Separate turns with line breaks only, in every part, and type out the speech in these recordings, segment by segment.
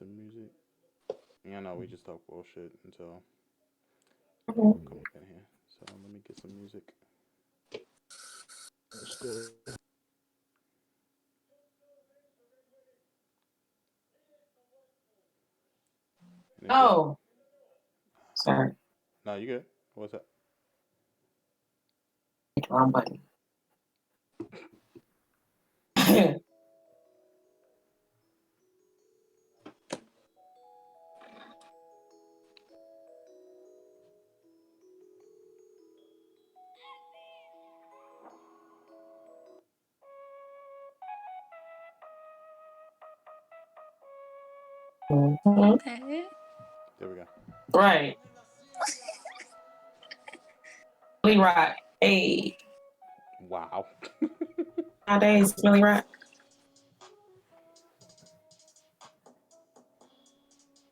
some music. Yeah, no, we just talk bullshit until
Mhm.
come up in here. So let me get some music.
That's good.
And if y'all,
Oh, sorry.
no, you good? What's that?
Hit the wrong button. Mhm.
Okay.
There we go.
Right. Millie Rock. Hey,
Wow.
nowadays, Millie Rock.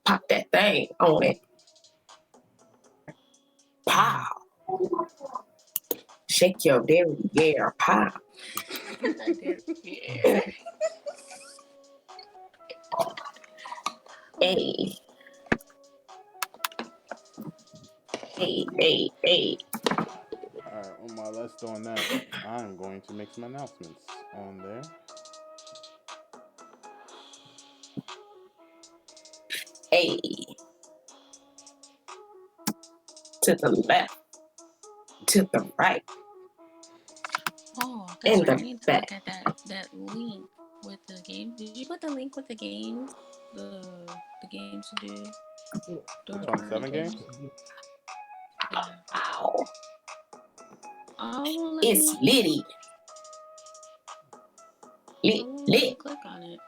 Pop that thing on it. Pow. Shake your dairy. Yeah, pow.
Yeah.
Hey. Hey, hey, hey.
All right. Well, while that's doing that, I'm going to make some announcements on there.
Hey. To the left. To the right.
Oh,
In
that's right. I
the
need to
back.
look at that link with the game. Did you put the link with the games? The games to do during
27
quarantine?
games?
Yeah.
Ow.
Oh, let
It's
me.
litty. Lit,
Oh, let me
lit.
click on it.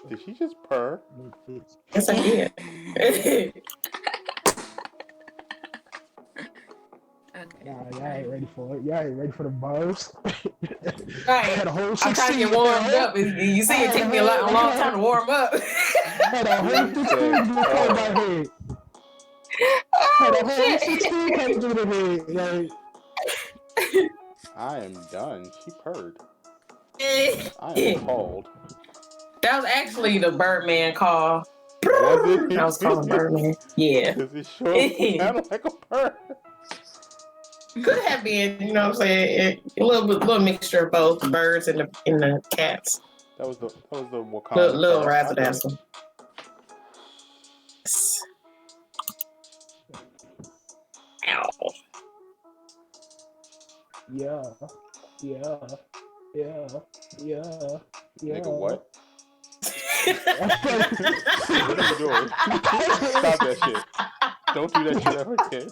Did she just purr?
Yes, I
Yeah.
did.
Okay.
Y'all ain't ready for it. Y'all ain't ready for the bars. I
Right.
had a whole
I'm trying to
16.
get warmed up. You
I
see, it
had
take me a long time to warm up.
had a whole
She
16
said
just came my
purr.
head. Had a
Oh,
whole
shit.
16 come through the head. Like,
I am done. She purred.
That
I am appalled.
was actually the Birdman call.
Was it?
I was calling Birdman. Yeah.
Because it sure sounded like a purr.
Could have been, you know what I'm saying, a little mixture of both the birds and the cats.
That was the Wakanda
Little
purr. I
razzle
get it.
dazzle. Ow.
yeah, yeah, yeah, yeah,
Nigga,
yeah.
what? What are you doing? Stop that shit. Don't do that shit ever again.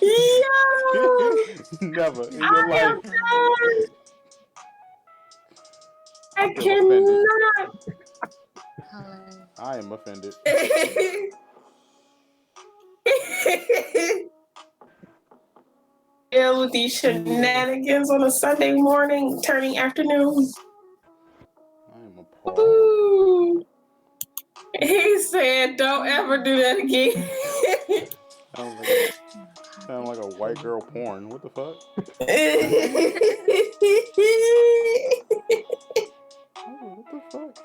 Yo,
Never in your
I am
life.
done.
I
I
feel offended.
cannot.
I am offended.
Deal with these shenanigans on a Sunday morning, turning afternoon.
I am appalled.
Ooh. He said, "Don't ever do that again."
Sound like a white girl porn. What the fuck? What the fuck?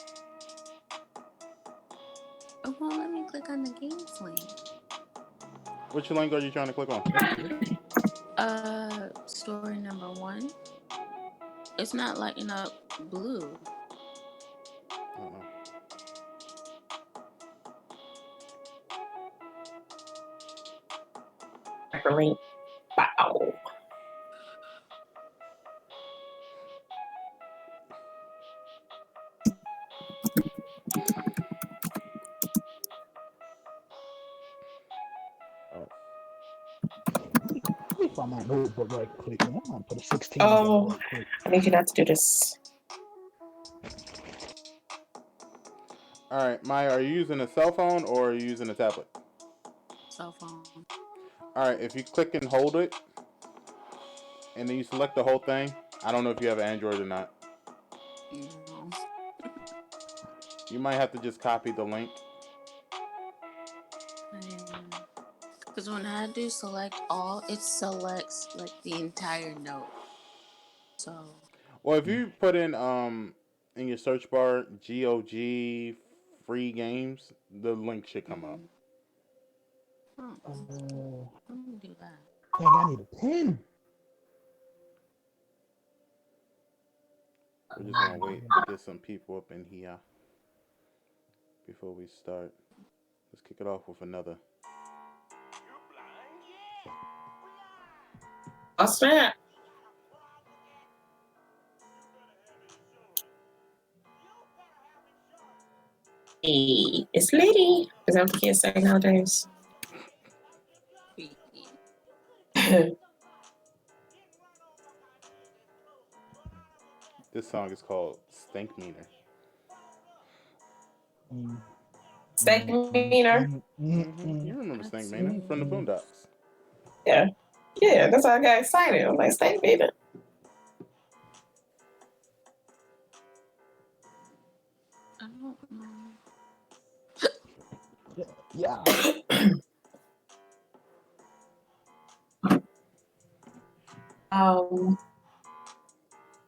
Oh, well, let me click on the games link.
Which link are you trying to click on?
Story number 1. It's not lighting up blue.
I don't know.
Hyperlink. Wow.
Let me find my notebook right quick, man. I'm gonna put a 16 together
Oh,
right quick.
I need you not to do this.
All right, Maya, are you using a cell phone or are you using a tablet?
Cell phone.
All right, if you click and hold it, and then you select the whole thing, I don't know if you have Android or not.
No.
You might have to just copy the link.
Because when I do select all, it selects like the entire note. So.
Well, if you put in in your search bar GOG free games, the link should come up.
Let me do that.
Dang, I need a pen.
We're just gonna wait to get some people up in here before we start. Let's kick it off with another.
Oh, snap. Hey, it's Liddy. Is that what the kids say nowadays?
This song is called Stank Meter.
Steak meter.
You remember Stank Meter from the Boondocks?
Yeah. Yeah, that's why I got excited. I'm like, steak meter.
I don't know.
Yeah.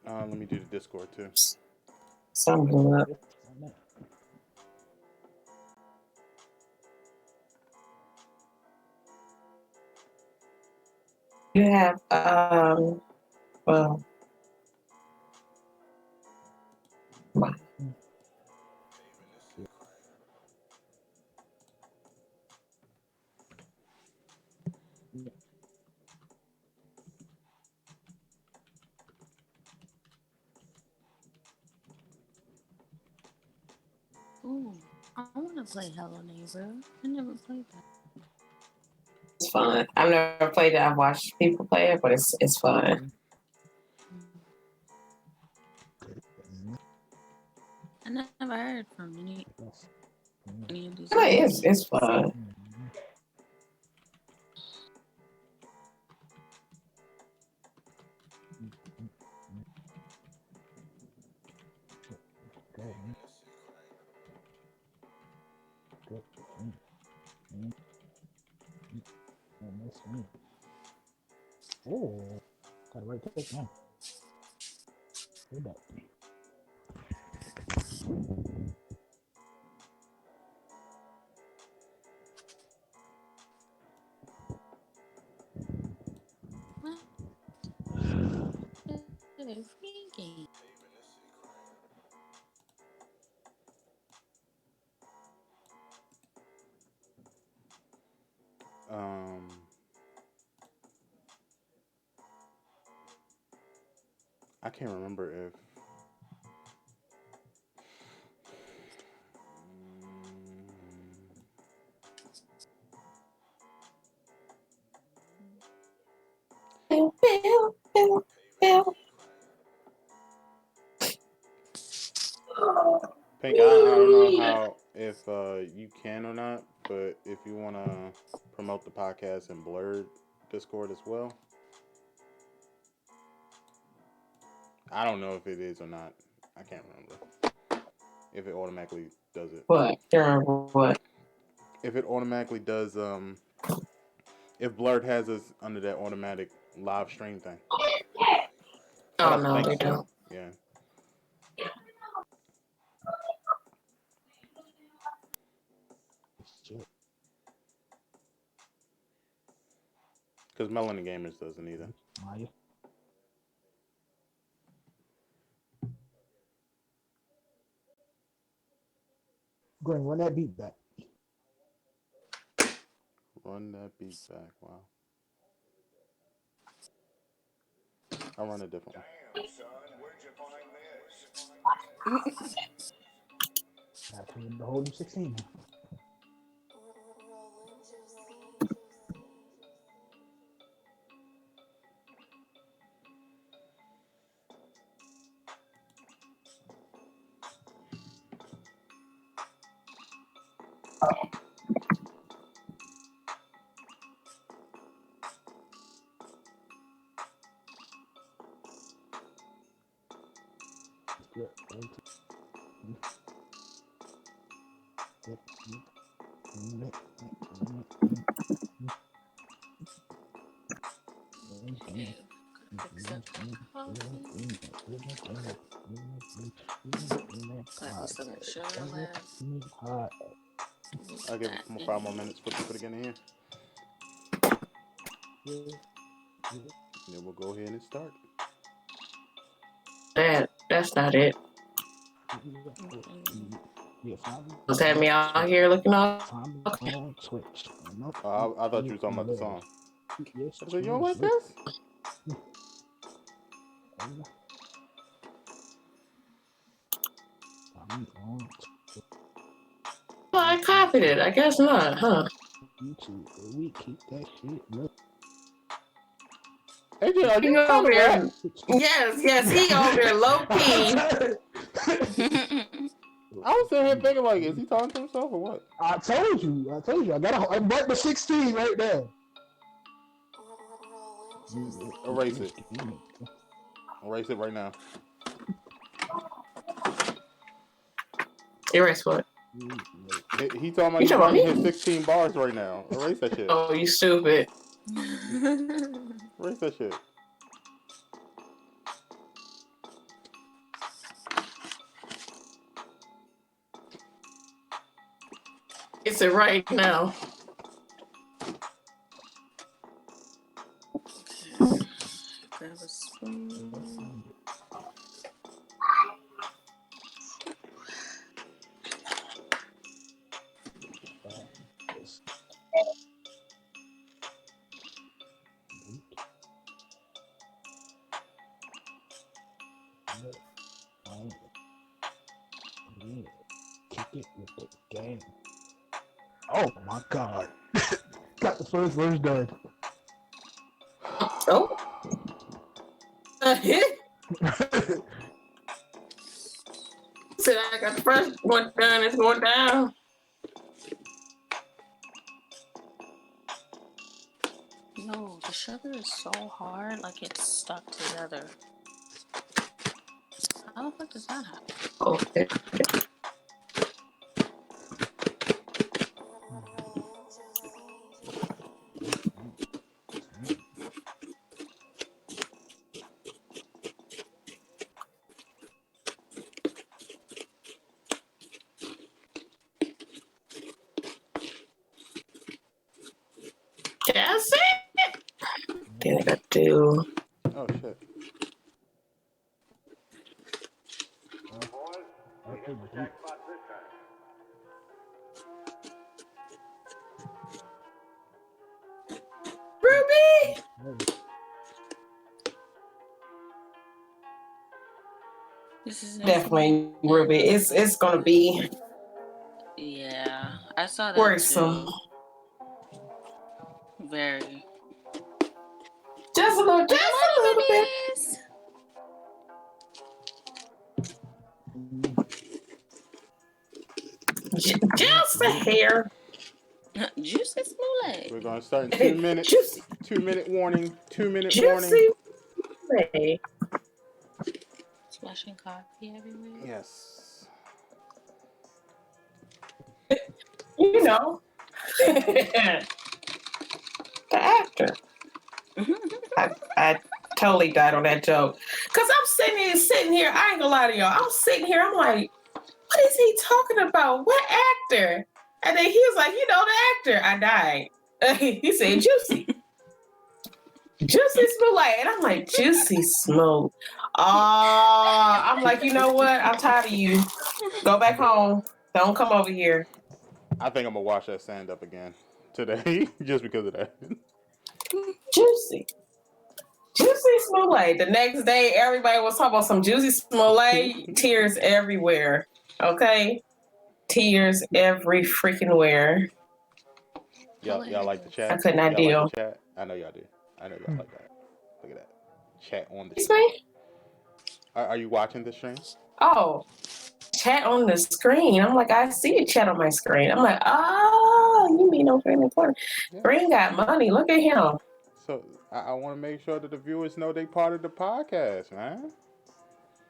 Let me do the Discord too.
Something up. You have well,
Ooh, I want to play Hello Neighbor. I never played that.
it's fun. I've never played it. I've watched people play it, but it's fun.
I never heard from any of these.
It's fun.
Oh, gotta write this down. Hold up.
What? It's free game.
I can't remember if Pink. I don't know how if you can or not, but if you want to promote the podcast in Blurred Discord as well, I don't know if it is or not. I can't remember if it automatically does it.
What? What?
If it automatically does, if Blurred has us under that automatic live stream thing. I
Oh
don't
no,
think
they
so.
don't.
Yeah. Because Melanie Gamers doesn't either.
Go ahead, run that beat back.
Run that beat back. Wow. I'll run a different one.
Damn, son, where'd you find this?
Gotta put in the whole new 16.
Glad we still got sugar left.
Hot.
I'll give it 5 more minutes. Put it in here. Then we'll go ahead and start.
That's not it. Was that me out here looking off? Okay.
On Twitch.
I thought you were talking about the song.
Yes,
I said, you don't like this?
Well, I copied it. I guess not, huh?
YouTube, we keep that shit. Look.
AJ, are
He
you trying
over
to
there.
rap?
Yes, he over there low key.
I was sitting here thinking, like, is he talking to himself or what?
I told you. I marked the 16 right there.
Erase it. Erase it right now.
Erase what?
He talking about
You
he's
talking about
running
me?
his 16 bars right now. Erase that shit.
Oh, you stupid.
Erase that shit.
It's it right now.
Grab a spoon.
Kick it with the game. Oh my god. Got the first verse done.
Oh. Said I got the first one done. It's going down.
No, the sugar is so hard, like it's stuck together. How the fuck does that happen?
Okay. That's it. Then I got to do.
Oh, shit.
Boys, we hit the jackpot this time.
Ruby.
This is
Definitely Ruby. It's gonna be
Yeah, I saw that
worrisome.
too. Very.
Just a little bit. Just a hair.
Juicy Smollett.
We're going to start in 2 minutes.
Juicy.
2 minute warning. 2 minute warning.
Juicy.
Splashing coffee everywhere.
Yes.
You know. The actor. I totally died on that joke. Because I'm sitting here. I ain't gonna lie to y'all. I'm sitting here. I'm like, what is he talking about? What actor? And then he was like, the actor. I died. He said, Juicy. Juicy Smollett. And I'm like, Juicy Smollett. I'm like, you know what? I'm tired of you. Go back home. Don't come over here.
I think I'm going to watch that stand up again today just because of that.
Juicy Smollett. The next day, everybody was talking about some Juicy Smollett. Tears everywhere. Okay? Tears every freaking where.
Y'all like the chat?
I could not
y'all
deal.
Like the chat? I know y'all do. I know y'all like that. Look at that. Chat on the
Excuse
screen.
me?
Are you watching the stream?
Oh, chat on the screen. I'm like, I see a chat on my screen. I'm like, oh, you mean over in the corner.
Yeah.
Green got money. Look at him.
So I want to make sure that the viewers know they part of the podcast, man.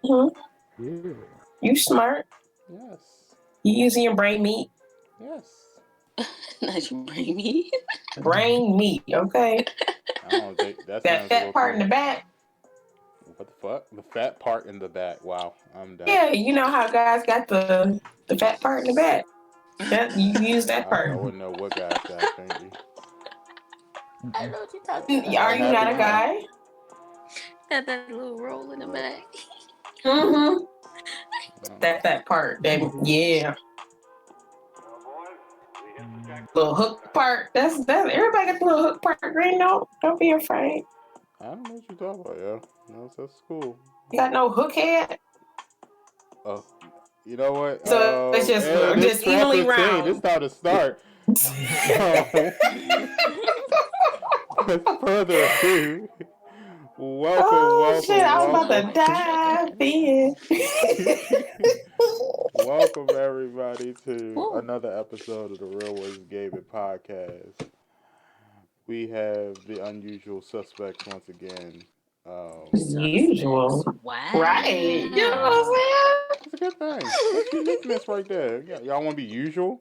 Mm-hmm.
Yeah.
You smart.
Yes.
You using your brain meat.
Yes.
Not your brain meat.
Brain meat, okay?
I don't think that
That fat part in the back.
What the fuck? The fat part in the back. Wow, I'm done.
Yeah, you know how guys got the fat part in the back. That you use that
I
part.
wouldn't know what guys got. Thank you.
I know what you're talking
All
about.
Are
right,
you
happy
not
to
a
know.
guy?
Got that little roll in the
Look,
back.
Mm-hmm.
uh,
That fat part. That yeah.
Now, boys, we hit the jackpot.
Little hook part. That's that. Everybody got the little hook part. Green. Don't be afraid.
I don't know what you're talking about, yo. No, that's cool.
You got no hook head,
Oh, you know what?
so it's
And it's
just evenly
12:15. It's
round.
time to start. So, with further ado,
Oh shit! I was about to
welcome.
dive in.
Welcome everybody to
Woo.
another episode of the Real Ones Gaming Podcast. We have the unusual suspects once again.
Usual,
Suspects.
right? You know what
Wow.
I'm
It's a good thing. That's uniqueness right there. Y'all want to be usual?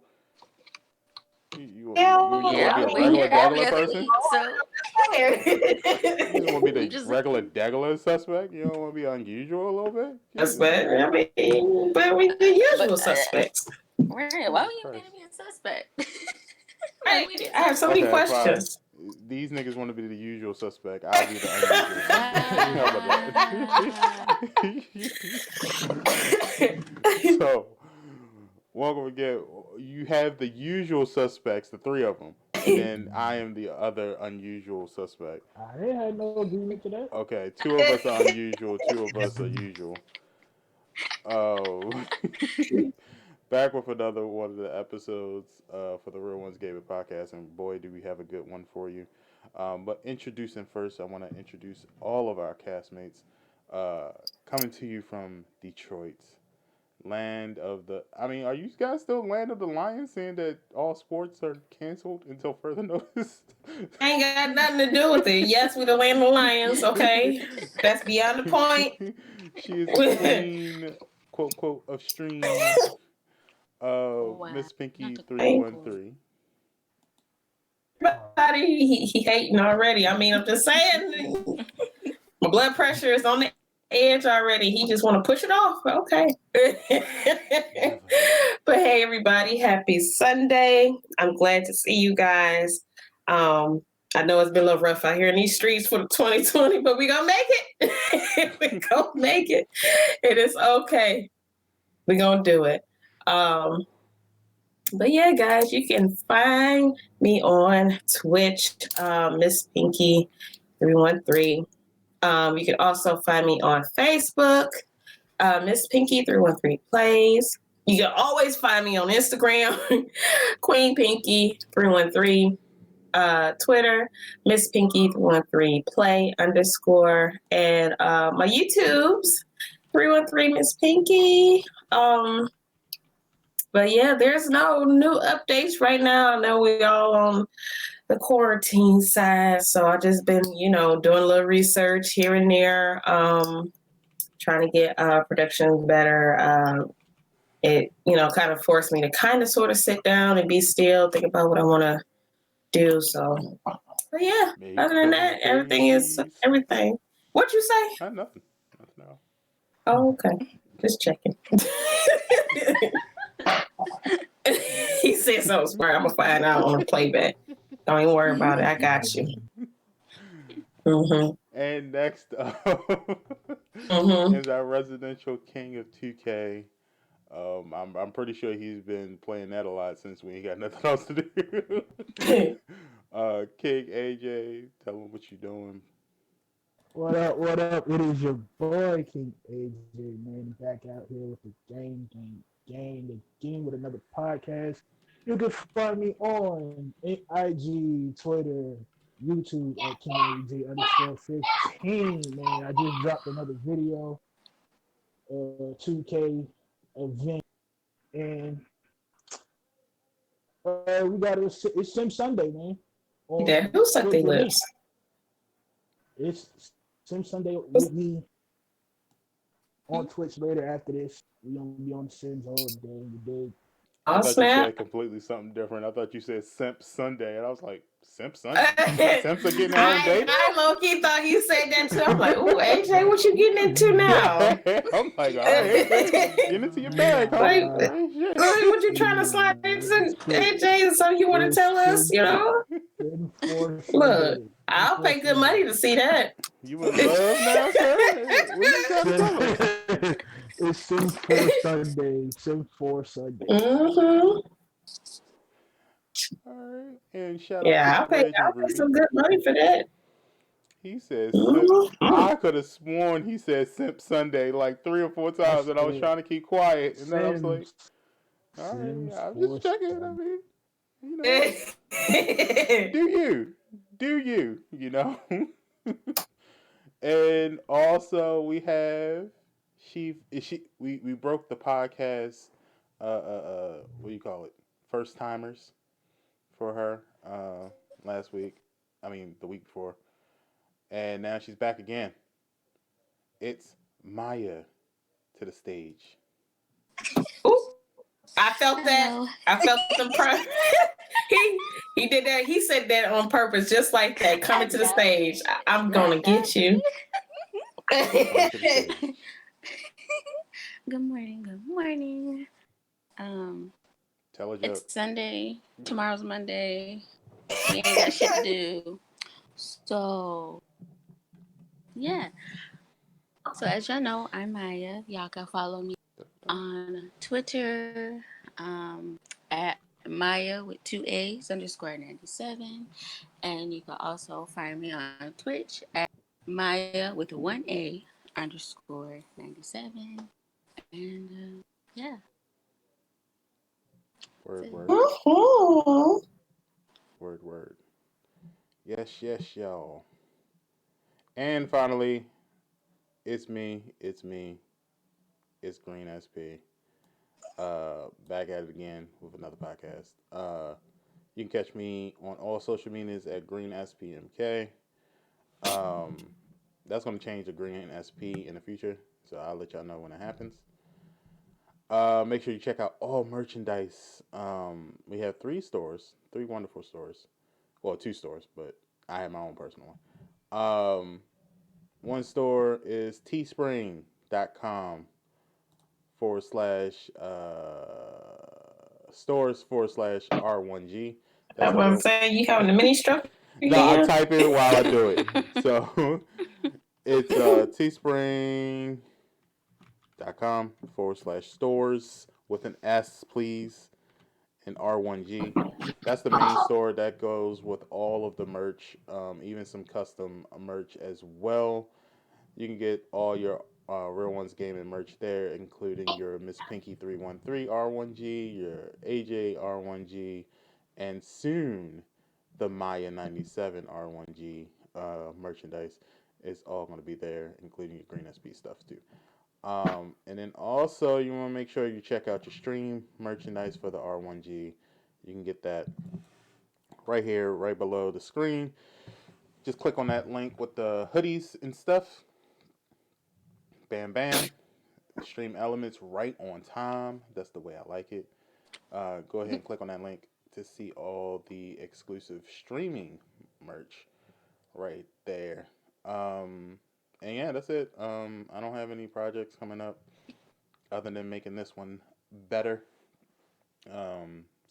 You want to
saying?
be
Yeah,
a
I
regular
yeah,
degular
I
person?
think so.
You just want to be
We
the
just
regular degular suspect? You don't want to be unusual a little bit? Jesus.
suspect. I mean, but we the
but
usual suspects.
right, why
Jesus
would you
Christ.
want to be a suspect? Like
Right?
we
I have
deserve
so many
Okay,
better.
fine.
questions.
These niggas want to be the usual suspect. I'll be the unusual suspect. How about
Wow.
that? So, welcome again. You have the usual suspects, the three of them, and then I am the other unusual suspect.
I didn't have no agreement to that.
Okay, two of us are unusual, two of us are usual. Oh, back with another one of the episodes for the Real Ones Gaming Podcast, and boy, do we have a good one for you. But introducing first, I want to introduce all of our castmates coming to you from Detroit, land of the. I mean, are you guys still land of the Lions, saying that all sports are canceled until further notice?
Ain't got nothing to do with it. Yes, we the land of lions. Okay, that's beyond the point.
She is the queen, quote quote, of streams.
Wow.
Miss
Not
Pinky
the
three
queen
one
queen.
three.
Everybody, he hating already. I mean, I'm just saying, my blood pressure is on the edge already. He just want to push it off. Okay. But hey, everybody, happy Sunday. I'm glad to see you guys. I know it's been a little rough out here in these streets for 2020, but we gonna make it. We gonna make it. It is okay. We gonna do it. But yeah, guys, you can find me on Twitch, Miss Pinky 313. You can also find me on Facebook, Miss Pinky 313 Plays. You can always find me on Instagram, Queen Pinky 313. Twitter, Miss Pinky 313 Play _ and my YouTube's 313 Miss Pinky. But yeah, there's no new updates right now. I know we all on the quarantine side, so I just been, doing a little research here and there, trying to get production better. It, kind of forced me to kind of sort of sit down and be still, think about what I want to do. So, but yeah,
Make
other than that, everything is
peace.
everything. What you say?
Nothing. Nothing else.
Oh, okay. Just checking. He said something smart. I'm gonna find out on the playback. Don't even worry about it. I got you. Mm-hmm.
And next up
Mm-hmm.
is our residential king of 2K. I'm pretty sure he's been playing that a lot since we ain't got nothing else to do. King AJ, tell him what you doing.
What up? What up? It is your boy King AJ, man, back out here with the game with another podcast. You can find me on IG, Twitter, YouTube at King AJ _15. Man, I just dropped another video, 2K event, and we got it's Sim Sunday, man.
Yeah,
On
who sucked
Twitch
their
with me.
lips?
It's Sim Sunday with me on Twitch later after this. We gonna be on the Sims all day. You dig?
I
Oh
thought you said
snap!
completely something different. I thought you said Simp Sunday, and I was like, Simp Sunday? Simps are getting out and dating?
I low key thought he said that too. I'm like, ooh, AJ, what you getting into now?
Yeah, I'm like, all right, get into your bag, homie.
like,
Nah,
Shit.
what you trying to slide
it's
into
cool.
AJ? Something you want to
It's
tell us? You know?
Sin for
Look,
Sunday. Sin
I'll
for
pay good
Sunday.
money to see that.
You in love now, sir? What you trying to
Sin,
tell us?
it's Sin for Sunday. Sin for Sunday.
hmm
All right, and shout out to
Yeah,
Bridge and
I'll pay
Rudy.
some good money for that.
He says Simp.
hmm
I could have sworn he said Simp Sunday like 3 or 4 times,
I
and I was
said
trying to keep quiet, and then I was like,
Sims.
all right,
Sims
I'm
for
just checking. I
Sunday.
mean, you know, do you, you know? And also we have we broke the podcast what do you call it, first timers for her last week, I mean the week before, and now she's back again. It's Maya to the stage.
Ooh, I felt that.
Hello.
I felt the he he did that. He said that on purpose, just like that. Coming to the stage. I'm gonna get you.
Coming to the stage.
Good morning. Good morning. Um,
Tell a joke.
it's Sunday. Tomorrow's Monday. We ain't got shit to do. So yeah. So as y'all know, I'm Maya. Y'all can follow me on Twitter at Maya with 2 A's _97. And you can also find me on Twitch at Maya with 1 A _97. And yeah,
Word,
that's it.
word,
Mhm.
word. Yes, y'all. And finally, it's Green SP. Back at it again with another podcast. You can catch me on all social medias at Greenspmk. Um, that's going to change to Green SP in the future, so I'll let y'all know when it happens. Make sure you check out all merchandise. We have 3 stores, 3 wonderful stores. Well, 2 stores, but I have my own personal one. One store is teespring.com/stores/R1G. That's
That's
a
what I'm
real.
saying. You having a mini stroke
No, I
again?
type it while I do it. So it's teespring.com/stores with an S, please, and R1G. That's the main store that goes with all of the merch, even some custom merch as well. You can get all your Real Ones Gaming merch there, including your Miss Pinky 313 R1G, your AJ R1G, and soon the Maya 97 R1G merchandise is all going to be there, including your Green SP stuff too. And then also, you want to make sure you check out your stream merchandise for the R1G. You can get that right here, right below the screen. Just click on that link with the hoodies and stuff. Bam, bam. Stream elements right on time. That's the way I like it. Go ahead and click on that link to see all the exclusive streaming merch right there. And yeah, that's it. I don't have any projects coming up other than making this one better.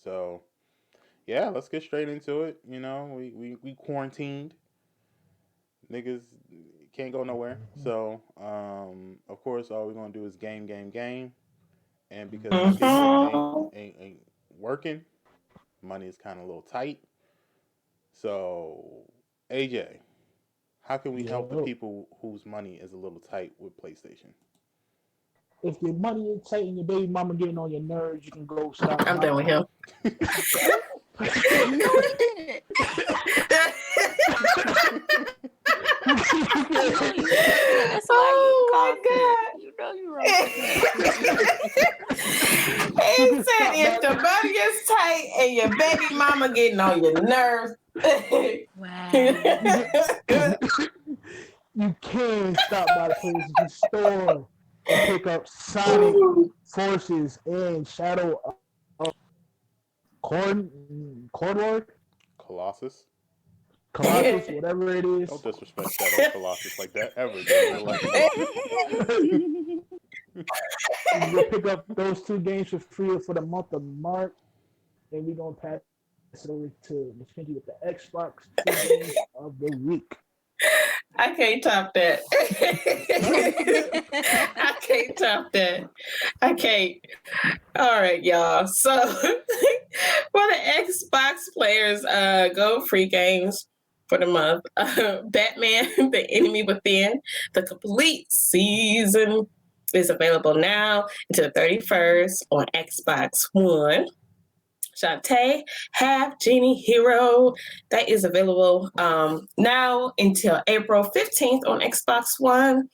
So yeah, let's get straight into it. You know, we quarantined. Niggas can't go nowhere. So of course, all we're gonna do is game. And because some people
Mhm.
ain't working, money is kind of a little tight. So AJ, how can we help the
Yo,
people whose money is a little tight with PlayStation?
if your money is tight and your baby mama getting on your nerves, you can go stop
I'm
by.
done with him.
No, he didn't. You know you wrong for that. That's why you
Oh
coughing. You know you wrong
my
for that.
god.
You
He
can
said
stop
if
by.
the money is tight and your baby mama getting on your nerves.
Wow.
You can, you can stop by the PlayStation store and pick up Sonic Forces and Shadow. Cordor,
Colossus.
Colossus, whatever it
Don't
is.
disrespect Shadow of Colossus like that ever again in your life.
You can go pick up those two games for free for the month of March, and we're gonna pass it over to Miss Pinky with the Xbox free games of the week.
I can't top that. I can't top that. I can't. All right, y'all. So for the Xbox players, go free games for the month. Batman: The Enemy Within, the complete season is available now until the 31st on Xbox One. Shantae, Half Genie Hero, that is available now until April 15th on Xbox One.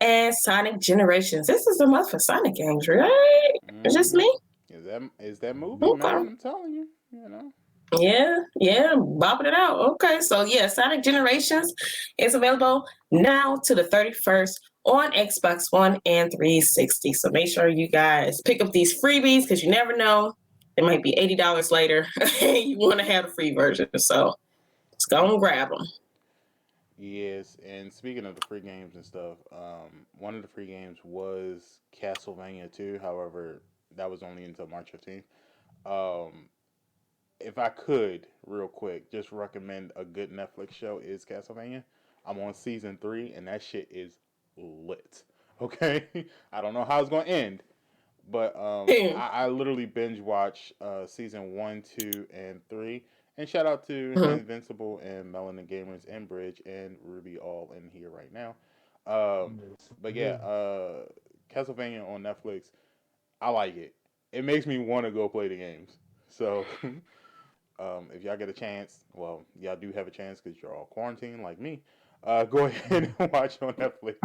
And Sonic Generations. This is the month for Sonic games, right? It's just
Mm-hmm.
me?
Is that movie,
Okay.
man? I'm telling you, you know.
Yeah, bopping it out. Okay, so yeah, Sonic Generations is available now to the 31st on Xbox One and 360. So make sure you guys pick up these freebies because you never know. It might be $80 later. You want to have the free version. So let's go and grab them.
Yes, and speaking of the free games and stuff, one of the free games was Castlevania 2. However, that was only until March 15th. Um, if I could, real quick, just recommend a good Netflix show is Castlevania. I'm on season 3, and that shit is lit. Okay, I don't know how it's gonna end, but I literally binge watch season 1, 2, and 3. And shout out to
Mhm.
Invincible and Melanin Gamers and Bridge and Ruby all in here right now. Um,
Yes.
but yeah, Castlevania on Netflix, I like it. It makes me want to go play the games. So if y'all get a chance, well, y'all do have a chance because you're all quarantined like me. Go ahead and watch on Netflix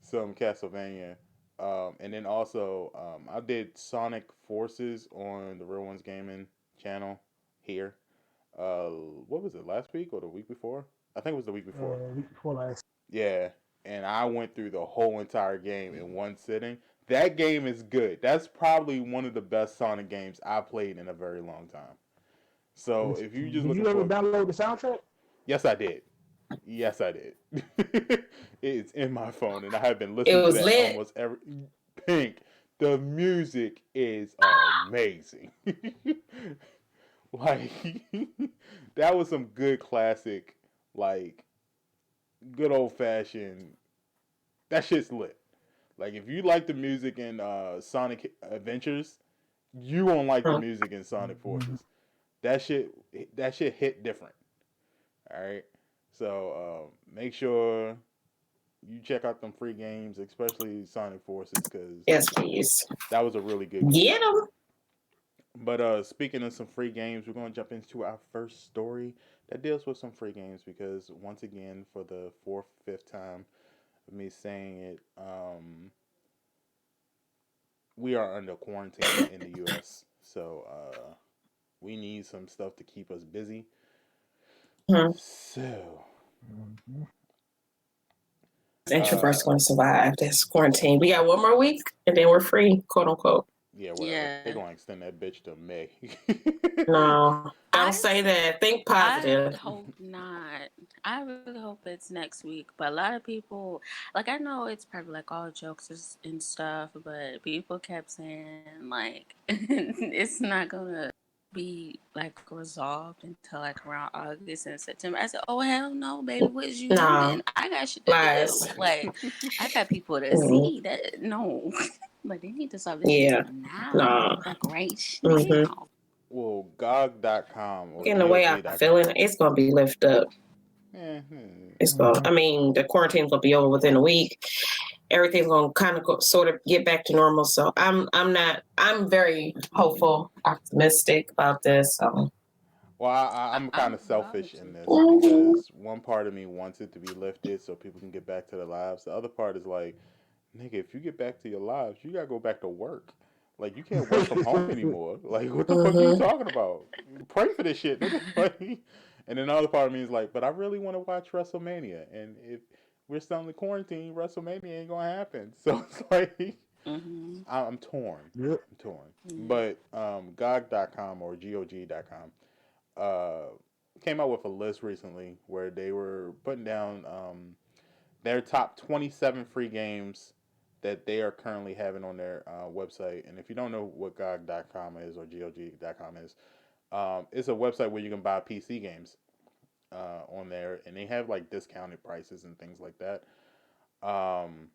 some Castlevania. And then also, I did Sonic Forces on the Real Ones Gaming channel here. Uh, what was it, last week or the week before? I think it was the week before.
Week before last.
Yeah, and I went through the whole entire game in one sitting. That game is good. That's probably one of the best Sonic games I played in a very long time. So if you're just
Did
looking
you ever
for,
download the soundtrack?
yes, I did. Yes, I did. It's in my phone, and I have been
It
listening to
was
that
lit.
almost every. Pink, the music is amazing. Like that was some good classic, like good old fashioned. That shit's lit. Like if you like the music in Sonic Adventures, you won't like the music in Sonic
Mhm.
Forces. That shit, that shit hit different. All right, so make sure you check out them free games, especially Sonic Forces, because
Yes, please.
that was a really good game.
Get them.
But speaking of some free games, we're gonna jump into our first story that deals with some free games because once again, for the fourth, fifth time of me saying it, we are under quarantine in the U.S. So we need some stuff to keep us busy. So
Mm-hmm.
uh,
Introverts going to survive this quarantine. We got one more week and then we're free, quote unquote.
yeah, whatever.
Yeah.
They're gonna extend that bitch to May.
No, don't
I
say that. Think
I
positive.
hope not. I really hope it's next week. But a lot of people, like, I know it's probably like all jokes and stuff, but people kept saying like it's not gonna be like resolved until like around August and September. I said, "Oh hell no, baby! What is you
No,
doing? I got shit to do.
lies.
Like, I got people to
Mm,
see. That no, like they need to solve this shit
yeah,
now,
no.
like right
Mm-hmm.
now."
Well, GOG.com or
In the way I'm feeling,
GOG.com.
it's gonna be lifted up.
Yeah,
It's going.
Mhm.
I mean, the quarantine's gonna be over within a week. Everything's gonna kind of sort of get back to normal. So I'm not. I'm very hopeful, optimistic about this. So.
well, I'm kind
I'm
of
about
selfish in
to.
this
Mhm.
because one part of me wants it to be lifted so people can get back to their lives. The other part is like, nigga, if you get back to your lives, you gotta go back to work. Like, you can't work from home anymore. Like, what the fuck are you
Mhm.
talking about? Pray for this shit, nigga. Like, and then the other part of me is like, but I really want to watch WrestleMania, and if we're still in the quarantine, WrestleMania ain't gonna happen. So it's like,
Mhm.
I'm torn.
Yep.
I'm torn.
Yeah.
But GOG.com or GOG.com came out with a list recently where they were putting down their top 27 free games that they are currently having on their website. And if you don't know what GOG.com is or GOG.com is, it's a website where you can buy PC games on there, and they have like discounted prices and things like that. Um,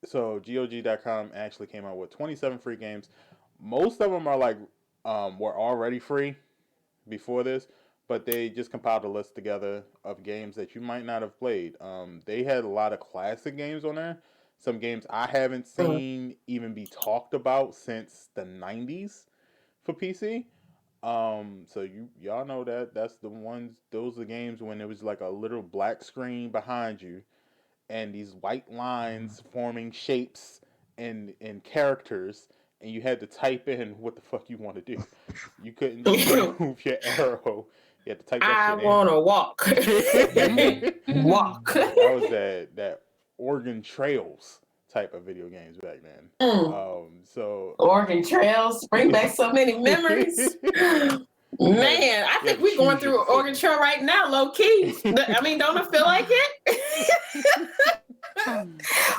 so GOG.com actually came out with 27 free games. Most of them are like were already free before this, but they just compiled a list together of games that you might not have played. They had a lot of classic games on there. Some games I haven't seen even be talked about since the 90s for PC. So y'all know that that's the ones. Those are games when it was like a little black screen behind you and these white lines forming shapes and characters, and you had to type in what the fuck you want to do. You couldn't just move your arrow. You had to type that
I
shit in.
wanna walk. Walk.
That was that Oregon Trails type of video games back then.
Mm.
So
Oregon Trails bring back so many memories. Man, I
you had
think
to
we're going
choose your
through an Oregon
decision.
Trail right now, low key. I mean, don't it feel like it?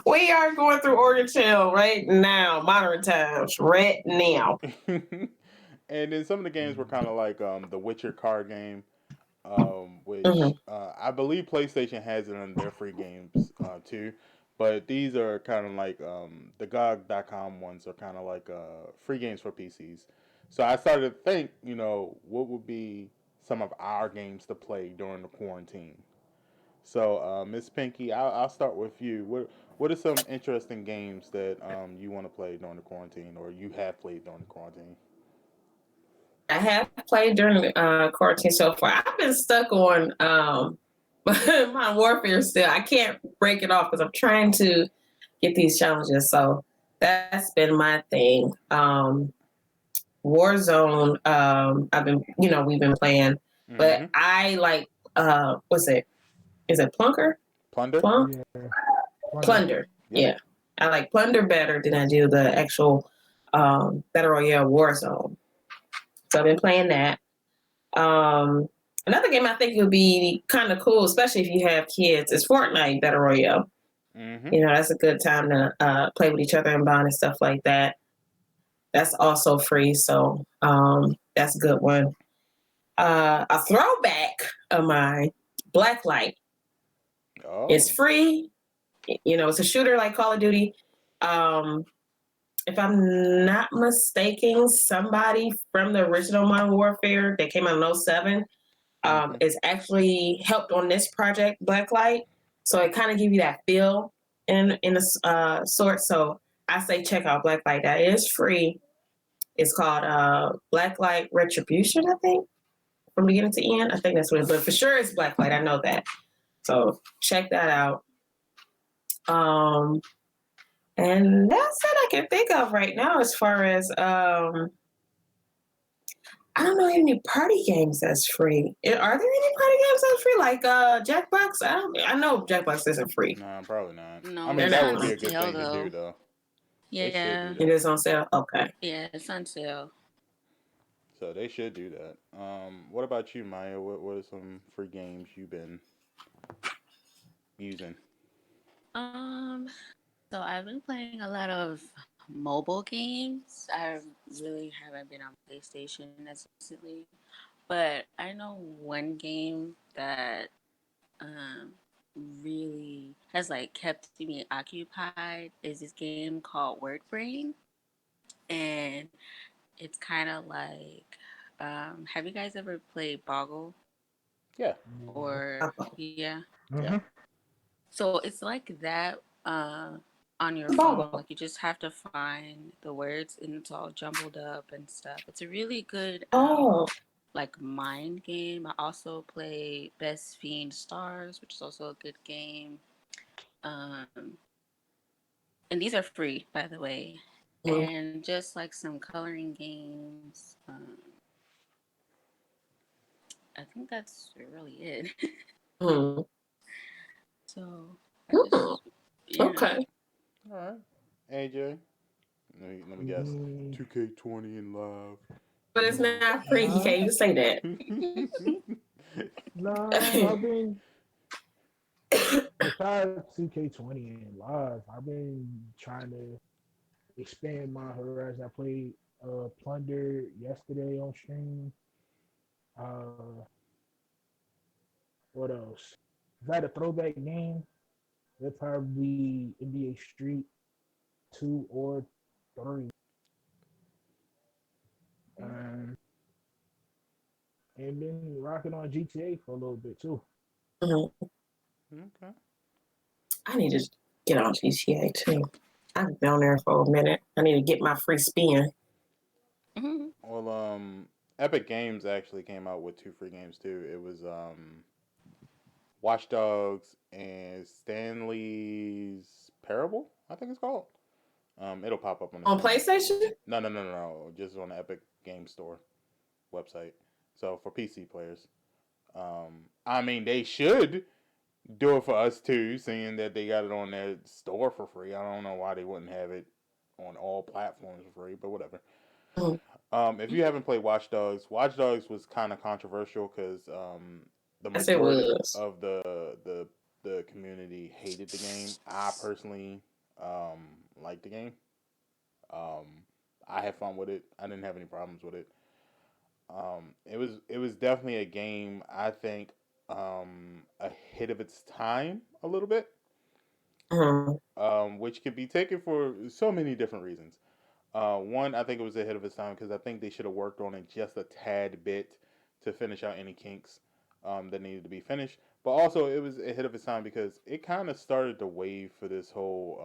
We are going through Oregon Trail right now, modern times, right now.
And then some of the games were kind of like the Witcher card game, which
Mhm.
I believe PlayStation has it on their free games too. But these are kind of like the GOG.com ones are kind of like free games for PCs. So I started to think, what would be some of our games to play during the quarantine. So, Miss Pinky, I'll start with you. What are some interesting games that you want to play during the quarantine, or you have played during the quarantine?
I have played during the quarantine so far. I've been stuck on Modern Warfare still. I can't break it off because I'm trying to get these challenges. So that's been my thing. Warzone, we've been playing, but
Mm-hmm.
I like, what's it? Is it Plunker?
Plunder.
Plunk?
Yeah. Wonder.
Plunder.
Yep.
Yeah. I like Plunder better than I do the actual Battle Royale Warzone. So I've been playing that. Um, Another game I think would be kind of cool, especially if you have kids, is Fortnite Battle Royale.
Mm-hmm.
You know, that's a good time to play with each other and bond and stuff like that. That's also free, so that's a good one. A throwback of mine, Blacklight. It's
Oh.
free. You know, it's a shooter like Call of Duty. Um, if I'm not mistaken, somebody from the original Modern Warfare that came out in '07
Mm-hmm.
is actually helped on this project, Blacklight. So it kind of give you that feel in a sort. So I say check out Blacklight. That is free. It's called Blacklight Retribution, I think, from beginning to end. I think that's what it is. But for sure, it's Blacklight. I know that. So check that out. Um, and that's what I can think of right now as far as I don't know any party games that's free. Are there any party games that's free? Like Jackbox? I know Jackbox isn't free.
No, probably not. I
No,
mean,
They're
it's
that
not.
would
on
be a good
sale
thing to do,
though.
though. They should do
Yeah.
It
that.
is on sale. Okay.
Yeah, it's on sale.
So they should do that. What about you, Maya? What are some free games you've been using?
Um, so I've been playing a lot of mobile games. I really haven't been on PlayStation as recently, but I know one game that um really has like kept me occupied is this game called Word Brain, and it's kind of like have you guys ever played Boggle
Yeah.
or yeah?
Yeah.
Mm-hmm.
So it's like that on your phone.
Bubble.
Like you just have to find the words and it's all jumbled up and stuff. It's a really good
Oh.
like mind game. I also play Best Fiend Stars, which is also a good game. Um, and these are free, by the way. And just like some coloring games. I think that's really it.
Mm-hmm.
So I
Mm-hmm.
just, you know,
Okay.
All right. AJ, let me guess.
Mm,
2K20 in live.
But it's not free. You
nah,
can't even say that.
nah. I've been besides 2K20 and live. I've been trying to expand my horizon. I played Plunder yesterday on stream. Uh, what else? If I had a throwback game, it'd probably be NBA Street 2 or 3. Um, and been rocking on GTA for a little bit too.
Mhm.
Okay.
I need to get on GTA too. I've been on there for a minute. I need to get my free spin.
Mhm.
Well, Epic Games actually came out with two free games too. It was Watch Dogs and Stanley's Parable, I think it's called. It'll pop up on the
On
screen.
PlayStation?
No. Just on the Epic Game Store website. So for PC players, I mean they should do it for us too, seeing that they got it on their store for free. I don't know why they wouldn't have it on all platforms for free, but whatever.
Mhm.
If you haven't played Watch Dogs was kind of controversial because the
Yes, it
majority
was.
of the community hated the game. I personally liked the game. Um, I had fun with it. I didn't have any problems with it. It was definitely a game. I think ahead of its time a little bit,
Mhm.
which could be taken for so many different reasons. One, I think it was ahead of its time because I think they should have worked on it just a tad bit to finish out any kinks that needed to be finished. But also, it was ahead of its time because it kind of started the wave for this whole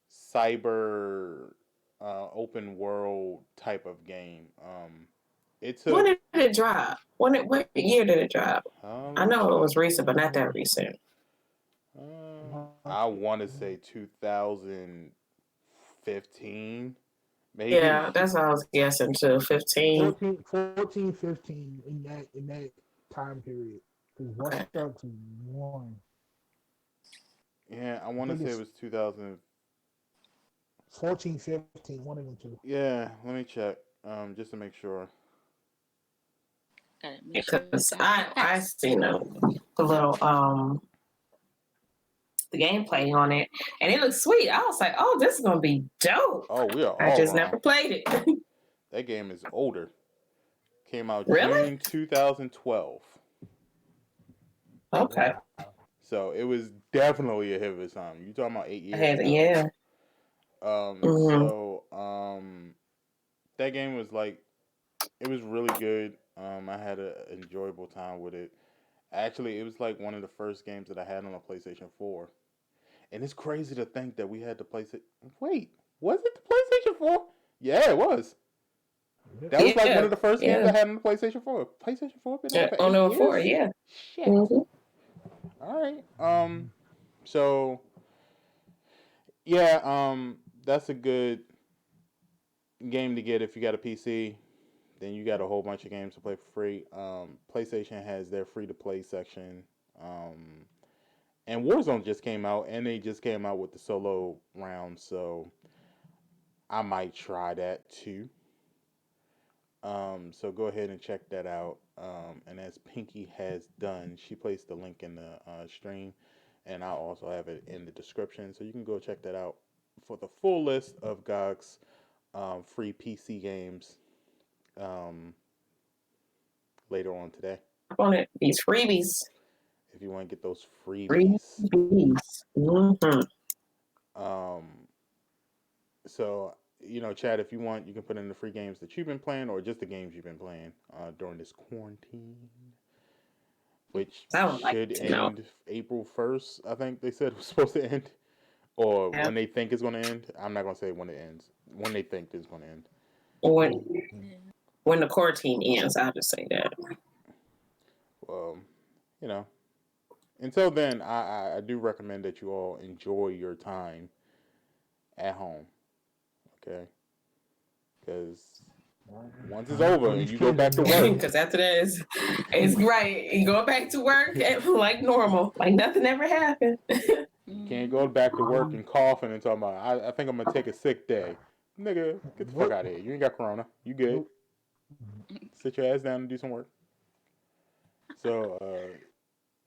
cyber open world type of game. It
When
took.
did it drop? What year did it drop?
Let
I
me
know it
check.
was recent, but not that recent.
I want to say 2015, maybe.
Yeah, that's what I was guessing too. 15.
14, 15 in that time period. Because Watch
Okay.
Dogs was one.
Yeah, I
I
want to
think
say it
it's
was 2000.
14, 15, one of them two.
Yeah, let me check. Just to make sure.
Gotta make sure
Because
time
I
don't
I
pass.
seen the little the gameplay on it, and it looks sweet. I was like, oh, this is gonna be dope.
Oh, we are
I
all
just
wrong.
never played it.
That game is older. Came out
Really?
June 2012.
Okay.
Wow.
So it was definitely ahead of its time. You talking about 8 years ago?
Yeah. Hmm.
That game was like it was really good. I had an enjoyable time with it. Actually, it was like one of the first games that I had on a PlayStation 4. And it's crazy to think that we had the PlayStation. Wait, was it the PlayStation 4? Yeah, it was.
Yep.
That was like one
Yeah.
of the first games
Yeah.
I had on the PlayStation 4. PlayStation 4 been out
Yeah.
for
On
eight
number 4.
years?
Yeah.
Shit.
Hmm.
All right. So yeah, that's a good game to get if you got a PC. Then you got a whole bunch of games to play for free. PlayStation has their free to play section. Um, and Warzone just came out, and they just came out with the solo round, so I might try that too. So go ahead and check that out. And as Pinky has done, she placed the link in the stream, and I'll also have it in the description, so you can go check that out for the full list of GOG's free PC games um, later on today.
On it. These freebies.
If you want to get those freebies.
Freebies. Hmm.
Um, so Chad, if you want, you can put in the free games that you've been playing, or just the games you've been playing during this quarantine, which
I would like
should
to know.
end April 1st. I think they said it was supposed to end, or
Yeah.
when they think it's going to end. I'm not going to say when it ends. When they think it's going to end.
When
Yeah.
when the quarantine ends, I'll just say that.
Well, you know. Until then, I do recommend that you all enjoy your time at home. Okay, because once it's over
All
and
these
you go
kids
back
in
to
the
work,
hood.
Because after that is right. You go back to work like normal, like nothing ever happened.
You can't go back to work and coughing and talking about, I think I'm going to take a sick day. Nigga, get the fuck out of here. You ain't got corona. You good.
Nope.
Sit your ass down and do some work. So,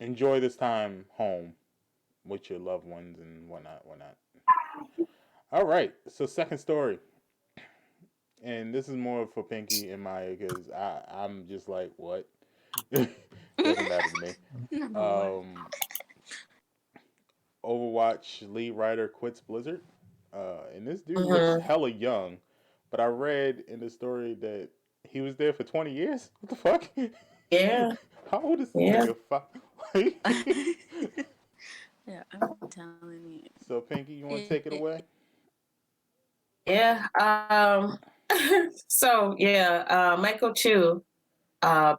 enjoy this time home with your loved ones and whatnot. All right. So, second story. And this is more for Pinky and Maya because I'm just like, what? Doesn't matter to me.
Number one.
Overwatch lead writer quits Blizzard. And this dude looks
Mm-hmm.
hella young. But I read in the story that he was there for 20 years. What the fuck?
Yeah.
How old is this
Yeah.
nigga?
Yeah, I'm telling you.
So, Pinky, you want to take it away?
Yeah. So yeah, Michael Chu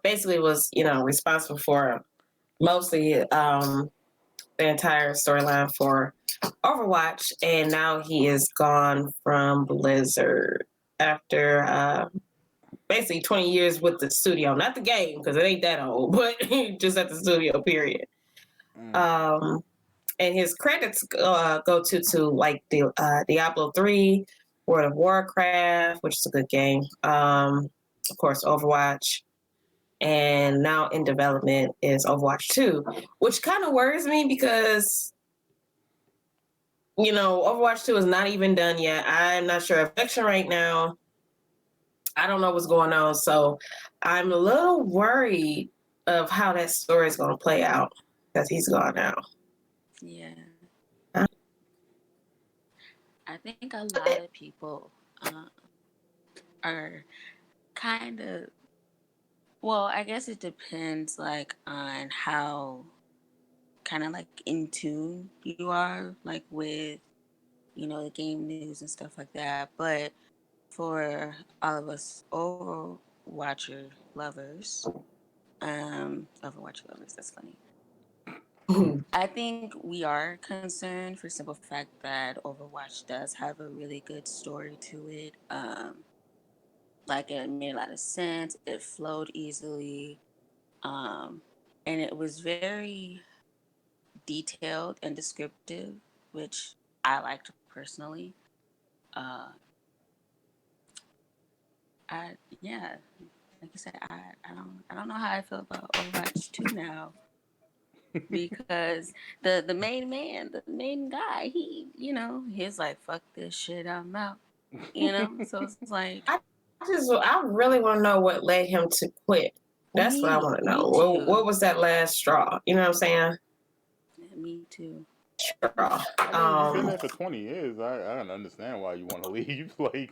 basically was, responsible for mostly the entire storyline for Overwatch, and now he is gone from Blizzard after basically 20 years with the studio, not the game because it ain't that old, but just at the studio period. And his credits go to like the Diablo 3, World of Warcraft, which is a good game. Of course, Overwatch. And now in development is Overwatch 2, which kind of worries me because, Overwatch 2 is not even done yet. I'm not sure of action right now. I don't know what's going on. So I'm a little worried of how that story is going to play out because he's gone now.
Yeah. I think a lot of people are kind of, well, I guess it depends like on how kind of like in tune you are like with, the game news and stuff like that. But for all of us Overwatch lovers, that's funny. I think we are concerned for simple fact that Overwatch does have a really good story to it. Like it made a lot of sense. It flowed easily, and it was very detailed and descriptive, which I liked personally. Like I said, I don't know how I feel about Overwatch 2 now. Because the main man, the main guy, he's like, fuck this shit, I'm out. So it's like
I really want to know what led him to quit. That's what I want to know. What was that last straw? You know what I'm saying?
Yeah, me too.
Straw.
I mean, you've been there for 20 years. I don't understand why you want to leave. Like,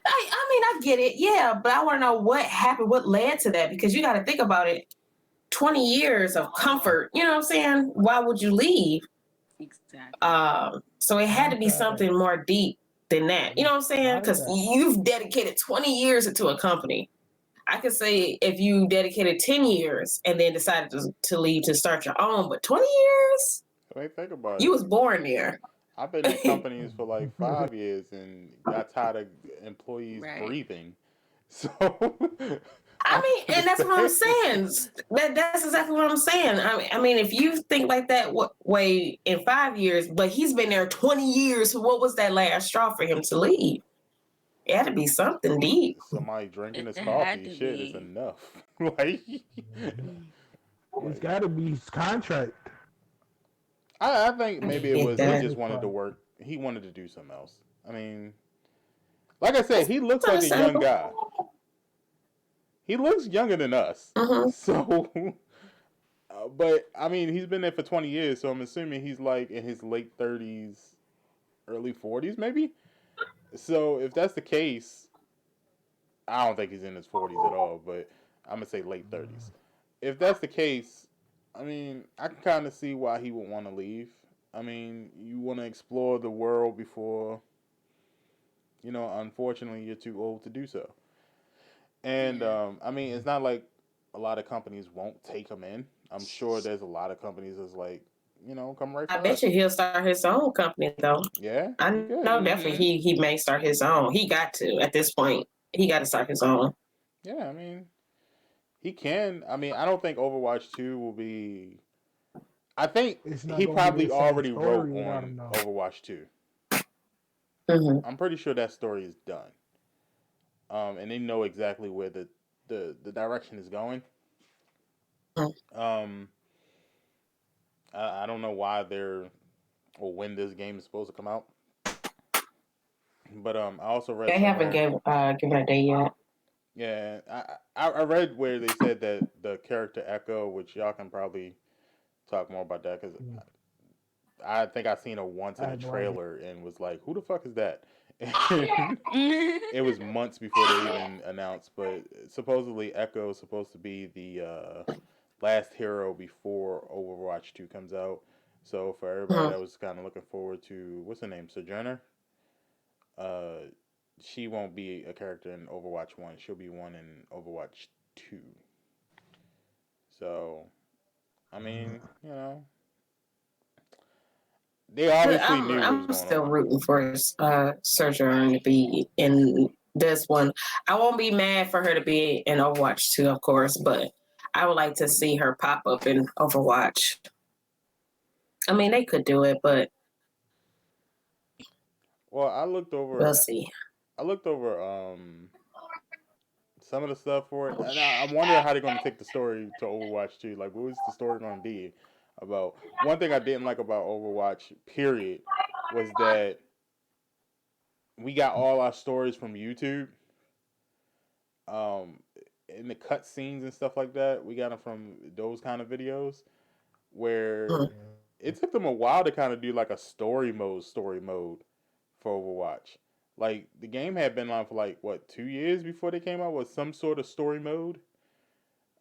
I get it, yeah, but I want to know what happened, what led to that, because you got to think about it. 20 years of comfort, you know what I'm saying? Why would you leave?
Exactly.
So it had to be something more deep than that. You know what I'm saying? Because you've dedicated 20 years into a company. I could say if you dedicated 10 years and then decided to leave to start your own, but 20 years?
I mean, think about it.
You was born there.
I've been in companies for like 5 years and got tired of employees breathing. So,
I mean, and that's what I'm saying. That's exactly what I'm saying. I mean, if you think like that way in 5 years, but he's been there 20 years, what was that last straw for him to leave? It had to be something deep.
Somebody drinking his coffee, shit, is enough. Like,
it's got to be his contract.
I think maybe it was he just wanted to work. He wanted to do something else. I mean, like I said, he looks like a young guy. He looks younger than us.
Mm-hmm.
So, but I mean, he's been there for 20 years, so I'm assuming he's like in his late 30s, early 40s, maybe. So if that's the case, I don't think he's in his 40s at all, but I'm gonna say late 30s. If that's the case, I mean, I can kind of see why he would want to leave. I mean, you want to explore the world before, unfortunately, you're too old to do so. And I mean, it's not like a lot of companies won't take him in. I'm sure there's a lot of companies that's like, come right for us.
I bet you he'll start his own company though.
Yeah,
I know definitely he may start his own. He got to at this point. He got to start his own.
Yeah, I mean, he can. I mean, I don't think Overwatch 2 will be. I think
It's not
he
gonna be
probably
the same
already wrote
story without
on
him though.
Overwatch 2.
Mm-hmm.
I'm pretty sure that story is done. And they know exactly where the direction is going. Um, I don't know why they're or when this game is supposed to come out, but I also read
They haven't
somewhere.
given a day yet.
Yeah, I read where they said that the character Echo, which y'all can probably talk more about that because
Mm.
I think I seen her once
I
in a
had no idea.
trailer and was like, "Who the fuck is that?" And it was months before they even announced, but supposedly Echo is supposed to be the last hero before Overwatch 2 comes out. So for everybody
Mm-hmm.
that was kind of looking forward to what's her name, Sojourner, uh, she won't be a character in Overwatch 1. She'll be one in Overwatch 2. So I mean, they
But
obviously
I'm
knew what was
I'm
going
still
on.
rooting for Sojourner to be in this one. I won't be mad for her to be in Overwatch 2, of course, but I would like to see her pop up in Overwatch. I mean, they could do it, but
Well,
we'll see.
I looked over some of the stuff for it, and I'm wondering how they're going to take the story to Overwatch 2. Like, what was the story going to be about? One thing I didn't like about Overwatch, period, was that we got all our stories from YouTube. Um, in the cut scenes and stuff like that, we got them from those kind of videos where
Mm.
Yeah.
it took them a while to kind of do like a story mode for Overwatch. Like the game had been on for like what 2 years before they came out with some sort of story mode.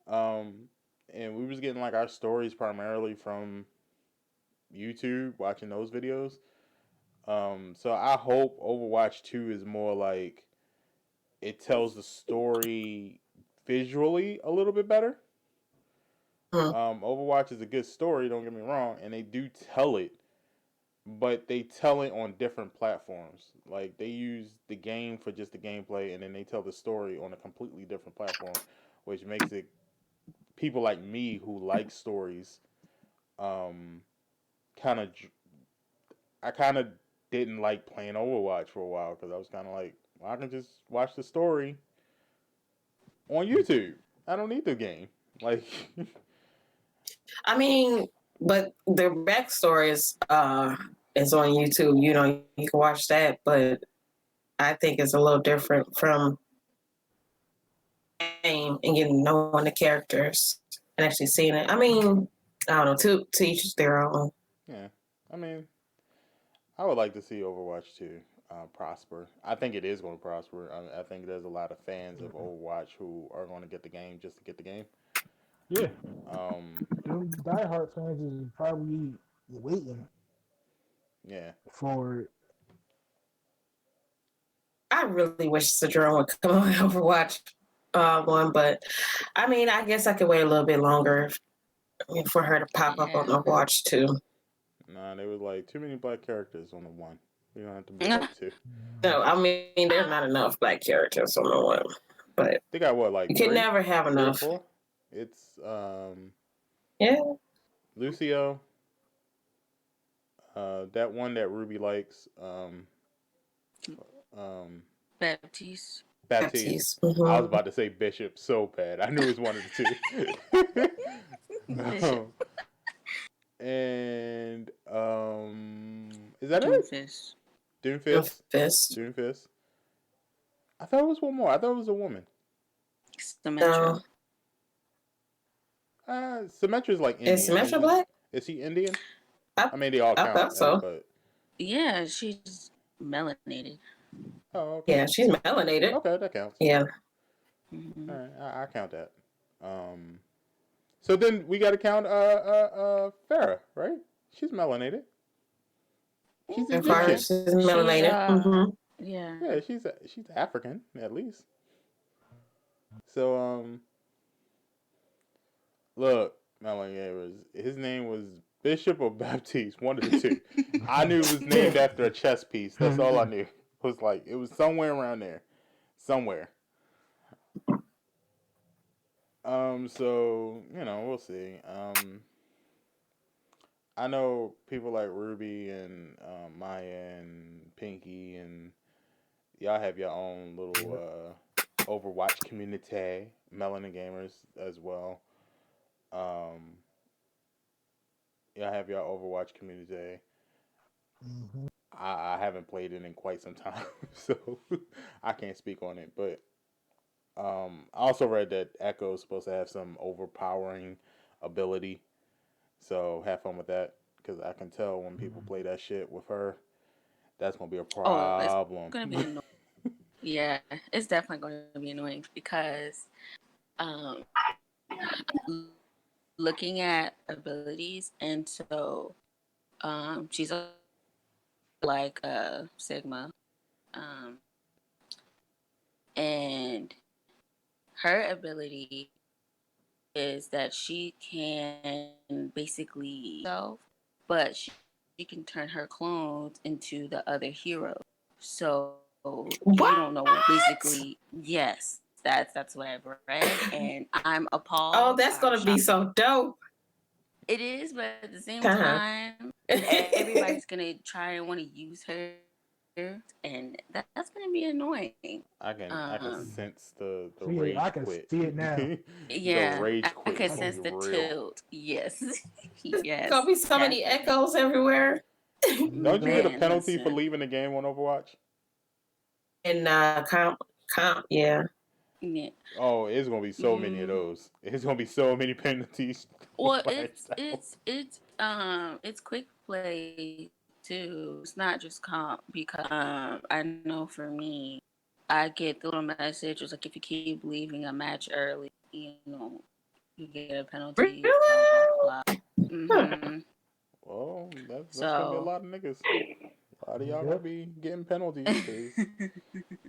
Um, and we was getting like our stories primarily from YouTube, watching those videos. So I hope Overwatch 2 is more like it tells the story visually a little bit better.
Mm.
Overwatch is a good story, don't get me wrong, and they do tell it, but they tell it on different platforms. Like they use the game for just the gameplay, and then they tell the story on a completely different platform, which makes it people like me who like stories, um, kind of. I kind of didn't like playing Overwatch for a while because I was kind of like, well, I can just watch the story on YouTube. I don't need the game. Like,
I mean, but the backstory is on YouTube. You know, you can watch that, but I think it's a little different from game and getting knowing the characters and actually seeing it. I mean, I don't know. To each their own.
yeah, I mean, I would like to see Overwatch 2 prosper. I think it is going to prosper. I think there's a lot of fans of Overwatch who are going to get the game just to get the game.
Yeah.
Um,
Them diehard fans is probably waiting
yeah.
for it.
I really wish Sojourner would come on Overwatch one, but I mean, I guess I could wait a little bit longer for her to pop up on
Yeah.
Overwatch too.
Nah, they was like too many black characters on the one. We don't have to make up two.
So I mean, there's not enough black characters on the one, but
They got what,
you
like
can never have
three or
enough.
four? It's
Yeah.
Lucio, that one that Ruby likes, um,
Baptiste.
Baptiste.
Baptiste.
I was
Mm-hmm.
about to say Bishop so bad. I knew it was one of the two.
Bishop.
And is that it?
Doomfist.
Doomfist.
Fist.
Doomfist. I thought it was one more. I thought it was a woman.
Symmetra.
So
Symmetra's like
is
Indian,
Symmetra
isn't?
black?
Is he Indian?
I,
I mean, they all
I
count
thought
as,
so.
but
Yeah, she's melanated.
oh, okay,
Yeah, she's melanated.
okay, that counts.
Yeah.
Mm-hmm.
All right, I count that. Um, so then we got to count Farah, right? She's melanated. She's
As far
Egyptian.
as she's
She's
melanated. Mm-hmm.
yeah.
Yeah, she's African at least. So look, Melanie was his name was Bishop or Baptiste, one of the two. I knew it was named after a chess piece. That's all I knew. It was like it was somewhere around there, somewhere. So we'll see. I know people like Ruby and Maya and Pinky and y'all have your own little Overwatch community, Melanin Gamers as well. Um, y'all have your Overwatch community.
Mm-hmm.
I haven't played it in quite some time, so I can't speak on it. But I also read that Echo is supposed to have some overpowering ability, so have fun with that. Because I can tell when people play that shit with her, that's gonna be a
Oh, it's
problem.
gonna be annoying. Yeah, it's definitely going to be annoying because um, looking at abilities, and so she's like Sigma, um, and her ability is that she can basically self, but she can turn her clones into the other hero. So you
What?
don't know basically. Yes, that's what I've read, and I'm
Oh,
appalled.
that's
I'm
gonna be
shocked.
so dope.
It is, but at the same
Uh-huh.
time, everybody's gonna try and want to use her, and that's gonna be annoying.
I can
Um,
sense the
See, I
rage
can
quit.
see it now.
The
yeah,
rage
I
quit
could
is gonna
I
sense
be
the
real.
tilt. Yes,
Gonna
yes,
be so many
definitely.
echoes everywhere.
Don't you get a
Man,
penalty for
listen.
leaving the game on Overwatch?
And comp, yeah.
Yeah.
Oh, it's gonna be so many of
Mm,
those. It's gonna be so many penalties.
well,
Flash out.
it's quick play too. It's not just comp because I know for me, I get the little messages like if you keep leaving a match early, you get a penalty. Blah blah
Really?
blah.
Huh.
Mhm.
Well, that's gonna be a
So.
lot of niggas. A lot of y'all gonna
Yep.
be getting penalties because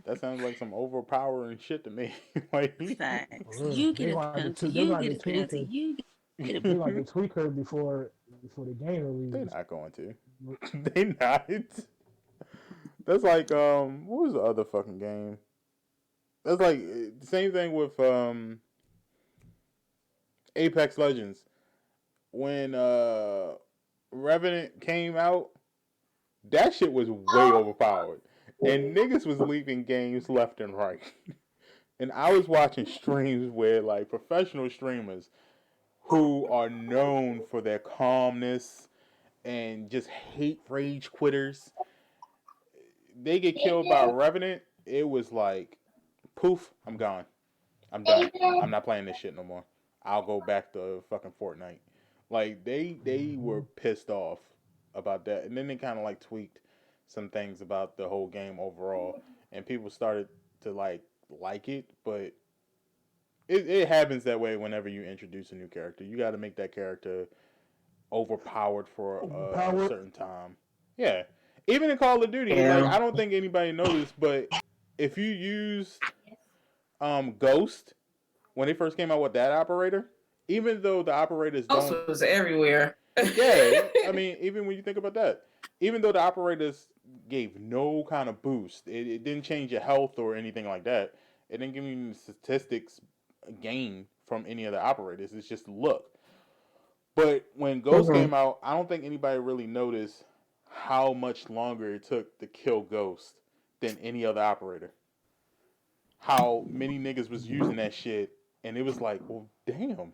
that sounds like some overpowering shit to me. Like
For
Facts.
real.
You get a penalty.
They
You
gonna
get
have
a
to tweak
penalty.
her.
You get a
They gonna have to tweak her before the game
they
releases.
not going to. They not. That's like what was the other fucking game? That's like the same thing with Apex Legends. When Revenant came out, that shit was way overpowered. And niggas was leaving games left and right. And I was watching streams where like professional streamers who are known for their calmness and just hate rage quitters, they get killed by a Revenant. It was like, poof, I'm gone. I'm done. I'm not playing this shit no more. I'll go back to fucking Fortnite. Like they were
Mm-hmm.
pissed off about that, and then they kind of like tweaked some things about the whole game overall, and people started to like it, but it happens that way whenever you introduce a new character. You got to make that character overpowered for a
Overpowered.
certain time. Yeah, even in Call of Duty, like
Yeah.
I don't think anybody noticed, but if you used Ghost when they first came out with that operator, even though the operators
Ghost
don't,
was everywhere.
yeah, I mean, even when you think about that, even though the operators gave no kind of boost, it didn't change your health or anything like that. It didn't give you any statistics gain from any of the operators. It's just look. But when Ghost
Mhm.
came out, I don't think anybody really noticed how much longer it took to kill Ghost than any other operator. How many niggas was using that shit, and it was like, well, damn,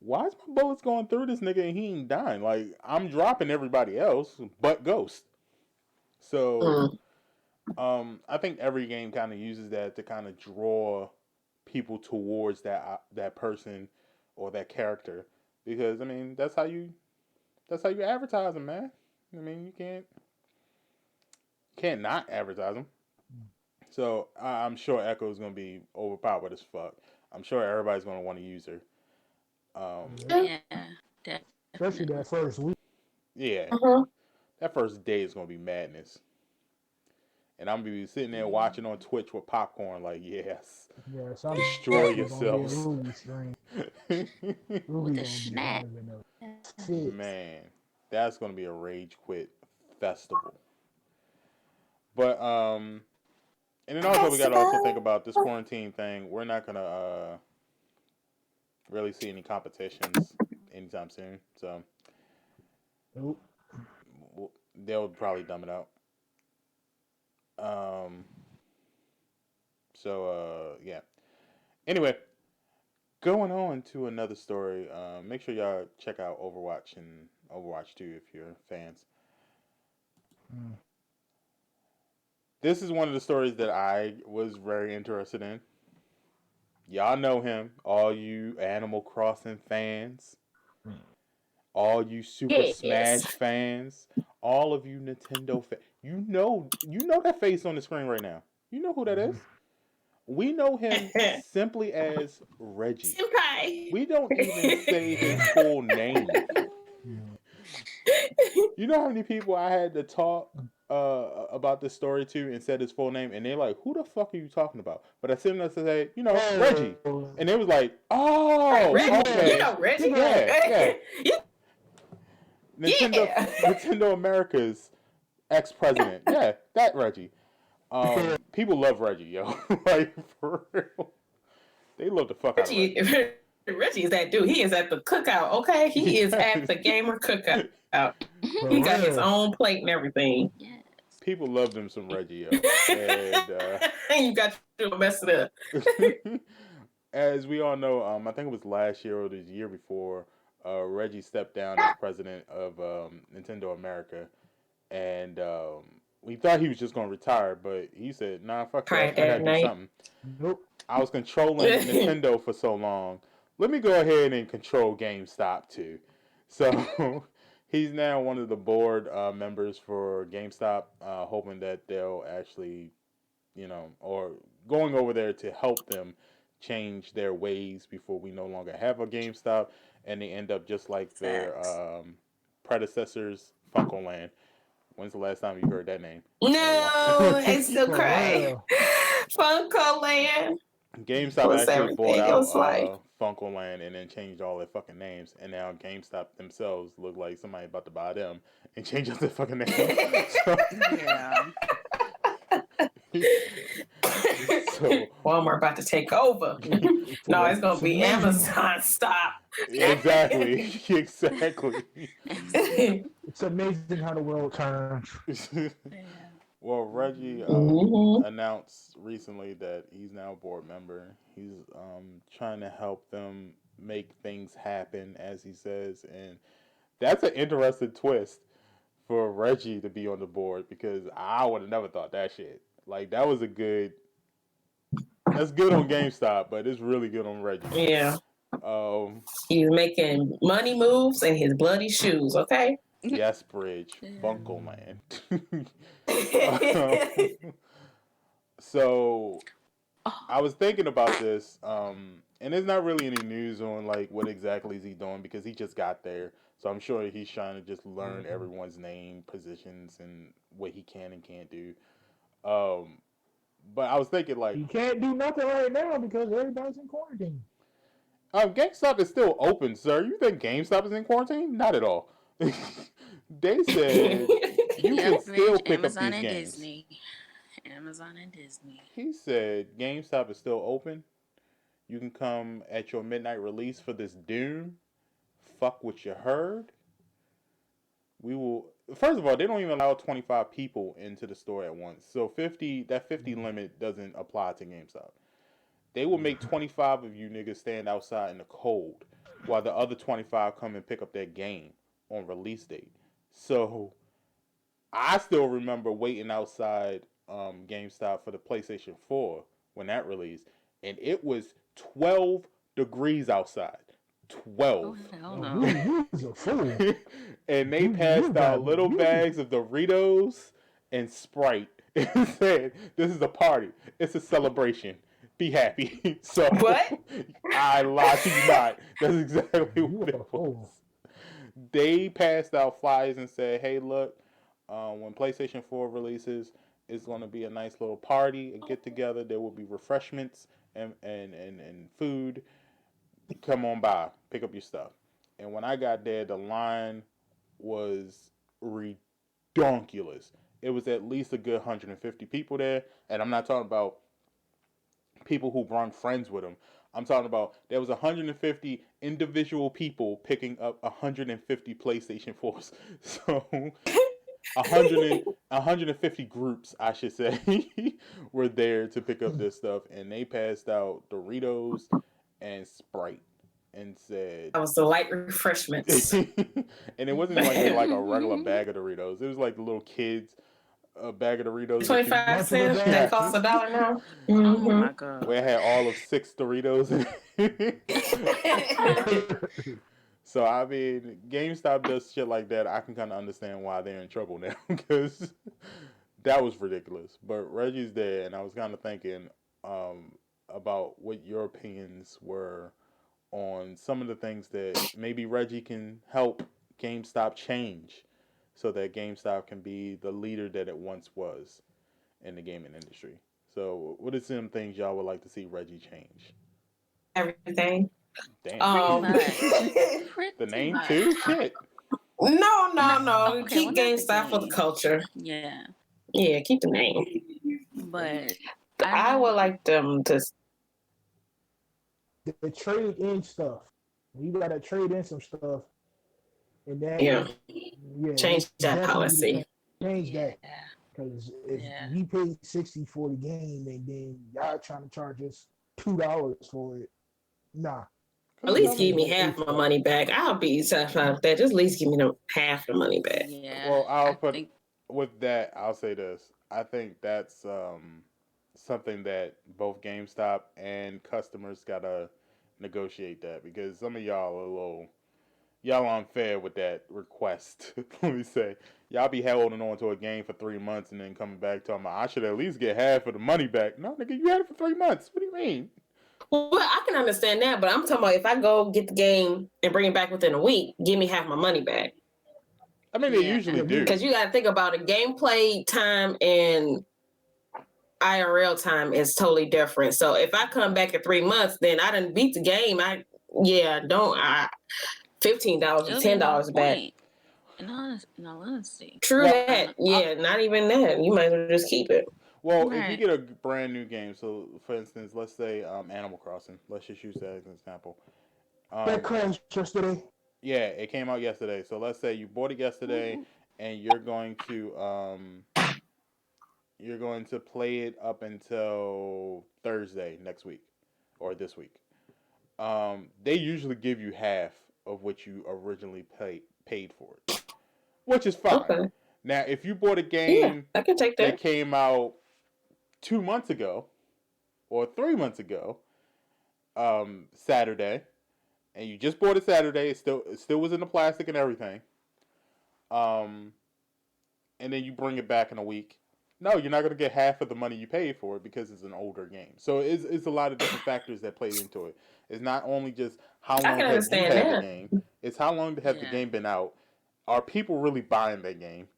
why is my bullets going through this nigga and he ain't dying? Like I'm dropping everybody else but Ghost. So
Mm.
I think every game kind of uses that to kind of draw people towards that person or that character because I mean that's how you advertise them, man. I mean you can't not advertise them. So I'm sure Echo is gonna be overpowered as fuck. I'm sure everybody's gonna want to use her. Um,
Yep.
Yeah,
Especially
definitely.
that first week.
yeah,
Mhm.
that first day is gonna be madness. And I'm gonna be sitting there
Mhm.
watching on Twitch with popcorn, like, yes,
Yeah, so I'm
destroy
definitely gonna be a
yourselves.
Ruby stream.
With
Ruby
the
gonna be
snap.
having a fit.
Man, that's gonna be a rage quit festival. But and then also we gotta also think
Festival.
about this quarantine thing. We're not gonna really see any competitions anytime soon. So
Nope.
They'll probably dumb it out. Um. So yeah. Anyway, going on to another story. Make sure y'all check out Overwatch and Overwatch 2 if you're fans.
Mm.
This is one of the stories that I was very interested in. Y'all know him, all you Animal Crossing fans,
Mm.
all you Super
Yes.
Smash fans, all of you Nintendo fans. You know that face on the screen right now. You know who that
Mhm.
is. We know him simply as Reggie.
Senpai.
We don't even say his full name.
Mm.
You know how many people I had to talk about this story to and said his full name, and they're like, "Who the fuck are you talking about?" But I sent them to say, Reggie,
Oh,
and they was like, "Oh,
Reggie. You
okay,
know Reggie.
yeah, yeah." Nintendo
Yeah.
Nintendo America's ex president, yeah, that Reggie. People love Reggie, yo, like for real. They love the fuck out of
Reggie,
Reggie.
Reggie is that dude. He is at the cookout. Okay, he is at the gamer cookout.
for
He got his
real.
own plate and everything.
Yes.
People love them some Reggie, yo, and
You got to mess it up.
as we all know, I think it was last year or the year before, Reggie stepped down as president of Nintendo America, and we thought he was just going to retire, but he said, "Nah, fuck that.
Cried
I got
that
to do
night.
something.
Nope.
I was controlling Nintendo for so long. Let me go ahead and control GameStop too." So he's now one of the board members for GameStop, hoping that they'll actually, or going over there to help them change their ways before we no longer have a GameStop and they end up just like their
Facts.
predecessors, Funkoland. When's the last time you heard that name? It's been a while.
No, I still
For
cry.
real.
Funko Land
GameStop
was
actually bought
everything. It
out
was like,
Funkoland and then changed all their fucking names, and now GameStop themselves look like somebody about to buy them and change up their fucking name. So,
Yeah.
so
Walmart about to take over. No, it's gonna
It's
be
amazing.
Amazon. Stop.
exactly, exactly.
Amazon.
It's amazing how the world turns.
Yeah.
Well, Reggie
Mhm.
announced recently that he's now a board member. He's trying to help them make things happen, as he says, and that's an interesting twist for Reggie to be on the board because I would have never thought that shit. Like that was a good. That's good on GameStop, but it's really good on Reggie.
Yeah,
Um,
he's making money moves in his bloody shoes. Okay.
yes, Bridge,
Yeah.
Funko Land. um, so
Oh,
I was thinking about this, and there's not really any news on like what exactly is he doing because he just got there. So I'm sure he's trying to just learn everyone's name, positions, and what he can and can't do. Um, but I was thinking like,
You can't do nothing right now because everybody's in quarantine.
GameStop is still open, sir. You think GameStop is in quarantine? Not at all. They said you can
yep,
still
Bridge,
pick up
Amazon
these
and
games.
Disney. Amazon and Disney.
He said GameStop is still open. You can come at your midnight release for this Doom. Fuck what you heard. We will. First of all, they don't even allow 25 people into the store at once. So 50 limit doesn't apply to GameStop. They will make 25 of you niggas stand outside in the cold while the other 25 come and pick up their game on release date. So I still remember waiting outside GameStop for the PlayStation 4 when that released, and it was 12 degrees outside.
Oh
12.
hell
Oh,
no.
you's a fool.
And they
You
passed out
got
little
you.
bags of Doritos and Sprite and said, "This is a party. It's a celebration. Be happy." So
What?
I lied to you not. That's exactly
You
what it
a
was.
fool.
They passed out flyers and said, "Hey, look, when PlayStation 4 releases, it's going to be a nice little party, a get together. There will be refreshments and food. Come on by, pick up your stuff." And when I got there, the line was redonkulous. It was at least a good 150 people there, and I'm not talking about people who brought friends with them. I'm talking about there was 150 individual people picking up 150 PlayStation 4s. So 150 groups, I should say, were there to pick up this stuff, and they passed out Doritos and Sprite, and said,
That was the light refreshments.
and it wasn't like in like a regular bag of Doritos. It was like the little kids bag of Doritos that you
25
Lunch of the
cents
day.
that costs $1 now.
Oh
Mm-hmm.
my god.
where it had all of 6 Doritos in it. So I mean, GameStop does shit like that. I can kind of understand why they're in trouble now because that was ridiculous. But Reggie's there, and I was kind of thinking about what your opinions were on some of the things that maybe Reggie can help GameStop change, so that GameStop can be the leader that it once was in the gaming industry. So, what are some things y'all would like to see Reggie change?
Everything.
Damn.
Pretty
The name
much.
too? Shit.
No.
Okay,
Keep
well, not the
GameStop for the
game.
culture.
Yeah,
Yeah, keep the name.
but
I would like them to.
The trade in stuff. You gotta trade in some stuff, and that
Yeah, change
that's
that
definitely the
policy.
thing. Change
yeah,
that, because if
yeah.
we paid 60 for the game and then y'all trying to charge us $2 for it, nah.
At least
Change
give me
that
half my
ASAP.
money back. I'll be satisfied with that. Just at least give me half the money back.
Yeah,
Well, I'll
I
put
think
with that. I'll say this. I think that's something that both GameStop and customers gotta negotiate that, because some of y'all are a little y'all unfair with that request. Let me say, y'all be holding on to a game for 3 months and then coming back talking about I should at least get half of the money back. No, nigga, you had it for 3 months. What do you mean?
Well, I can understand that, but I'm talking about if I go get the game and bring it back within a week, give me half my money back.
I mean, they
Yeah.
usually do.
Because you got to think about it. Gameplay time and IRL time is totally different. So if I come back in 3 months, then I didn't beat the game. $15 or
it'll be no
$10 back.
point. In all honesty,
True
Well,
that. Yeah, not even that. You might as well just keep it.
Well, if you
right?
get a brand new game, so for instance, let's say Animal Crossing. Let's just use that as an example.
That crashed yesterday.
Yeah, it came out yesterday. So let's say you bought it yesterday, and you're going to play it up until Thursday next week or this week. They usually give you half of what you originally paid for it, which is fine.
Okay.
Now, if you bought a
Yeah,
game
I can take
that
that.
came out 2 months ago or 3 months ago, Saturday, and you just bought it Saturday, it still was in the plastic and everything, um, and then you bring it back in a week. No, you're not going to get half of the money you paid for it because it's an older game. So it's a lot of different factors that play into it. It's not only just how
I
long
can
have you
understand
had the
that.
game. It's how long has the
Yeah.
game been out. Are people really buying that game?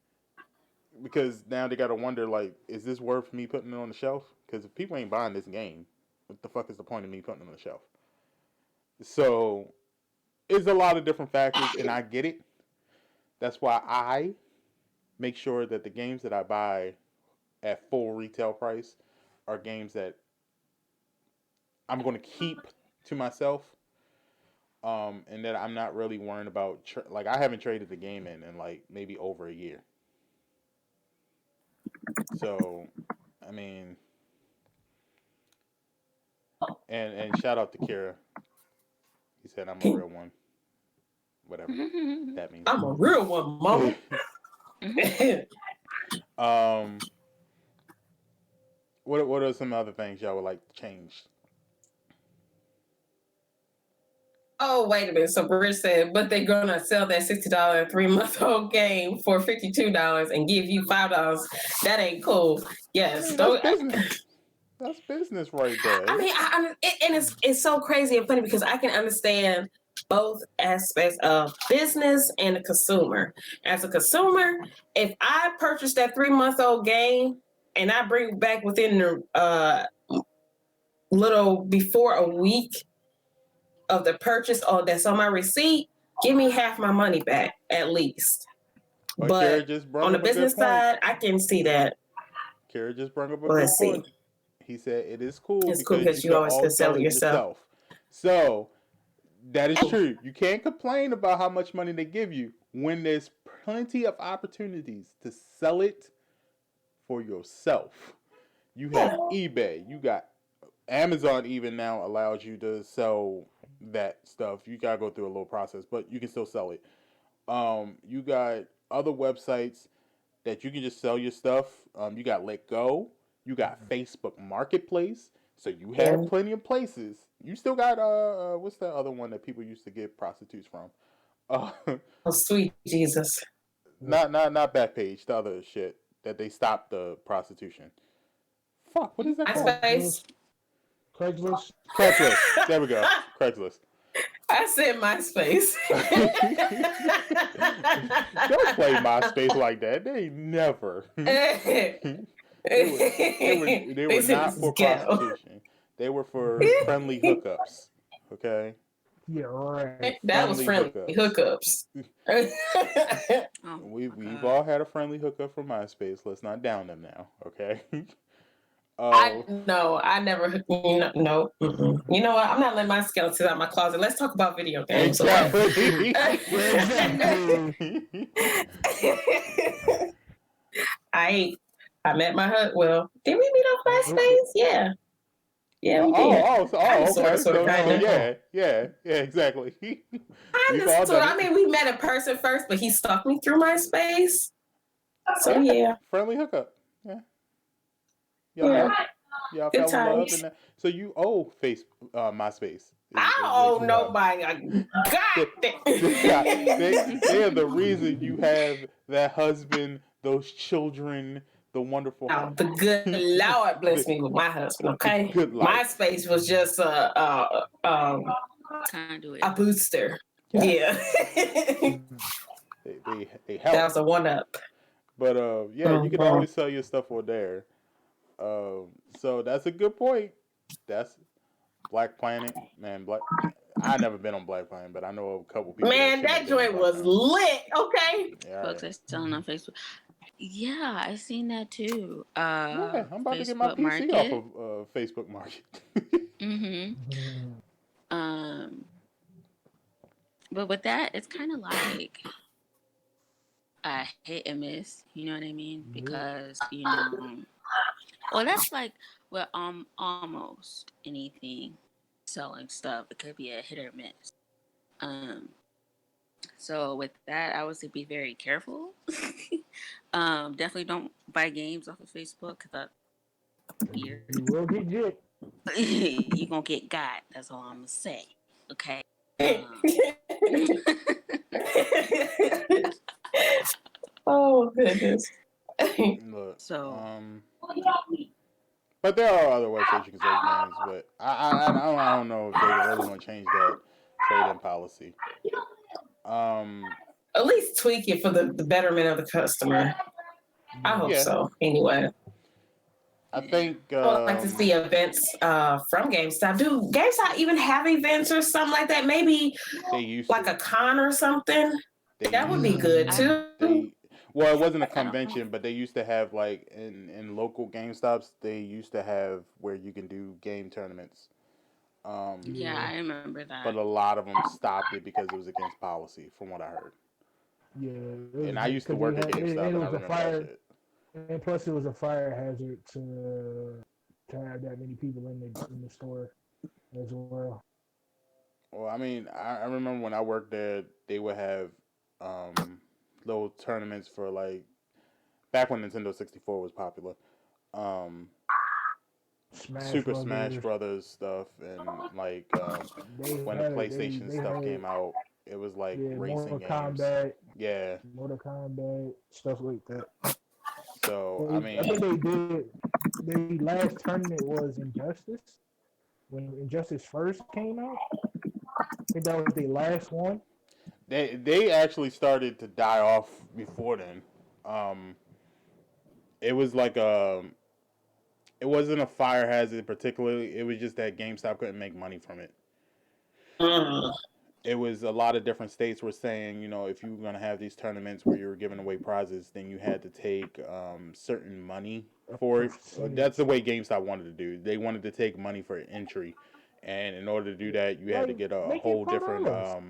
Because now they got to wonder, like, is this worth me putting it on the shelf? Because if people ain't buying this game, what the fuck is the point of me putting it on the shelf? So it's a lot of different factors, and I get it. That's why I make sure that the games that I buy at full retail price are games that I'm going to keep to myself, and that I'm not really worrying about. Like, I haven't traded the game in like maybe over a year. So, I mean, and shout out to Kira. He said I'm a real one. Whatever that means.
I'm a real one, mama.
um, what are some other things y'all would like changed?
Oh, wait a minute. So Bridge said, but they're gonna sell that $60 3-month-old game for $52 and give you $5. That ain't cool. Yes,
Hey, that's
don't.
business. That's business right there.
I mean, and it's so crazy and funny because I can understand both aspects of business and the consumer. As a consumer, if I purchase that 3-month-old game and I bring it back within the little before a week of the purchase or that's on my receipt, give me half my money back at least.
But
But
Kara just brought
on the
up a good
business
point.
side, I can see that.
Kara just brought up a good
Let's see.
point. He said it is cool
It's cool
because
because
you
you
can
always
all
can
sell
sell
it
it yourself.
yourself. So that is true. You can't complain about how much money they give you when there's plenty of opportunities to sell it for yourself. You have eBay. You got Amazon. Even now allows you to sell that stuff. You gotta go through a little process, but you can still sell it. You got other websites that you can just sell your stuff. You got Let Go. You got Facebook Marketplace. So you have plenty of places. You still got what's that other one that people used to get prostitutes from? Uh,
Oh, sweet Jesus.
not Backpage. The other shit that they stopped the prostitution. Fuck, what is that called?
MySpace.
Craigslist.
Craigslist. There we go. Craigslist.
I said MySpace.
Don't play MySpace like that. They never. They were not for prostitution. They were for friendly hookups. Okay.
Yeah, right.
That was friendly hookups.
Oh,
We've all had a friendly hookup from MySpace. Let's not down them now. Okay.
I never. No. Mm-mm. You know what? I'm not letting my skeletons out of my closet. Let's talk about video games.
Exactly.
I met my husband. Well, did we meet on MySpace? Yeah. Yeah, we did.
Okay.
Kinda.
Yeah, exactly.
I mean, we met in person first, but he stalked me through MySpace. So yeah.
Friendly hookup. Yeah. Y'all
Good
fell in love,
times.
so you owe MySpace.
I don't owe nobody. God
they are the reason you have that husband, those children, the wonderful.
Oh, the good Lord bless me with my husband. Okay,
good life.
MySpace was just a booster.
Yes.
Yeah.
they help.
That was a 1-up.
But you can always sell your stuff on there. So that's a good point. That's Black Planet, man. I never been on Black Planet, but I know a couple people.
Man, that joint was lit. Okay.
Yeah,
folks are selling on Facebook. Yeah, I seen that too.
Yeah, I'm about
Facebook
to get my PC
Market.
off of Facebook Market.
But with that, it's kind of like a hit and miss. You know what I mean? Because well, that's like almost anything selling stuff. It could be a hit or miss. So with that, I would say be very careful. Definitely don't buy games off of Facebook because
You will get jit.
you're gonna get got. That's all I'm gonna say. Okay.
Oh goodness.
Look,
So.
But there are other websites you can sell games, but I don't know if they really want to change that trade-in policy.
At least tweak it for the betterment of the customer. I hope so. Anyway.
I think
I would like to see events from GameStop. Do GameStop even have events or something like that? Maybe
they used
like a con or something. That would be good too.
Well, it wasn't a convention, but they used to have like in local GameStops. They used to have where you can do game tournaments.
Yeah, I remember that.
But a lot of them stopped it because it was against policy, from what I heard.
Yeah,
and I used to work at GameStop, and I remember that shit.
And plus, it was a fire hazard to have that many people in the store as well.
Well, I mean, I remember when I worked there, they would have little tournaments for like back when Nintendo 64 was popular. Super Smash Brothers stuff, and like when the PlayStation stuff came out, it was like racing
Mortal
games.
Kombat,
Mortal
Kombat, stuff like that.
So I mean,
I think the last tournament was Injustice. When Injustice first came out, I think that was the last one.
They actually started to die off before then. It was like it wasn't a fire hazard particularly. It was just that GameStop couldn't make money from it. It was a lot of different states were saying, if you were going to have these tournaments where you were giving away prizes, then you had to take certain money for it. That's the way GameStop wanted to do. They wanted to take money for entry, And in order to do that, you had to
Like,
get a
make it
whole
part
different
ours.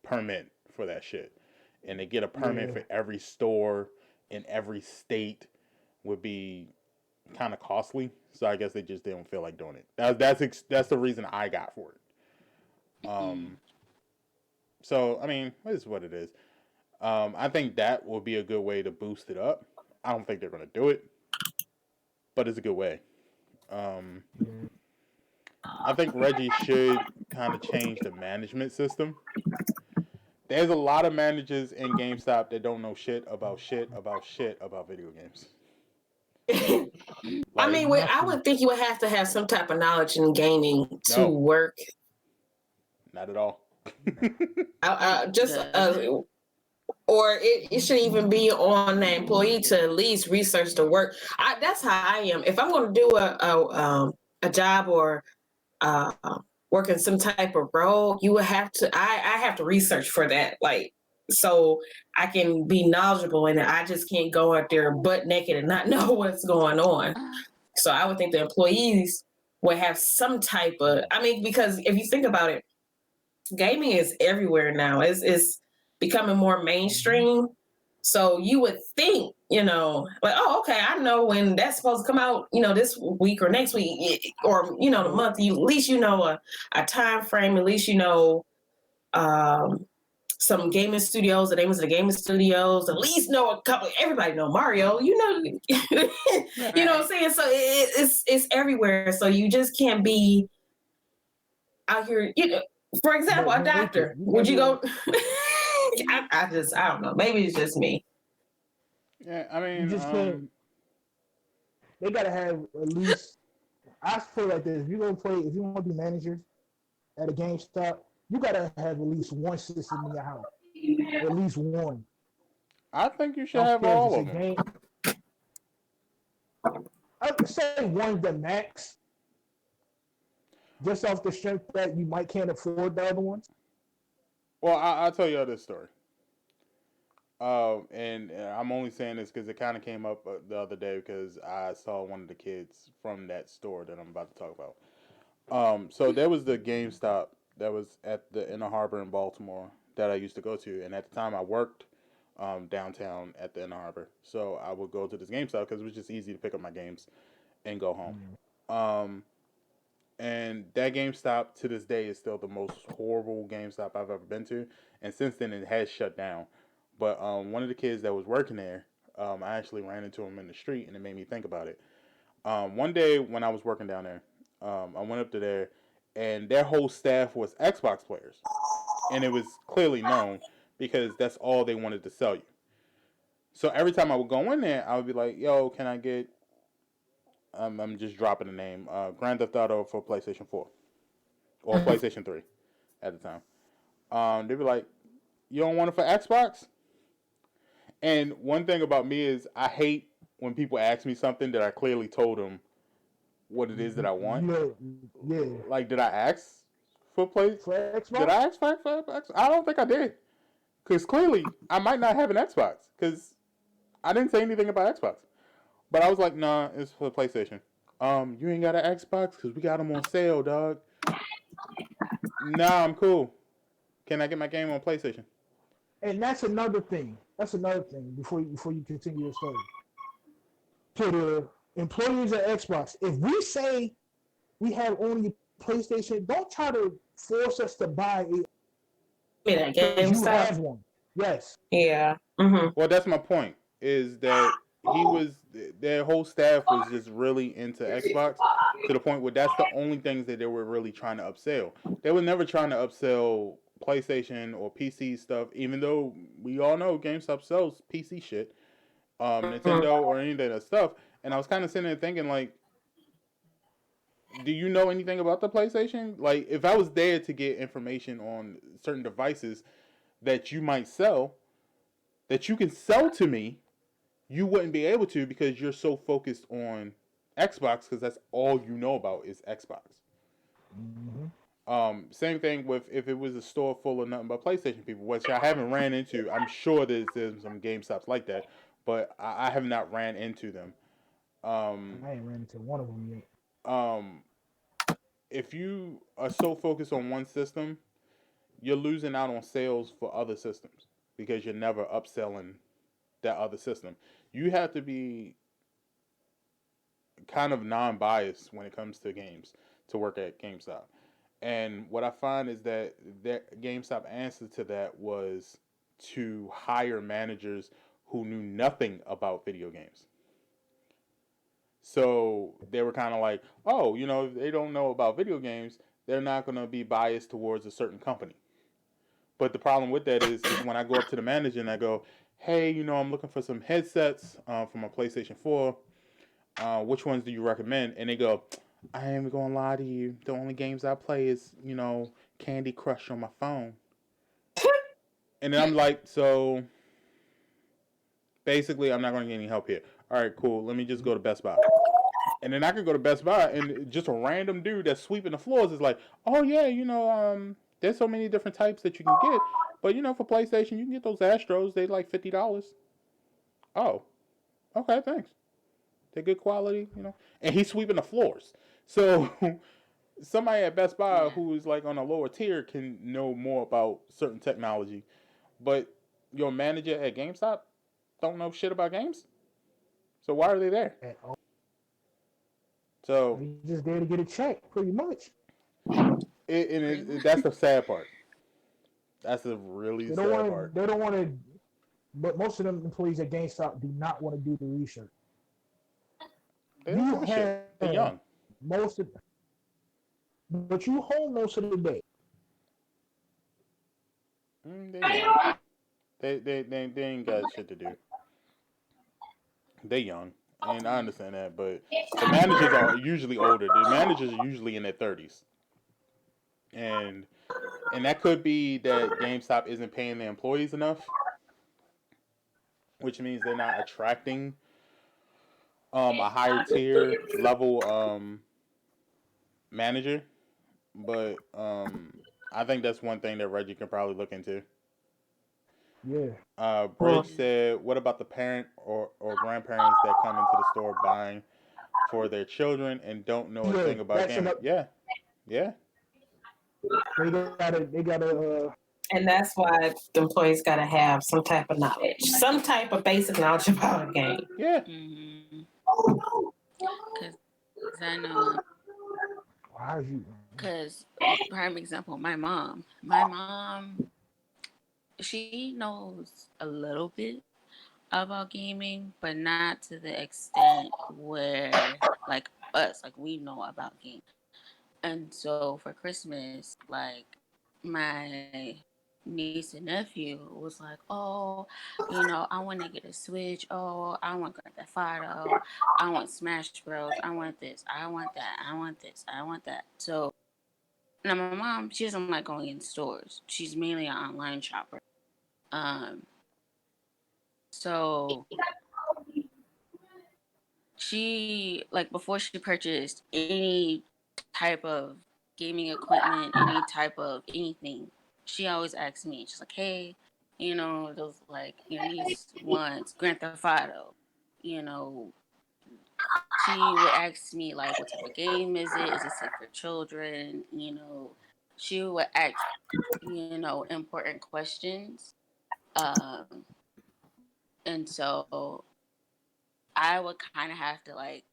permit for that shit. And to get a permit
Yeah.
for every store in every state would be kind of costly. So I guess they just didn't feel like doing it. That's the reason I got for it. So I mean, it is what it is. I think that will be a good way to boost it up. I don't think they're gonna do it, but it's a good way. Um,
Yeah.
I think Reggie should kind of change the management system. There's a lot of managers in GameStop that don't know shit about video games.
I
Like,
mean, I
Nothing.
would think you would have to have some type of knowledge in gaming to
no,
work.
not at all.
Just
Good.
or it should even be on the employee to at least research the work. That's how I am. If I'm going to do a job or uh, work in some type of role, you would have to. I have to research for that, like so I can be knowledgeable in it. I just can't go out there butt naked and not know what's going on. So I would think the employees would have some type of. I mean, because if you think about it, gaming is everywhere now. It's becoming more
Mm-hmm.
mainstream. So you would think, like, oh, okay, I know when that's supposed to come out, this week or next week, or the
But
month. You at least a time frame. At least um, some gaming studios, the names of the gaming studios. At least know a couple. Everybody know Mario. You know what I'm
Right.
saying. So it's everywhere. So you just can't be out here, for example, a
Malika,
doctor.
you
Would you
never.
go? I don't know. Maybe it's just me.
Yeah, I
You
mean,
just can't. They gotta have at least. I feel like this. If you gonna play, if you want to be managers at a GameStop, you gotta have at least one system in your house. At least one.
I think you
I
should
don't
have
care if it's
all
a
of them.
game. I would say one's the max, just off the strength that you might can't afford the other ones.
Well, I'll tell you this story. And I'm only saying this because it kind of came up the other day because I saw one of the kids from that store that I'm about to talk about. So there was the GameStop that was at the Inner Harbor in Baltimore that I used to go to, and at the time I worked downtown at the Inner Harbor, so I would go to this GameStop because it was just easy to pick up my games and go home.
Mm.
Um, and that GameStop to this day is still the most horrible GameStop I've ever been to, and since then it has shut down. But one of the kids that was working there, I actually ran into him in the street, and it made me think about it. One day when I was working down there, I went up to there, and their whole staff was Xbox players, and it was clearly known because that's all they wanted to sell you. So every time I would go in there, I would be like, "Yo, can I get?" I'm just dropping the name. Grand Theft Auto for PlayStation 4 or
Mhm.
PlayStation 3 at the time. They'd be like, "You don't want it for Xbox?" And one thing about me is I hate when people ask me something that I clearly told them what it is that I want.
Yeah,
Like, did I ask for play?
for
Did
Xbox.
I ask for Xbox? I don't think I did. Because clearly, I might not have an Xbox. Because I didn't say anything about Xbox. But I was like, nah, it's for PlayStation. You ain't got an Xbox? Because we got them on sale, dog. Nah, I'm cool. Can I get my game on PlayStation?
And that's another thing. That's another thing before you continue your story. To the employees at Xbox, if we say we have only PlayStation, don't try to force us to buy it
Me that
because
game
you
stuff.
have one. Yes.
Yeah. Hmm.
Well, that's my point. Is that he was their whole staff was just really into Xbox to the point where that's the only things that they were really trying to upsell. They were never trying to upsell PlayStation or PC stuff, even though we all know GameStop sells PC shit, Nintendo or any of that stuff. And I was kind of sitting there thinking, like, do you know anything about the PlayStation? Like, if I was there to get information on certain devices that you might sell, that you can sell to me, you wouldn't be able to because you're so focused on Xbox because that's all you know about is Xbox.
Mm-hmm.
Same thing with if it was a store full of nothing but PlayStation people, which I haven't ran into. I'm sure there's some GameStops like that, but I have not ran into them. Um,
I ain't ran into one of them yet.
um, if you are so focused on one system, you're losing out on sales for other systems because you're never upselling that other system. You have to be kind of non-biased when it comes to games to work at GameStop. And what I find is that GameStop answer to that was to hire managers who knew nothing about video games. So they were kind of like, oh, if they don't know about video games, they're not going to be biased towards a certain company. But the problem with that is when I go up to the manager and I go, hey, I'm looking for some headsets for my PlayStation 4. Which ones do you recommend? And they go, I ain't going to lie to you. The only games I play is, Candy Crush on my phone. And then I'm like, so basically, I'm not going to get any help here. All right, cool. Let me just go to Best Buy. And then I could go to Best Buy and just a random dude that's sweeping the floors is like, oh, yeah, there's so many different types that you can get. But, for PlayStation, you can get those Astros. They like $50. Oh, okay, thanks. They're good quality. And he's sweeping the floors. So somebody at Best Buy who is like on a lower tier can know more about certain technology. But your manager at GameStop don't know shit about games. So why are they there? So
He's just there to get a check, pretty much.
That's the sad part. That's the really
They
sad
don't want
part.
to. They don't want to. But most of them employees at GameStop do not want to do the research.
They don't give a shit. They're young.
Most of, but you home most of the day.
They're young. They ain't got shit to do. They're young, and I understand that. But the managers are usually older. The managers are usually in their 30s, and that could be that GameStop isn't paying their employees enough, which means they're not attracting a higher tier level manager. But I think that's one thing that Reggie can probably look into.
Yeah.
Bridge said, "What about the parent or grandparents that come into the store buying for their children and don't know a thing about gaming?" Yeah, yeah.
They gotta.
And that's why the employees got to have some type of knowledge, some type of basic knowledge about a game.
Yeah.
Because I know.
Why are you?
Because, prime example, my mom, she knows a little bit about gaming, but not to the extent where, like us, like we know about gaming. And so for Christmas, like my niece and nephew was like, oh, I want to get a Switch. Oh, I want Grand Theft Auto. I want Smash Bros. I want this. I want that. I want this. I want that. So now my mom, she doesn't like going in stores. She's mainly an online shopper. Um, so she, like, before she purchased any type of gaming equipment, any type of anything, she always asks me. She's like, hey, those, like, these ones, Grand Theft Auto, you know, she would ask me, like, what type of game is it? Is it safe for children? She would ask, important questions. Um, and so I would kind of have to, like,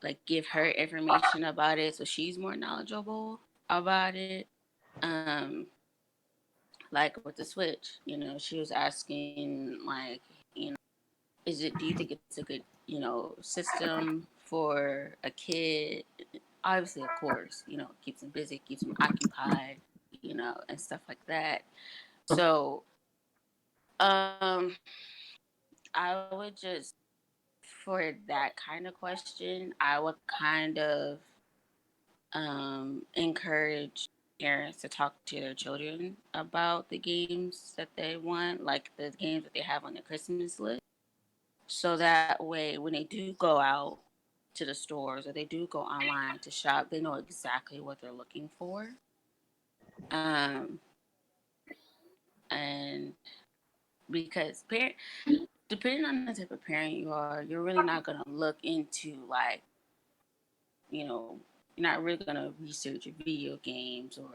like give her information about it so she's more knowledgeable about it. Um, like with the Switch, she was asking, like, do you think it's a good, system for a kid? Obviously, of course, keeps them busy, keeps them occupied, and stuff like that. So, I would just, for that kind of question, I would kind of encourage parents to talk to their children about the games that they want, like the games that they have on their Christmas list. So that way, when they do go out to the stores or they do go online to shop, they know exactly what they're looking for. Um, and because depending on the type of parent you are, you're really not gonna look into, like, you know, you're not really gonna research video games, or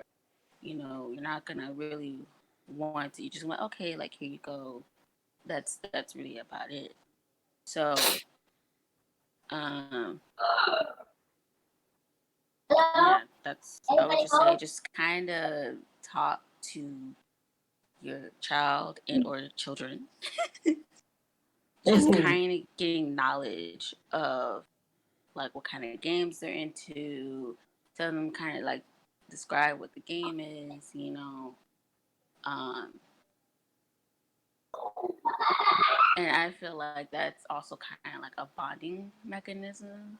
you're not gonna really want to. You just want, okay, like, here you go. That's really about it. So, um, yeah, that's, I would just say, just kind of talk to your child and or children, just
Mhm.
kind of getting knowledge of like what kind of games they're into. Tell them kind of like describe what the game is, um, and I feel like that's also kind of like a bonding mechanism,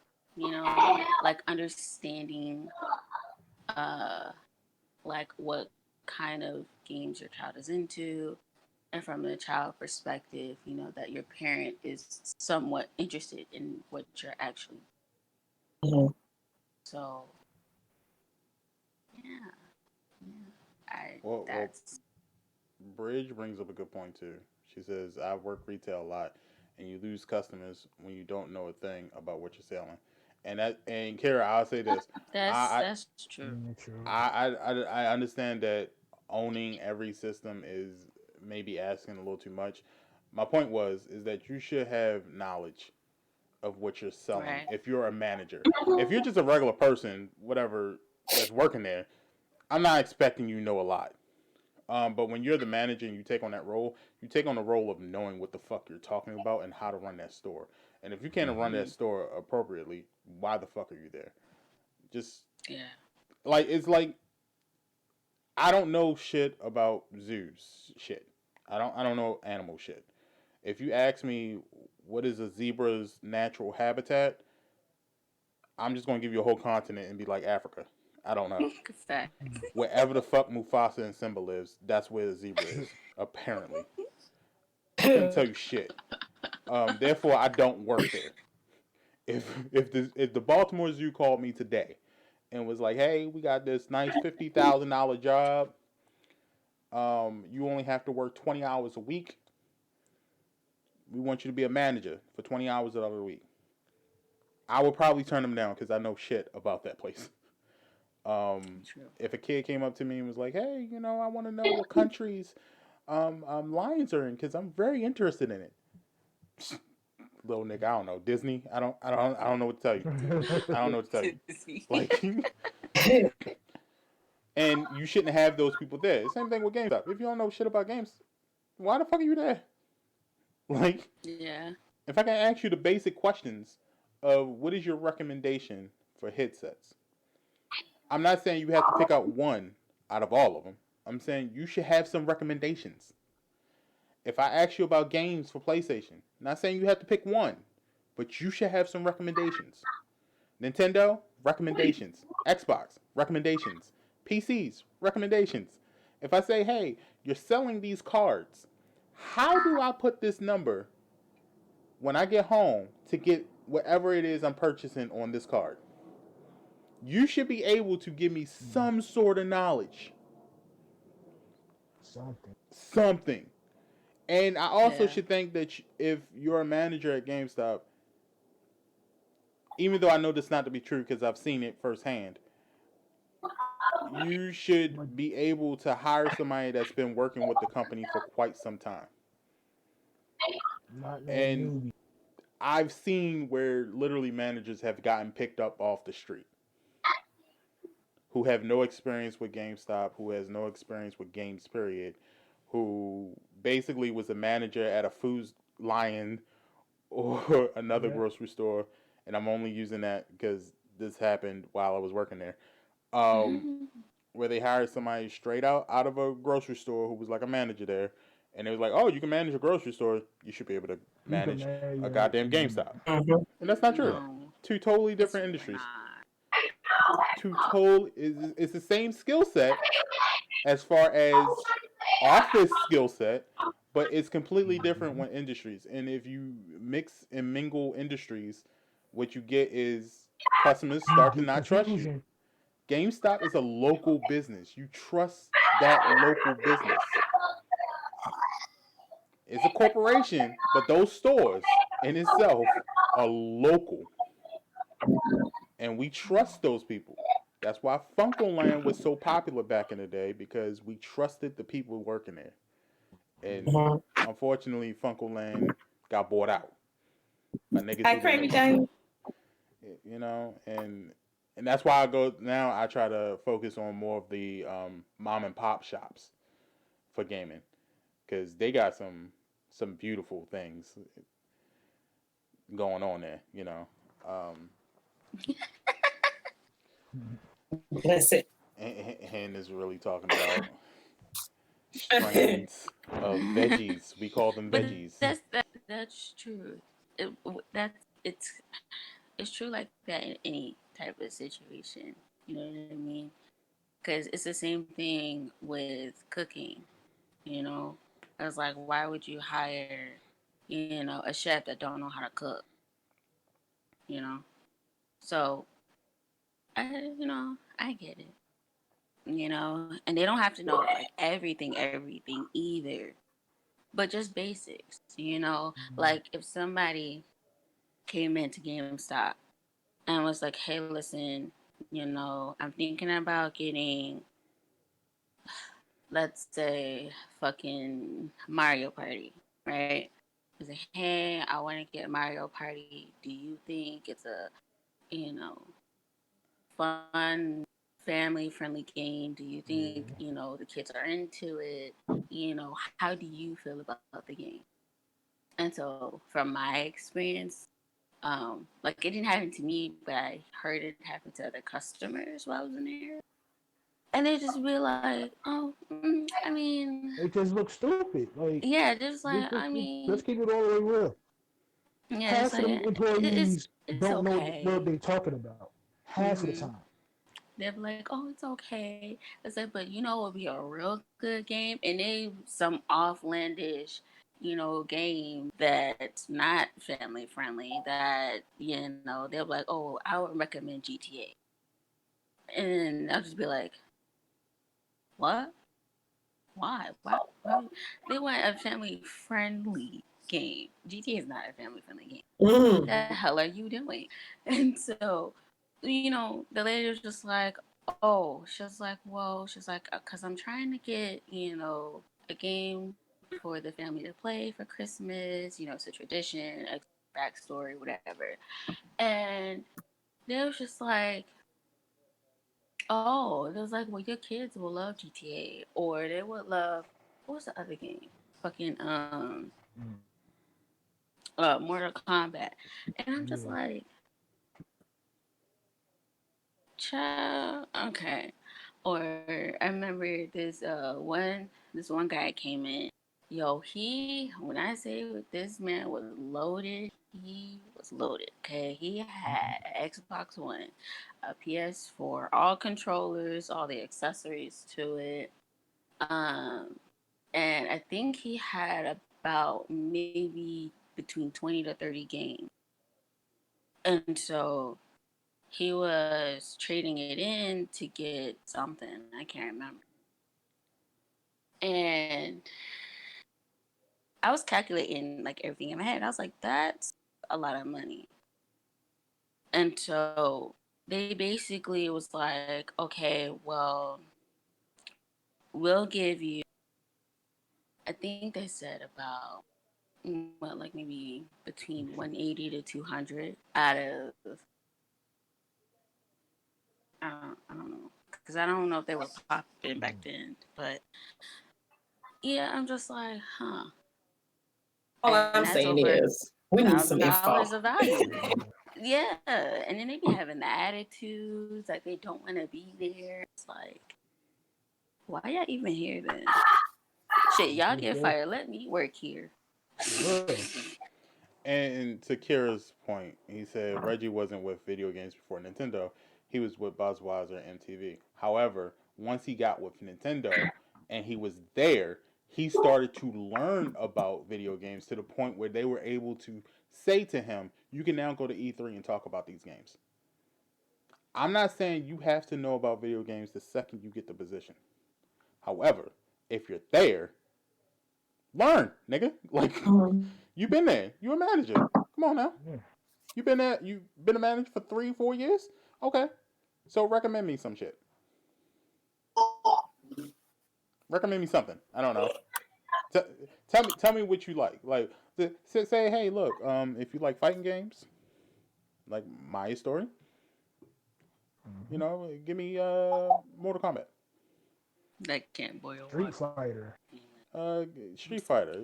like understanding uh like what kind of games your child is into, and from the child perspective, that your parent is somewhat interested in what you're actually.
Mhm.
So yeah, yeah. I
Well,
that's
Bridge brings up a good point too. She says, "I've worked retail a lot, and you lose customers when you don't know a thing about what you're selling." And Kara, I'll say this: I
that's true.
True.
I understand that owning every system is maybe asking a little too much. My point was is that you should have knowledge of what you're selling
Right.
if you're a manager. If you're just a regular person, whatever that's working there, I'm not expecting you know a lot. But when you're the manager and you take on that role, you take on the role of knowing what the fuck you're talking about and how to run that store. And if you can't run
Hmm.
that store appropriately, why the fuck are you there? Just
Yeah.
like it's like I don't know shit about zoos shit. I don't know animal shit. If you ask me what is a zebra's natural habitat, I'm just gonna give you a whole continent and be like Africa. I don't know.
Fact.
Wherever the fuck Mufasa and Simba lives, that's where the zebra is. Apparently, couldn't tell you shit. Therefore, I don't work there. If the Baltimore Zoo called me today and was like, "Hey, we got this nice $50,000 job. You only have to work 20 hours a week. We want you to be a manager for 20 hours out of the week." I would probably turn them down because I know shit about that place. Um,
True.
if a kid came up to me and was like, "Hey, I want to know what countries lions are in because I'm very interested in it." Little nigga, I don't know Disney. I don't know what to tell you. I don't know what to tell you. Like, and you shouldn't have those people there. Same thing with GameStop. If you don't know shit about games, why the fuck are you there? Like,
Yeah.
if I can ask you the basic questions of what is your recommendation for headsets, I'm not saying you have to pick out one out of all of them. I'm saying you should have some recommendations. If I ask you about games for PlayStation, not saying you have to pick one, but you should have some recommendations. Nintendo, recommendations. Xbox, recommendations. PCs, recommendations. If I say, hey, you're selling these cards, how do I put this number when I get home to get whatever it is I'm purchasing on this card? You should be able to give me some sort of knowledge.
Something.
Something. And I also
Yeah.
should think that if you're a manager at GameStop, even though I know this not to be true because I've seen it firsthand, you should
But
be able to hire somebody that's been working with the company for quite some time.
not no
And
newbie.
I've seen where literally managers have gotten picked up off the street who have no experience with GameStop, who has no experience with games, period, who basically was a manager at a Food Lion or another
Yeah.
grocery store. And I'm only using that because this happened while I was working there. Um, where they hired somebody straight out of a grocery store who was like a manager there, and it was like, "Oh, you can manage a grocery store. You should be able to
You can
manage a
marry
goddamn GameStop."
Mhm.
And that's not true.
No,
Two totally
it's
different
really
industries.
not.
Two total is it's the same skill set as far as office skill set, but it's completely different when industries. And if you mix and mingle industries, what you get is customers
you
start to
get
not trust you.
confusion.
GameStop is a local business. You trust that local business. It's a corporation, but those stores in itself are local. and we trust those people. That's why Funkoland was so popular back in the day because we trusted the people working there. And
Mhm.
unfortunately, Funkoland got bought out by niggas
Hey,
who didn't know
Creamy
better.
Jane.
You know, and that's why I go now. I try to focus on more of the mom and pop shops for gaming because they got some beautiful things going on there. You know, um,
Bless it.
and is really talking about strains of veggies. We call them
But
veggies.
that's true. That's it's true like that in any type of situation. You know what I mean? Because it's the same thing with cooking. You know, I was like, why would you hire, a chef that don't know how to cook? You know, so I get it. And they don't have to know like everything either, but just basics. Like if somebody came into GameStop and was like, hey, listen, I'm thinking about getting, let's say, fucking Mario Party, right? I was like, hey, I want to get Mario Party. Do you think it's a, you know, fun, family friendly game? Do you think,
Yeah.
the kids are into it? How do you feel about the game? And so, from my experience, like it didn't happen to me, but I heard it happen to other customers while I was in there. And they just be like, oh, I mean,
It just looks stupid. Like,
yeah, just
let's,
like, I mean,
let's keep it all the way real.
yeah, it's
Half of
like,
them employees
it's
don't know
okay.
what they're talking about. Half of the
hmm
time.
They're like, oh, it's okay. It's like, but it would be a real good game, and they some offlandish, game that's not family friendly. That they'll be like, oh, I would recommend GTA, and I'll just be like, what? Why? Why? They want a family friendly game. GTA is not a family friendly game. What
Mm.
the hell are you doing? And so, the lady was just like, oh, she's like, because I'm trying to get, a game for the family to play for Christmas. It's a tradition, a backstory, whatever. And they was just like, oh, it was like, well, your kids will love GTA, or they would love, what was the other game? Fucking
Mm.
Mortal Kombat. And I'm just
Yeah.
like, child, okay. Or I remember this one guy came in. Yo, when I say this man was loaded, he was loaded. Okay, he had an Xbox One, a PS4, all controllers, all the accessories to it. Um, and I think he had about maybe between 20 to 30 games. And so he was trading it in to get something. I can't remember. And I was calculating like everything in my head. I was like, that's a lot of money. And so they basically was like, okay, well, we'll give you, I think they said about, what, like maybe between 180 to 200 out of, I don't know. Because I don't know if they were popping back
Mm.
then. But yeah, I'm just like, huh.
All
And
I'm
that's
saying
over
is we need some info.
$1,000 of value.
Yeah.
Yeah, and then they be having the attitudes like they don't want to be there. It's like, why y'all even here then? Shit, y'all
Just
get
go.
fired. Let me work here.
For real.
And to Kira's point, he said Reggie wasn't with video games before Nintendo. He was with Buzzweiser and MTV. However, once he got with Nintendo and he was there, he started to learn about video games to the point where they were able to say to him, "You can now go to E3 and talk about these games." I'm not saying you have to know about video games the second you get the position. However, if you're there, learn, nigga. Like
Mhm.
you've been there. You're a manager. Come on now.
Yeah.
You've been a manager for 3, 4 years. Okay, so recommend me some shit. Recommend me something. I don't know. T- tell me what you like. Like say, hey, look, if you like fighting games, like my story, give me Mortal Kombat,
That can't boil
Street
water.
Fighter.
uh, Street Fighter.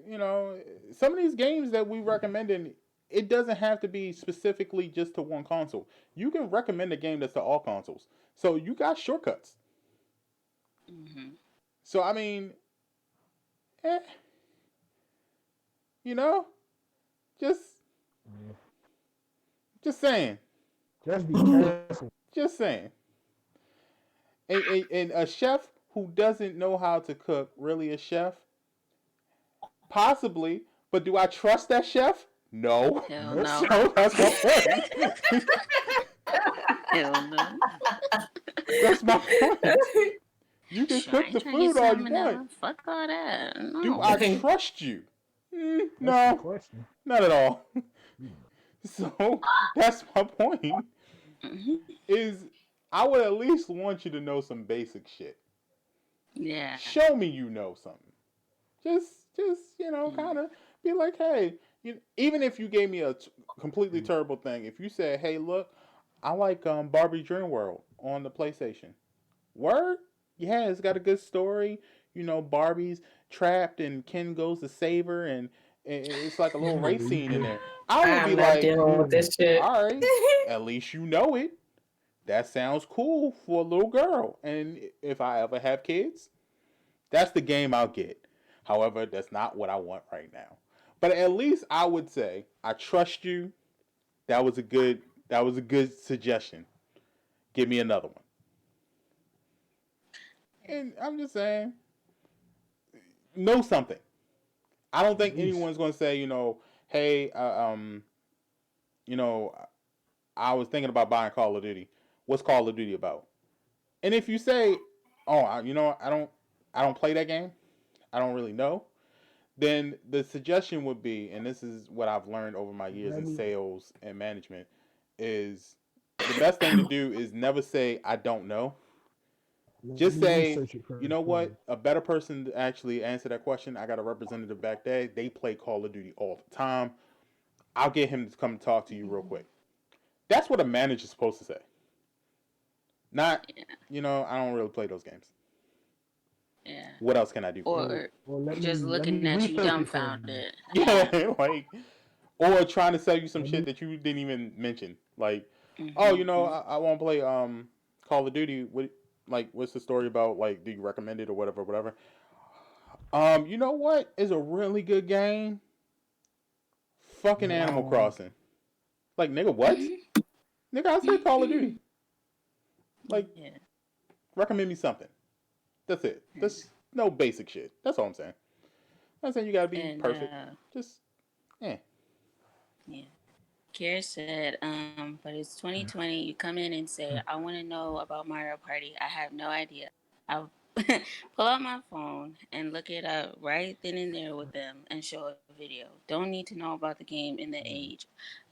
You know, some of these games that we recommended, it doesn't have to be specifically just to one console. You can recommend a game that's to all consoles. So you got shortcuts.
Mm-hmm.
So I mean, eh, you know, just
Yeah.
just saying,
Just be careful.
just saying. And a chef who doesn't know how to cook, really a chef? Possibly, but do I trust that chef? No.
Hell
Nope.
no.
So that's my point.
Hell no.
That's my point. You can
Shit, I
cook
ain't
the
trying to get
food all you want.
salmonella. Fuck all that.
Do
No.
I trust you?
That's the
No,
question.
not at all.
Hmm.
So that's my point.
Mm-hmm.
Is I would at least want you to know some basic shit.
Yeah.
Show me you know something. Just kind of be like, hey, even if you gave me a completely terrible thing, if you said, hey, look, I like Barbie Dream World on the PlayStation. Word? Yeah, it's got a good story. Barbie's trapped and Ken goes to save her, and it's like a little
Yeah,
race
you
scene in
could.
there. I would be
I'm not
like,
dealing with
Yeah.
this shit.
all right, at least you know it. That sounds cool for a little girl. And if I ever have kids, that's the game I'll get. However, that's not what I want right now. But at least I would say I trust you. That was a good suggestion. Give me another one. And I'm just saying, know something. I don't
At
think
least.
anyone's going to say, hey, you know, I was thinking about buying Call of Duty. What's Call of Duty about? And if you say, oh, I don't play that game. I don't really know. Then the suggestion would be, and this is what I've learned over my years
Let
in
me
sales and management, is the best thing to do is never say I don't know.
let
Just
me
say,
research it
you
first
know
for
what?
you.
A better person to actually answer that question. I got a representative back there. They play Call of Duty all the time. I'll get him to come talk to you real quick. That's what a manager's supposed to say. Not,
Yeah.
I don't really play those games.
Yeah.
What else can I do for you?
Or
Or
just
let me
looking at you
research it for you.
dumbfounded.
Yeah, like, or trying to sell you some
Let
shit
me
that you didn't even mention. Like, oh,
Mm-hmm.
I want to play Call of Duty. What's the story about? Like, do you recommend it or whatever, whatever? You know what is a really good game? Fucking Animal
um
Crossing. Like, nigga, what?
Mm-hmm.
Nigga, I said Call of Duty. Like,
Yeah.
recommend me something. That's it. That's no basic shit. That's all I'm saying. I'm not saying you gotta be
And
perfect. Just, eh.
yeah. Kier said, but it's 2020. You come in and say, I want to know about Mario Party. I have no idea. I'll pull out my phone and look it up right then and there with them and show a video. Don't need to know about the game in the age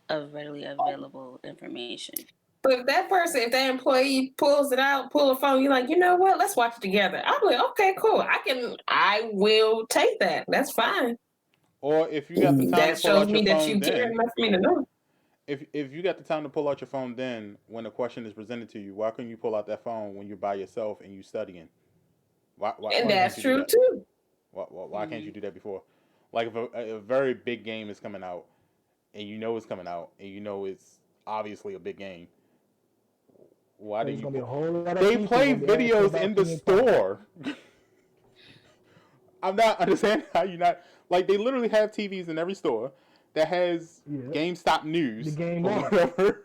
of readily available information.
But if that employee pulls it out, pull a phone, you're like, you know what? Let's watch it together. I'm like, okay, cool. I will take that. That's fine.
Or if you got the time to
That
pull
shows
out your
me that
phone,
you care
then
enough for me to know.
if you got the time to pull out your phone, then when a question is presented to you, why couldn't you pull out that phone when you're by yourself and you studying? Why
And
can't
that's
you do
true
that?
too.
Why can't you do that before? Like if a very big game is coming out and you know it's coming out and you know it's obviously a big game, why do
there's
you?
gonna be a whole lot of
They
people
play
gonna be asking
videos
about
in the
King Kong.
store. I'm not understanding how you not like they literally have TVs in every store that has
Yeah,
GameStop
the
news
game
or
on.
whatever,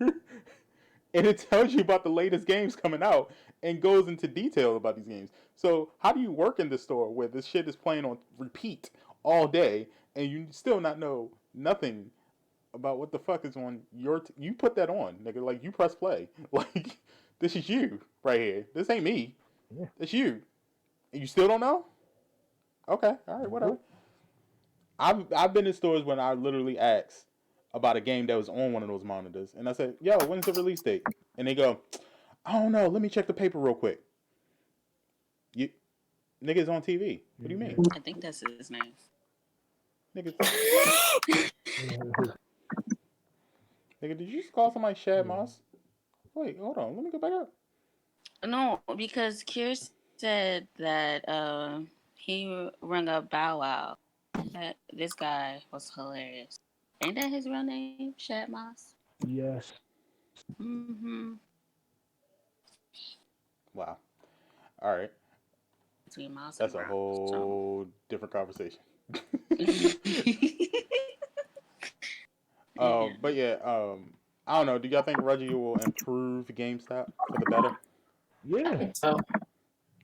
and it tells you about the latest games coming out and goes into detail about these games. So how do you work in the store where this shit is playing on repeat all day and you still not know nothing about what the fuck is on you put that on, nigga, like you press play. Like this is you right here. This ain't me.
Yeah.
It's you. And you still don't know? Okay, all right, whatever.
Nope.
I've been in stores when I literally ask, about a game that was on one of those monitors, and I said, "Yo, when's the release date?" And they go, "I don't know. Let me check the paper real quick." You niggas on TV. What do you mean,
I think that's his name.
niggas?
Yeah.
Nigga, did you just call somebody Shad
Yeah.
Moss? Wait, hold on. Let me go back up.
No, because Kier said that he rung up Bow Wow. That this guy was hilarious. Ain't that his real name, Shad Moss?
Yes.
Mm-hmm.
Wow. All right.
Between Mouse and
That's a
Brown. So.
whole different conversation.
Yeah.
But yeah, I don't know. Do y'all think Reggie will improve GameStop for the better?
Yeah.
So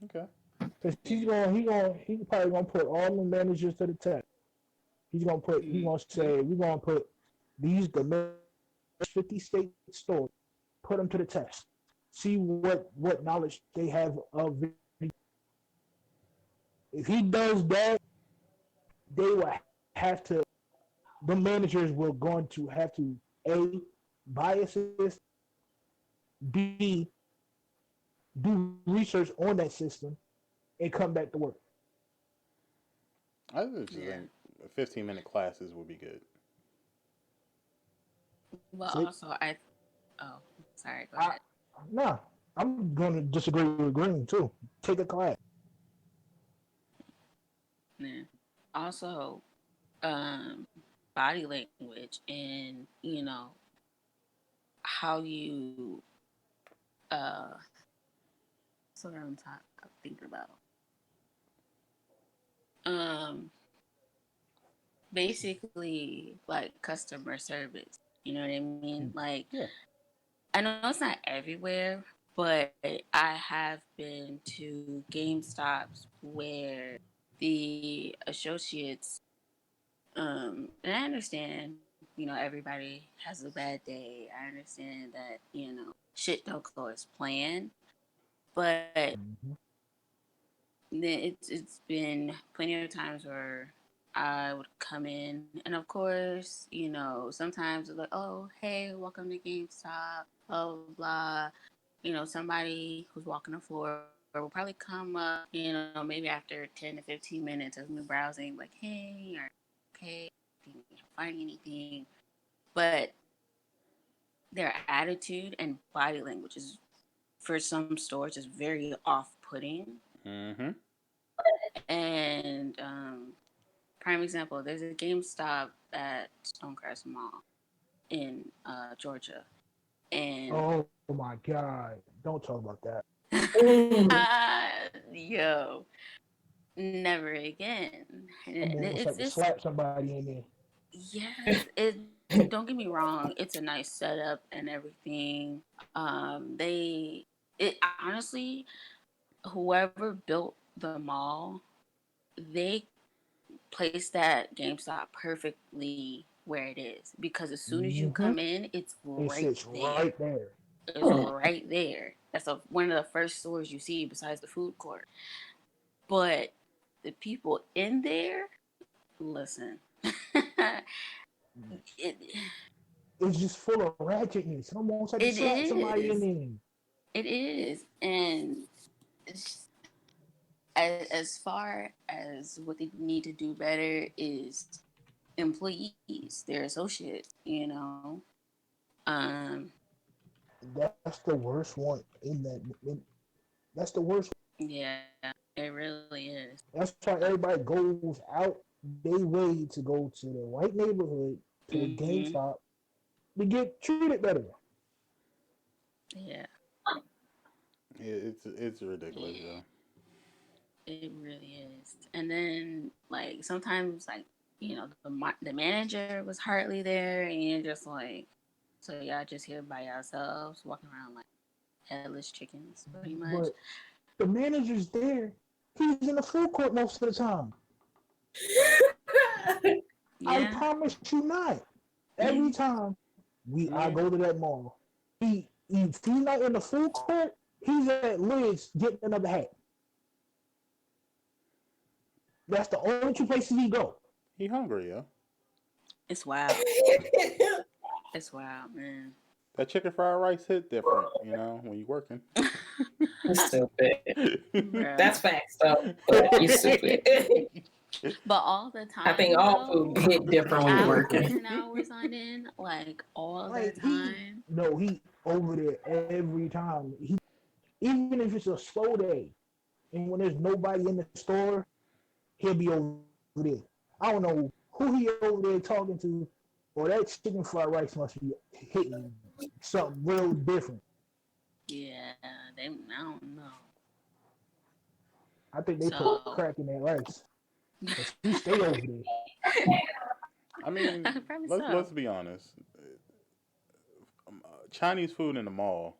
Okay.
Cause he's probably gonna put all the managers to the test. He's gonna
Mm-hmm.
say we're gonna put the 50 state stores, put them to the test. See what knowledge they have of it. If he does that, they will have to. The managers will going to have to a buy a system, b do research on that system, and come back to work.
I just
Yeah.
think 15-minute classes would be good.
Well,
See,
also Oh, sorry. Go
I
ahead.
nah, I'm going to disagree with Green too. Take a class.
Yeah. Also, um, body language and how you so what I'm thinking about. Um, basically like customer service. You know what I mean? Like
Yeah.
I know it's not everywhere, but I have been to GameStops where the associates and I understand, everybody has a bad day. I understand that, shit don't go as planned. But
Mm-hmm.
it's been plenty of times where I would come in, and of course, sometimes it's like, oh, hey, welcome to GameStop, blah blah blah. Somebody who's walking the floor will probably come up, maybe after 10 to 15 minutes of me browsing, like, hey, are you okay? Did you find anything? But their attitude and body language is, for some stores, is very off-putting.
Mm-hmm.
And prime example, there's a GameStop at Stonecrest Mall in Georgia, and
Oh my God! Don't talk about that.
yo, never again.
I'm almost
It's
like to
this,
slap somebody in there.
yes. It don't get me wrong. It's a nice setup and everything. It honestly, whoever built the mall, they placed that GameStop perfectly where it is, because as soon as you
Mm-hmm.
come in, it's
It
right
sits
there.
right there.
It's right there. That's one of the first stores you see besides the food court. But the people in there, listen, it
It's just full of ratchetness. I'm almost like to
it
slap somebody in
is.
there.
It is. And as far as what they need to do better is employees, their associates. Um,
That's the worst one in that. That's the worst.
yeah, it really is.
That's why everybody goes out they way to go to the white neighborhood to the
Mm-hmm.
GameStop to get treated better.
Yeah,
It's ridiculous,
yeah,
yo.
it really is. And then like sometimes like the manager was hardly there, and you're just like, so y'all just here by yourselves, walking around like headless chickens, pretty much.
But the manager's there. He's in the food court most of the time. I
Yeah,
promise you not. Every time I
yeah,
go to that mall, if he's not in the food court, he's at Liz getting another hat. That's the only two places he go.
He hungry, yo.
it's wild. It's wild, man.
That chicken fried rice hit different, when you working.
You stupid. That's
Bruh.
facts, though. But you stupid.
But all the
I think
time,
all
though,
food hit different when you're
hours
working.
and hours on end, like all the
Like he,
time.
no, he over there every time. He even if it's a slow day, and when there's nobody in the store, he'll be over there. I don't know who he over there talking to, or that chicken fried rice must be hitting something real different.
Yeah, they. I don't know.
I think they put
So
crack in that rice because he stay over there.
I mean,
probably
let's
so.
be honest. Chinese food in the mall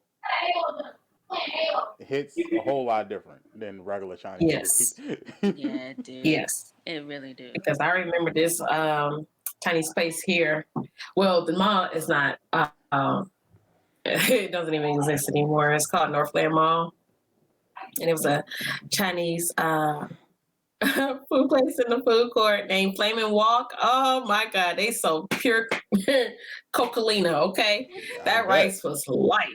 hits a whole lot different than regular Chinese
Yes.
food.
Yeah, it do.
Yes.
It really do.
Because I remember this tiny space here. Well, the mall is not, it doesn't even exist anymore. It's called Northland Mall. And it was a Chinese food place in the food court named Flamin' Walk. Oh my God, they so pure cocalina, okay?
I
That
bet.
rice was life.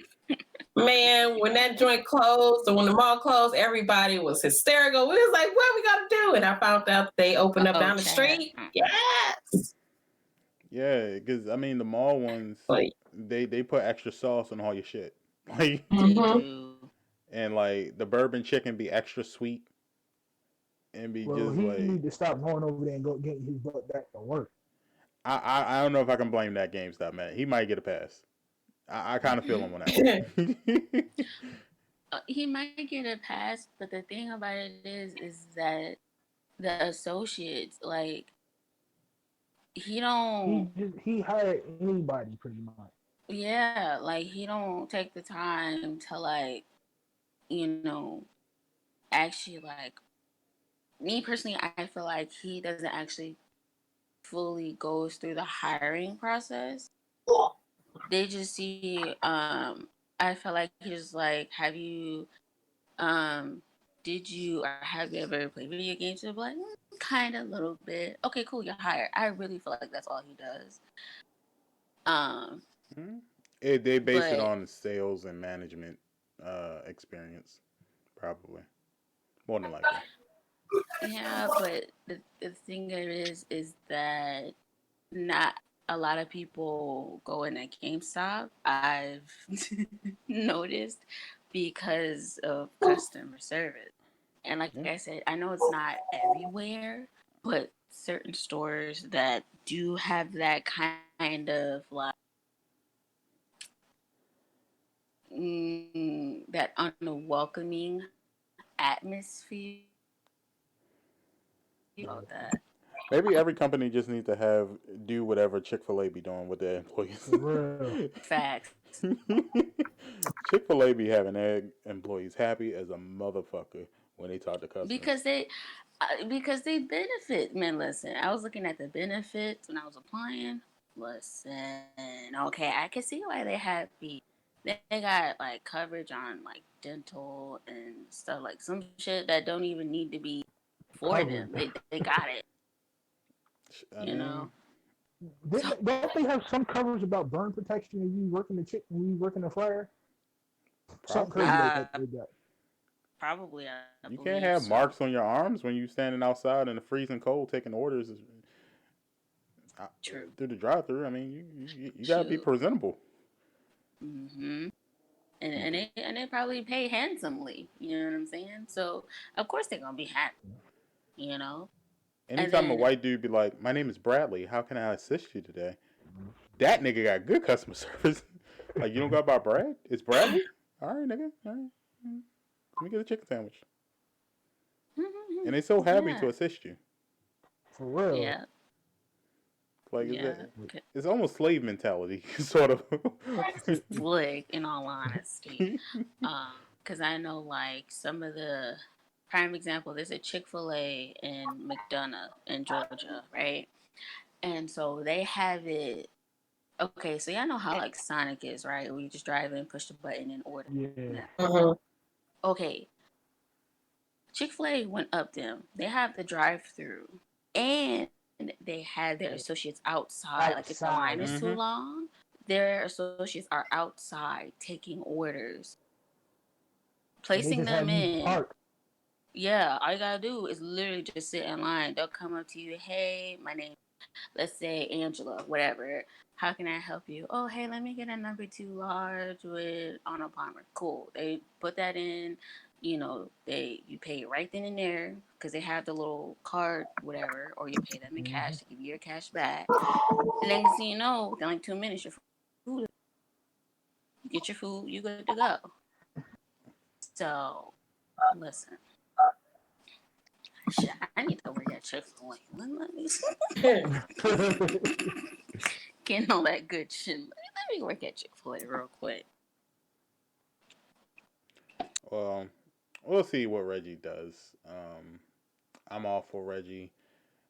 Man, when that joint closed or when the mall closed, everybody was hysterical. We was like, what are we gonna do? And I found out they opened up
Oh,
down the
Chad.
street. Yes.
Yeah, because I mean the mall ones,
Like,
they put extra sauce on all your shit, like,
They
mm-hmm.
do.
and like the bourbon chicken be extra sweet and be
Well,
just
he
like
need to stop going over there and go getting his butt back to work.
I don't know if I can blame that GameStop man. He might get a pass. I kind of feel him on that one.
He might get a pass, but the thing about it is that the associates, like, he don't.
He hired anybody pretty much.
Yeah, like he don't take the time to like, you know, actually like me personally, I feel like he doesn't actually fully goes through the hiring process. They just see I feel like he's like, have you did you or have you ever played video games? They're like, kind of a little bit. Okay, cool, you're hired. I really feel like that's all he does. Um
They base it
but
on sales and management experience, probably more than likely.
yeah, but the thing is that not a lot of people go in at GameStop. I've noticed because of customer service. And like
Yeah.
I said, I know it's not everywhere, but certain stores that do have that kind of like that unwelcoming atmosphere
Yeah.
about that.
Maybe every company just needs to do whatever Chick-fil-A be doing with their employees.
For real.
Facts.
Chick-fil-A be having their employees happy as a motherfucker when they talk to customers.
Because they benefit. Man, listen, I was looking at the benefits when I was applying. Listen, okay, I can see why they're happy. They got like coverage on like dental and stuff, like some shit that don't even need to be for
Covered.
them. They got it,
I
you know.
mean,
So
Don't they have some coverage about burn protection if you work in the chick when you work in the fire? Something crazy
probably.
like that they got.
probably I
You can't
believe
have
so.
marks on your arms when you standing outside in the freezing cold taking orders
True.
through the drive-through. I mean, you gotta be
True.
presentable.
Mm-hmm. And they probably pay handsomely. You know what I'm saying? So of course they're gonna be happy. You know. And
Anytime a
then
white dude be like, "My name is Bradley. How can I assist you today?" That nigga got good customer service. Like, you don't got by Brad? It's Bradley? All right, nigga. All right. Let me get a chicken sandwich. And they so happy
yeah,
to assist you.
For real.
yeah,
Like,
yeah.
it's almost slave mentality, sort of.
Slick, in all honesty, because I know like some of the prime example. There's a Chick-fil-A in McDonough in Georgia, right? And so they have it. Okay, so y'all know how like Sonic is, right? Where you just drive in, push the button, and order.
Yeah.
Mm-hmm.
Okay, Chick-fil-A went up them. They have the drive-through, and they had their associates outside. Like if the line
Outside.
is too
Mm-hmm.
long, their associates are outside taking orders,
So they
placing
just had
them
you
in.
park.
Yeah, all you gotta do is literally just sit in line. They'll come up to you, hey, my name, let's say Angela, whatever. How can I help you? Oh, hey, let me get a number 2 large with Arnold Palmer. Cool. They put that in. You pay it right then and there because they have the little card, whatever, or you pay them in
Mm-hmm.
cash to give you your cash back. And next thing you know, within like 2 minutes, your food, you get your food, you good to go. So, listen, shit, I need to work at Chick-fil-A. Let me getting all that good shit. Let me work at Chick-fil-A real quick.
Well, we'll see what Reggie does. I'm all for Reggie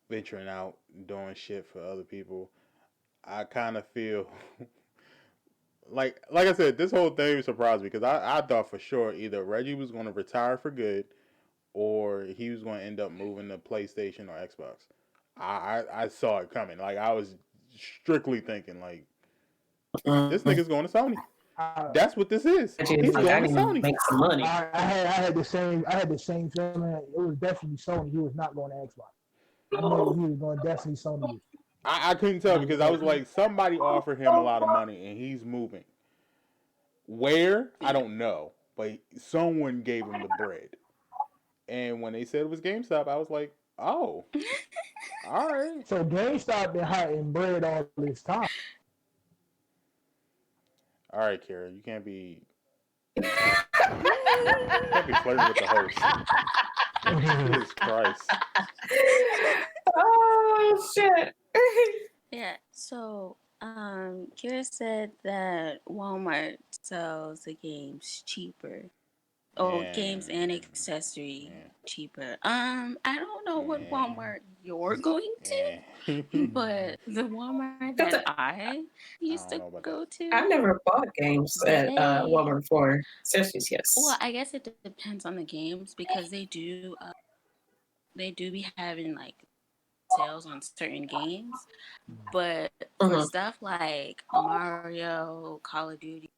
venturing out, doing shit for other people. I kind of feel like I said, this whole thing surprised me because I thought for sure either Reggie was going to retire for good or he was going to end up moving to PlayStation or Xbox. I saw it coming. Like I was strictly thinking like this nigga's going to Sony.
I,
That's what this is. He's
Like, I
going to
need to
Sony.
make some money.
I had the same feeling. It was definitely Sony. He was not going to Xbox. I knew he was going definitely Sony.
I couldn't tell because I was like somebody offered him a lot of money and he's moving. Where I
Yeah.
don't know, but someone gave him the bread. And when they said it was GameStop, I was like, oh, all right.
So GameStop been hiding bread all this time.
All right, Kara, you can't be flirting with the host. Jesus Christ.
Oh shit.
Yeah. So, Kira said that Walmart sells the games cheaper. Oh, games and accessory
Yeah,
cheaper. I don't know what
yeah,
Walmart you're going
yeah.
to, but the Walmart that I
I
used
don't
to
know about that.
go to,
I never bought games at
they
Walmart before. Accessories,
well,
yes.
I guess it depends on the games because they do be having like sales on certain games, but for
Mm-hmm.
stuff like Mario, Call of Duty,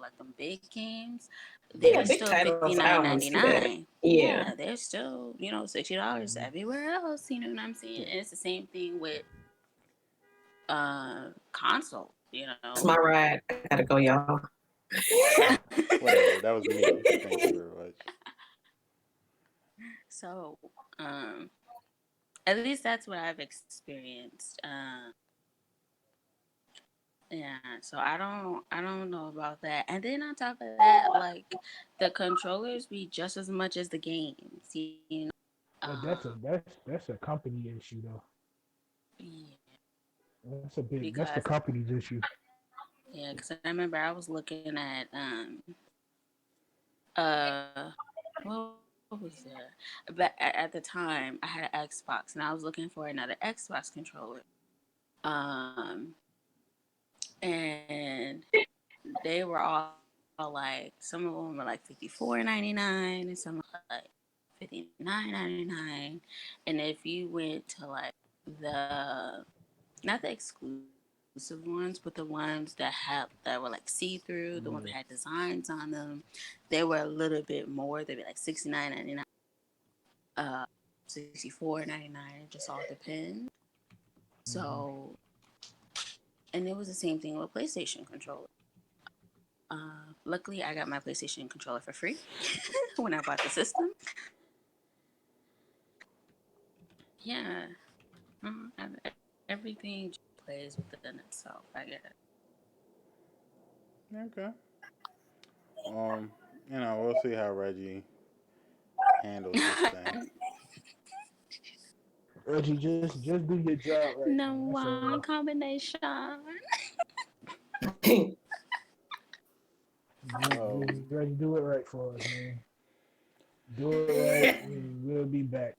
like them big games,
Yeah,
they're
big
still
titles. I always see that.
$59.99.
Yeah.
Yeah, they're still $60 everywhere else. You know what I'm saying? And it's the same thing with console.
That's my ride. I gotta go, y'all.
Whatever. That was me. Thank you very much.
So, at least that's what I've experienced. Yeah, so I don't know about that. And then on top of that, like the controllers be just as much as the games,
That's
Um,
that's a company issue though.
yeah,
That's the
because
company's issue.
yeah, because I remember I was looking at uh what was there? But at the time I had an Xbox and I was looking for another Xbox controller. Um, and they were all like some of them were like $54.99 and some were like $59.99. And if you went to like the not the exclusive ones, but the ones that were like see through, the ones that
Yeah.
had designs on them, they were a little bit more. They'd be like $69.99, 64.99. It just all depends.
Mm-hmm.
So, and it was the same thing with PlayStation controller. Luckily, I got my PlayStation controller for free when I bought the system. Yeah, everything just plays within itself. I guess.
Okay. Um, we'll see how Reggie handles this thing.
Reggie, just do your job right,
No
man. That's all.
one combination.
Just
Um,
Reggie, do it right for us, man. Do it right, and we'll be back.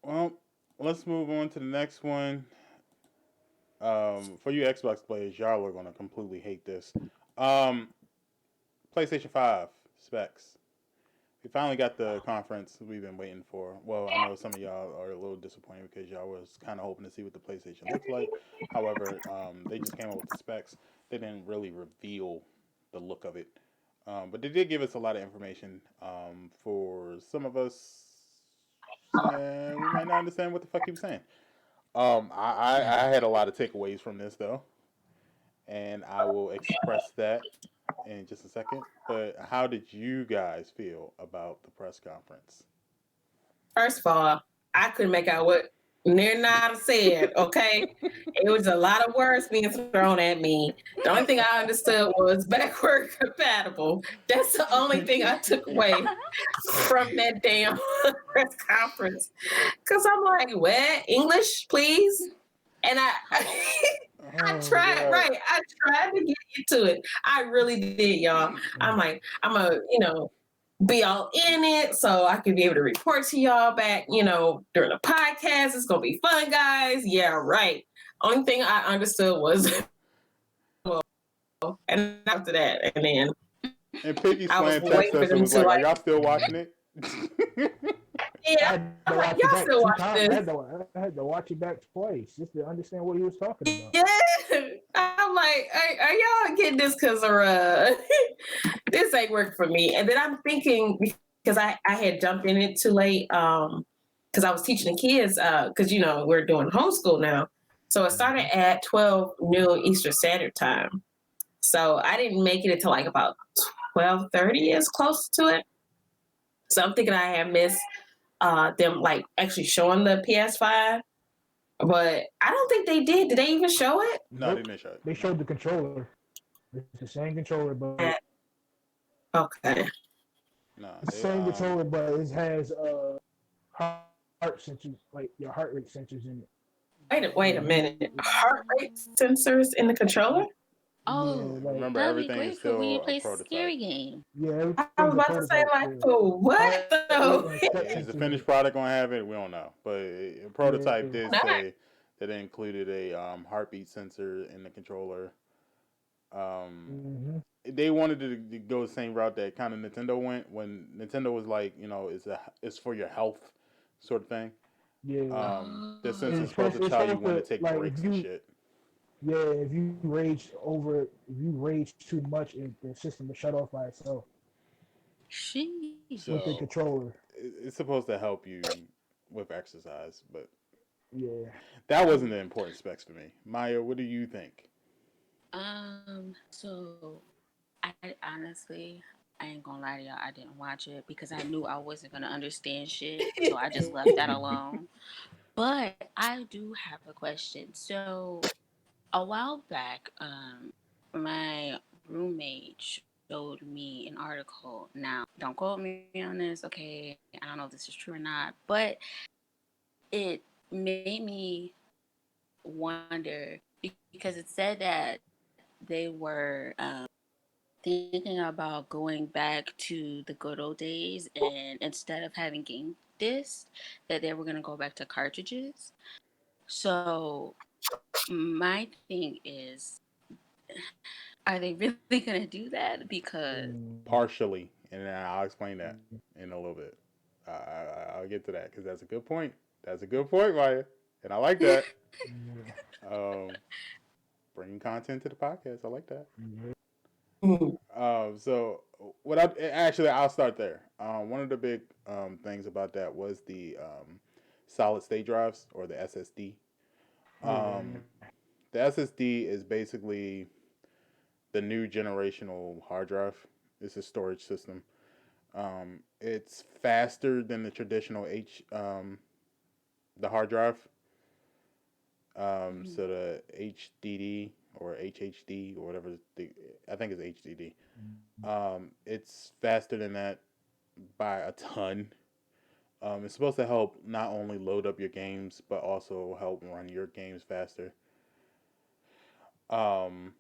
well, let's move on to the next one. For you Xbox players, y'all are gonna completely hate this. Um, PlayStation 5 specs. We finally got the conference we've been waiting for. Well, I know some of y'all are a little disappointed because y'all was kind of hoping to see what the PlayStation looks like. However, they just came out with the specs. They didn't really reveal the look of it, but they did give us a lot of information. For some of us, we might not understand what the fuck he was saying. I had a lot of takeaways from this though, and I will express that in just a second. But how did you guys feel about the press conference?
First of all, I couldn't make out what near not said. Okay, it was a lot of words being thrown at me. The only thing I understood was backward compatible. That's the only thing I took away from that damn press conference. Cause I'm like, what? English, please? And I
Oh
tried,
god.
right. I tried to get into it. I really did, y'all. I'm like, I'm a, be all in it so I can be able to report to y'all back, during the podcast. It's gonna be fun, guys. Yeah, right. Only thing I understood was and after that, and then
And Piggy
I was
Slam texted
waiting for
us and
them
was
to
like, "Are
like,
y'all still watching it?"
yeah.
I had
I'm
to
like,
watch it
y'all
back
still
2
watch
times.
this?
I had to watch it back twice just to understand what he was talking about.
Yeah. I'm like, are y'all getting this because this ain't work for me? And then I'm thinking because I had jumped in it too late because I was teaching the kids because we're doing homeschool now. So it started at 12 noon Eastern Standard Time. So I didn't make it until like about 12:30 is close to it. So I'm thinking I had missed them like actually showing the PS5. But I don't think they did. Did they even show it?
No, they
Nope.
didn't show it.
They showed the controller. It's the same controller, but
Okay.
No,
it's the
they
same controller, but it has heart sensors, like your heart rate sensors in it.
Wait a minute. Heart rate sensors in the controller?
Oh,
Yeah, like
remember
that'd be
everything is
great for when you
still a
play
prototype.
scary game.
yeah,
I was
everything's a
about to say
prototype
like,
still.
for what
Heart rate
though?
and step
Is the
sensors in
finished
it.
product gonna have it? We don't know, but a prototype
Yeah,
did
Not.
say that it included a heartbeat sensor in the controller. Um,
hmm
they wanted to go the same route that kind of Nintendo went when Nintendo was like, it's for your health sort of thing.
yeah.
The
And
sense is
Oh,
supposed to
it's
tell you
supposed
when to
to
take
like
breaks and shit.
if you if you rage too much, the system will shut off by itself
sheesh.
with the
So
controller.
it's supposed to help you with exercise, but
Yeah.
that wasn't the important specs for me. Maya, what do you think?
So I honestly, I ain't gonna lie to y'all, I didn't watch it because I knew I wasn't gonna understand shit, so I just left that alone. But I do have a question. So a while back, my roommate showed me an article. Now, don't quote me on this, okay? I don't know if this is true or not, but it made me wonder because it said that they were thinking about going back to the good old days, and instead of having game discs, that they were going to go back to cartridges. So my thing is, are they really going to do that? Because
Mm,
Partially, and I'll explain that in a little bit. I'll get to that because that's a good point. That's a good point, Maya, and I like that.
yeah.
Um, Bringing content to the podcast, I like that.
Yeah.
So what I actually I'll start there. One of the big things about that was the solid state drives or the SSD.
Yeah.
Um, the SSD is basically the new generational hard drive. It's a storage system. It's faster than the traditional the hard drive. So the HDD or HHD or whatever I think it's HDD. It's faster than that by a ton. It's supposed to help not only load up your games but also help run your games faster. Um,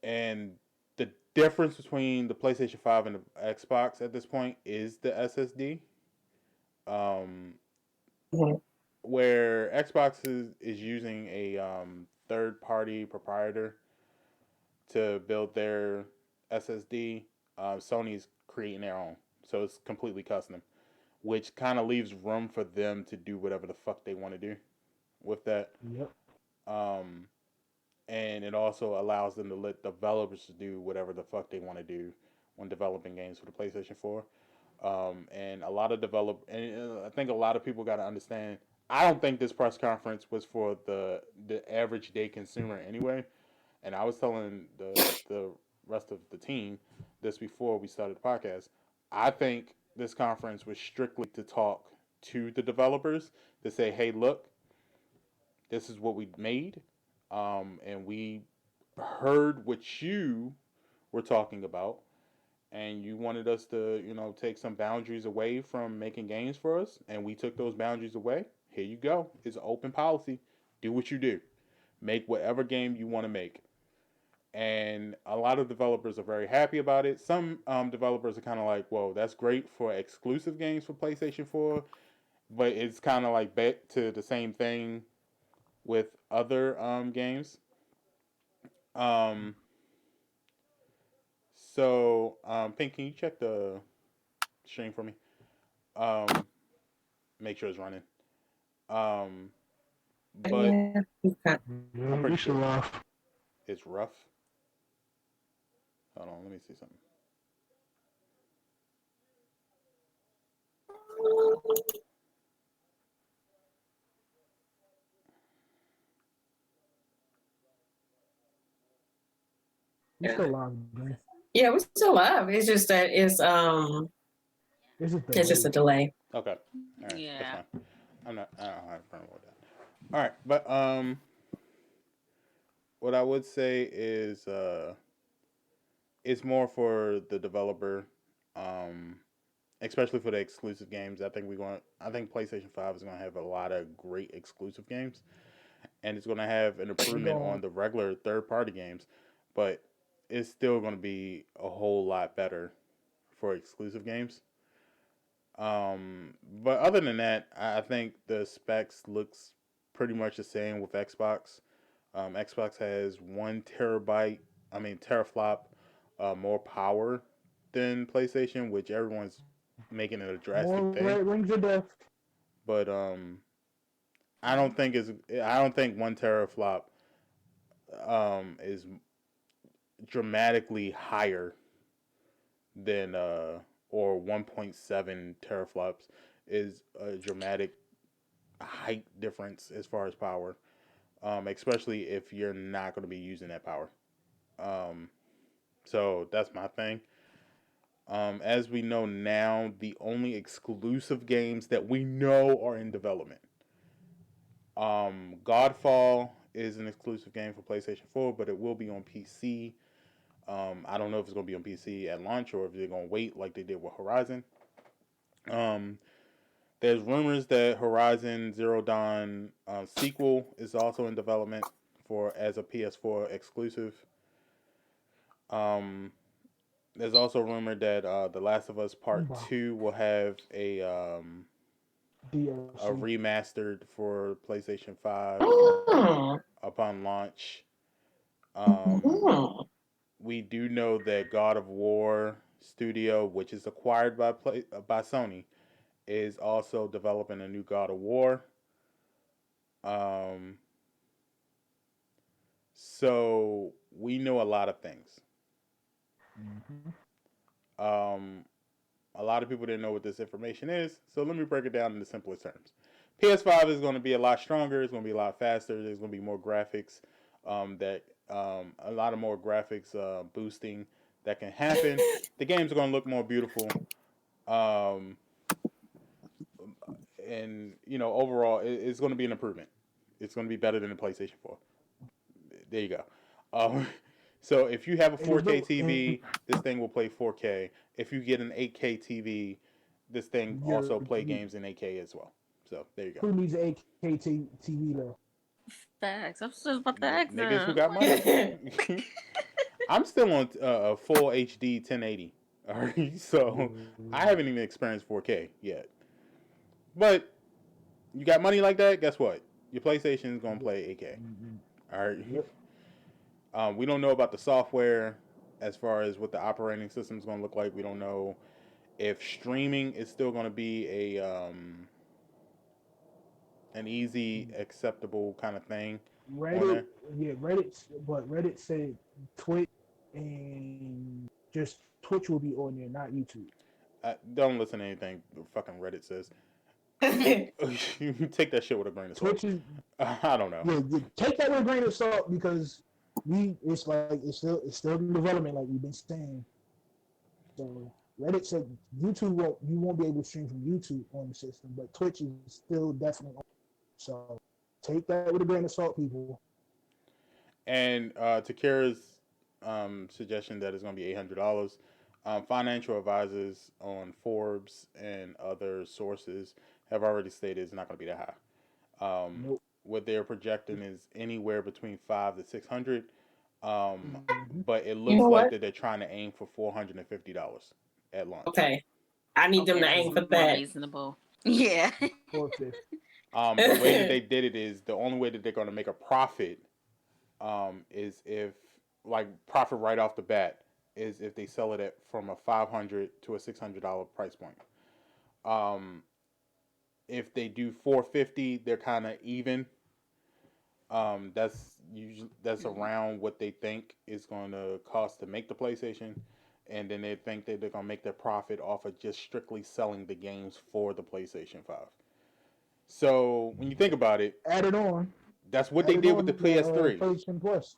and the difference between the PlayStation 5 and the Xbox at this point is the SSD. Um, where Xbox is using a third party proprietor to build their SSD. Sony's creating their own, so it's completely custom, which kind of leaves room for them to do whatever the fuck they want to do with that.
Yep.
Um, and it also allows them to let developers do whatever the fuck they want to do when developing games for the PlayStation 4. And a lot of and I think a lot of people got to understand. I don't think this press conference was for the average day consumer anyway. And I was telling the rest of the team this before we started the podcast. I think this conference was strictly to talk to the developers to say, hey, look, this is what we made, and we heard what you were talking about, and you wanted us to, take some boundaries away from making games for us, and we took those boundaries away. Here you go. It's an open policy. Do what you do. Make whatever game you want to make. And a lot of developers are very happy about it. Some developers are kind of like, "Whoa, that's great for exclusive games for PlayStation 4," but it's kind of like back to the same thing with other games. Um, Pink, can you check the stream for me? Um, Make sure it's running. Um, but
Yeah.
I'm
Yeah,
pretty
it's
sure
rough.
it's rough. Hold on, let me see something.
We still live, man.
Yeah, we still live. It's just that
It's just
it's just a delay.
Okay, all right, that's
Yeah.
fine. I don't have a problem with that. All right, but what I would say is it's more for the developer, um, especially for the exclusive games. I think PlayStation 5 is going to have a lot of great exclusive games, and it's going to have an
We
improvement on
going
the regular third party games, but it's still going to be a whole lot better for exclusive games. But other than that, I think the specs looks pretty much the same with Xbox. Xbox has 1 terabyte, teraflop, more power than PlayStation, which everyone's making it a drastic
more
thing.
red rings of death.
But I don't think 1 teraflop is dramatically higher than or 1.7 teraflops is a dramatic height difference as far as power, especially if you're not going to be using that power. Um, so that's my thing. As we know now, the only exclusive games that we know are in development. Godfall is an exclusive game for PlayStation 4, but it will be on PC. I don't know if it's going to be on PC at launch or if they're going to wait like they did with Horizon. Um, there's rumors that Horizon Zero Dawn sequel is also in development for as a PS4 exclusive. Um, there's also rumored that The Last of Us Part
Wow.
2 will have a
DLC.
remastered for PlayStation 5
Mm.
upon launch. Um,
Mm.
we do know that God of War Studio, which is acquired by Sony, is also developing a new God of War. Um, so we know a lot of things.
Mm-hmm.
Um, a lot of people didn't know what this information is, so let me break it down in the simplest terms. PS5 is going to be a lot stronger. It's going to be a lot faster. There's going to be more graphics. A lot of more graphics boosting that can happen. The games are going to look more beautiful. Um, and overall, it's going to be an improvement. It's going to be better than the PlayStation 4. There you go. Um, so if you have a 4K
And
TV, this thing will play 4K. If you get an 8K TV, this thing
you're,
also play games in 8K as well. So there you go.
who needs an 8K TV though?
Facts. I'm just about to ask
Niggas who
them.
got money. I'm still on a full HD 1080. All right, so I haven't even experienced 4K yet. But you got money like that, guess what? Your PlayStation is gonna play 8K. All right.
Yep.
We don't know about the software. as far as what the operating system is going to look like. We don't know if streaming is still going to be an easy, acceptable kind of thing on
Reddit,
there.
yeah, Reddit said Twitch and just Twitch will be on there, not YouTube.
Don't listen to anything fucking Reddit says. You take that shit with a grain of salt.
Twitch is
I don't know.
yeah, take that with a grain of salt because it's still in development like we've been saying. So Reddit said you won't be able to stream from YouTube on the system, but Twitch is still definitely on. So take that with a grain of salt, people.
And to Kara's suggestion that it's going to be $800, financial advisors on Forbes and other sources have already stated it's not going to be that high.
Nope.
What they're projecting is anywhere between 500 to 600,
Mm-hmm.
but it
You
looks
know
like
what?
that they're trying to aim for $450 at launch.
Okay. I need them
Okay,
to
that's
aim for
more
that.
reasonable. Yeah.
450.
The way that they did it is the only way that they're going to make a profit is if like profit right off the bat is if they sell it at from a $500 to a $600 price point. Um, if they do 450, they're kind of even. That's around what they think is going to cost to make the PlayStation, and then they think that they're going to make their profit off of just strictly selling the games for the PlayStation 5. So when you think about it,
Add it on.
that's what they did with the PS3.
PlayStation Plus.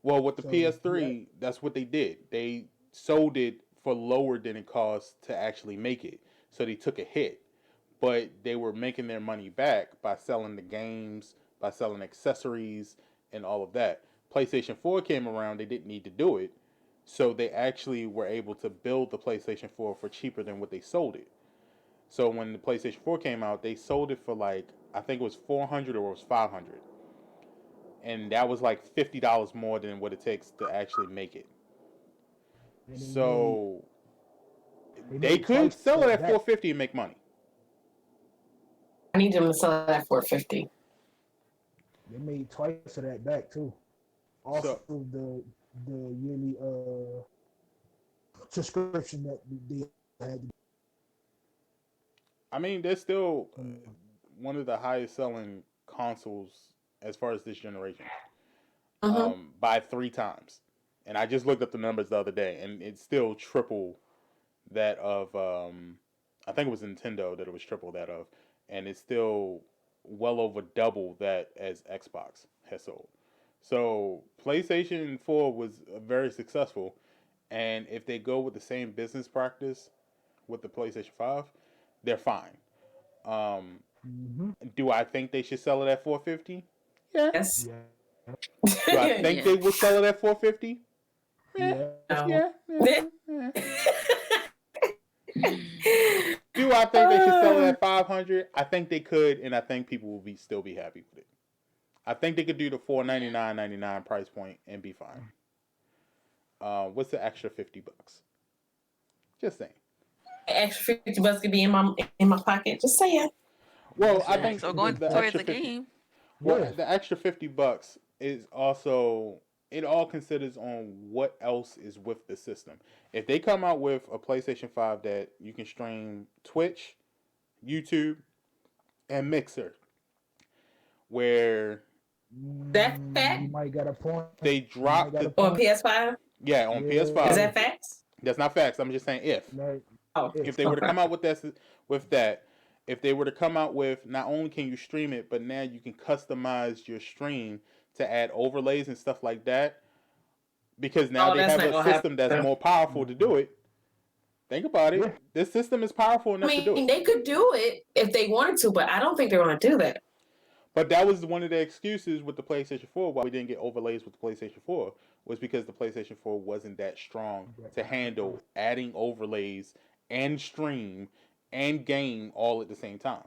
Well, with the
So yeah,
PS3, that's what they did. They sold it for lower than it cost to actually make it. So they took a hit. But they were making their money back by selling the games, by selling accessories, and all of that. PlayStation 4 came around, they didn't need to do it. So they actually were able to build the PlayStation 4 for cheaper than what they sold it. So when the PlayStation 4 came out, they sold it for like, I think it was 400 or it was 500, and that was like $50 more than what it takes to actually make it.
and
So
they
they
made
could
twice
sell it
that
at
back.
450 and make money.
I need them to sell that for 50.
They made twice of that back too. Off
So
of the yearly subscription that they had.
I mean, they're still one of the highest selling consoles as far as this generation,
Mm-hmm.
by 3 times. And I just looked up the numbers the other day, and it's still triple that of I think it was Nintendo that it was triple that of, and it's still well over double that as Xbox has sold. So PlayStation 4 was very successful, and if they go with the same business practice with the PlayStation 5, they're fine. Um,
Mm-hmm.
do I think they should sell it at 450? Yeah.
Yes.
Yeah.
Do I think
Yeah.
they will sell it at 450? Yeah.
Yeah.
No.
Yeah. Yeah. Do I think they should sell it at 500? I think they could, and I think people will still be happy with it. I think they could do the $499.99 price point and be fine. What's the extra $50? Just saying.
Extra $50 could be in my pocket. Just saying.
Well, I
Yeah,
think
so going
the
towards
extra
the
50.
game.
Well,
Yeah.
the extra $50 is also, it all considers on what else is with the system. If they come out with a PlayStation 5 that you can stream Twitch, YouTube, and Mixer, where
That fact?
You might got a point.
they drop the
On PS5?
yeah on
Yeah.
Is
PS5.
that facts?
That's not facts. I'm just saying if
Like,
Oh,
if they were to come out with that, if they were to come out with not only can you stream it, but now you can customize your stream to add overlays and stuff like that, because now they
that's
have
not
a
gonna
system that's
happen.
more powerful to do it. Think about it.
Yeah.
This system is powerful
I
enough to do
mean,
it.
they could do it if they wanted to, but I don't think they're going to do that.
But that was one of the excuses with the PlayStation 4 why we didn't get overlays with the PlayStation 4 was because the PlayStation 4 wasn't that strong to handle adding overlays and stream and game all at the same time.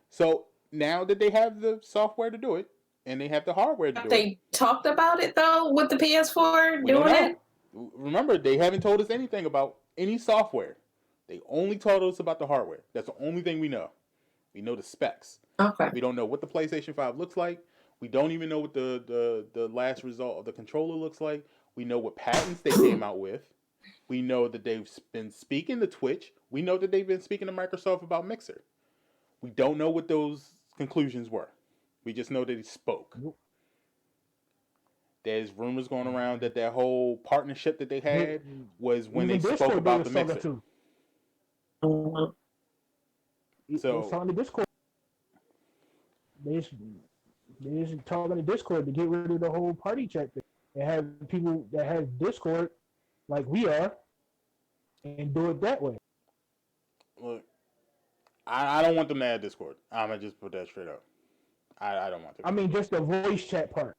So now that they have the software to do it and they have the hardware to do it,
They talked about it though with the PS4
we don't
doing
know.
it.
Remember, they haven't told us anything about any software. They only told us about the hardware. That's the only thing we know. We know the specs.
Okay.
We don't know what the PlayStation 5 looks like. We don't even know what the last result of the controller looks like. We know what patents they came out with. We know that they've been speaking to Twitch. We know that they've been speaking to Microsoft about Mixer. We don't know what those conclusions were. We just know that he spoke. There's rumors going around that their whole partnership that they had was when they spoke about the Mixer.
So
So
on the Discord, they just talking to Discord to get rid of the whole party chat thing and have people that have Discord like we are and do it that way.
look, I don't want them to add Discord. I'm gonna just put that straight up. I don't want them.
I mean, just the voice chat part.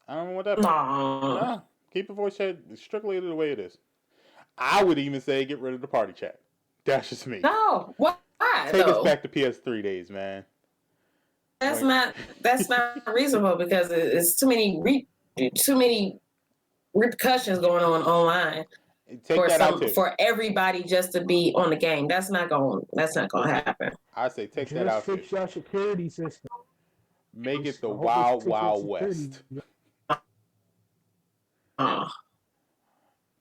I don't want that. No, keep the voice chat strictly the way it is. I would even say get rid of the party chat. That's just me.
No, why?
Take us back to PS3 days, man.
That's not reasonable because it's too many repercussions going on online.
Take that out too.
For everybody just to be on the game. That's not gonna happen.
I say take that out
too. Fix your security system.
Make it the wild west.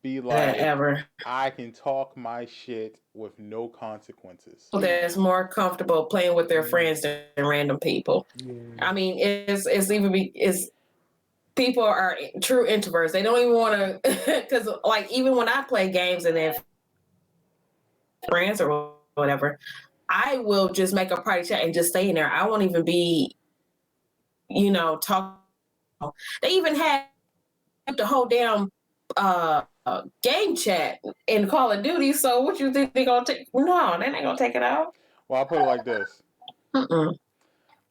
Be like, I can talk my shit with no consequences.
That's more comfortable playing with their friends than random people. Yeah. I mean, it's people are true introverts. They don't even want to, because like even when I play games and then friends or whatever, I will just make a private chat and just stay in there. I won't even be, talk. They even had the whole damn game chat in Call of Duty. So what you think they're gonna take? No, they're not gonna take it out.
Well, I'll put it like this.